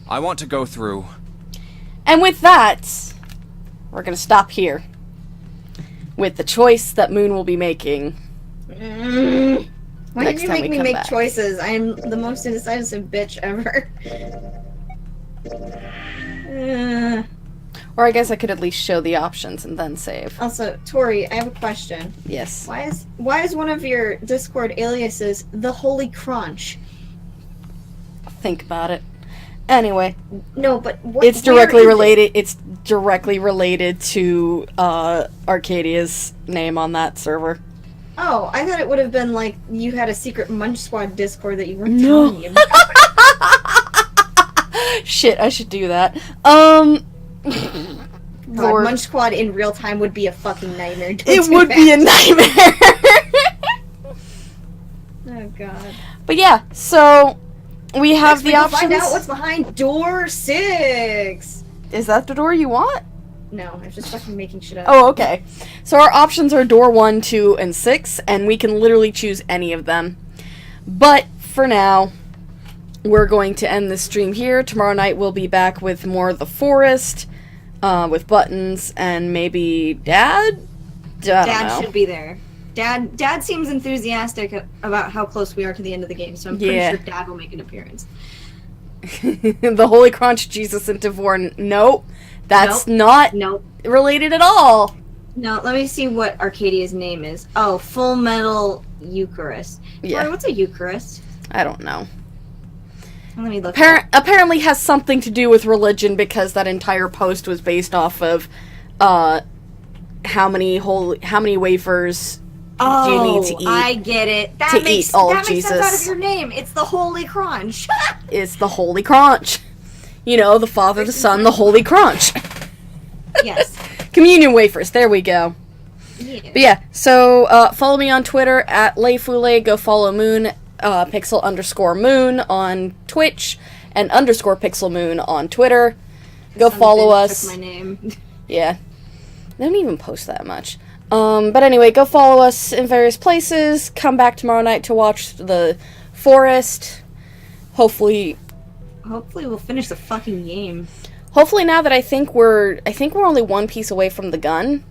I want to go through... And with that, we're gonna stop here. With the choice that Moon will be making. Why Next did you time make we me come make back. choices? I am the most indecisive bitch ever. Or I guess I could at least show the options and then save. Also, Tori, I have a question. Yes. Why is one of your Discord aliases the Holy Crunch? Think about it. Anyway, No, but what, it's where directly is it? related. It's directly related to Arcadia's name on that server. Oh, I thought it would have been like you had a secret Munch Squad Discord that you weren't No. telling me about. Shit, I should do that. God, Lord. Munch Squad in real time would be a fucking nightmare. Don't It do would be a that. nightmare. Oh god. But yeah, so we have Next the we will options. find out what's behind door 6. Is that the door you want? No, I'm just fucking making shit up. Oh, okay. So our options are door 1, 2, and 6, and we can literally choose any of them. But for now, we're going to end this stream here. Tomorrow night we'll be back with more of the forest, with buttons, and maybe Dad? I don't Dad know. should be there. Dad seems enthusiastic about how close we are to the end of the game, so I'm pretty Yeah. sure Dad will make an appearance. The Holy Crunch, Jesus, and Tavor. Nope. That's Nope. not Nope. related at all. No, let me see what Arcadia's name is. Oh, Full Metal Eucharist. Yeah. Tori, what's a Eucharist? I don't know. Let me look. it up. Apparently has something to do with religion, because that entire post was based off of how many wafers do you need to eat. I get it. That to makes eat all that of makes sense out Jesus. of your name. It's the Holy Crunch. It's the Holy Crunch. You know, the Father, the Son, the Holy Crunch. Yes. Communion wafers. There we go. Yeah. But yeah, so follow me on Twitter at Leifule. Go follow Moon, pixel_moon on Twitch, and _pixel moon on Twitter. Go Some follow bitch us. took my name. Yeah. They don't even post that much. But anyway, go follow us in various places. Come back tomorrow night to watch the forest. Hopefully Hopefully we'll finish the fucking game. now that I think we're only one piece away from the gun,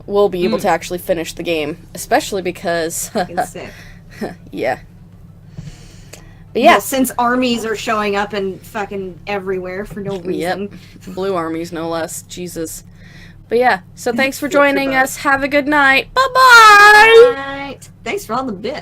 we'll be able to actually finish the game. Especially because Fucking sick. yeah. But yeah. Well, since armies are showing up and fucking everywhere for no reason. Yep. Blue armies, no less. Jesus. But yeah, so thanks for joining us. Have a good night. Bye-bye! Right. Thanks for all the bits.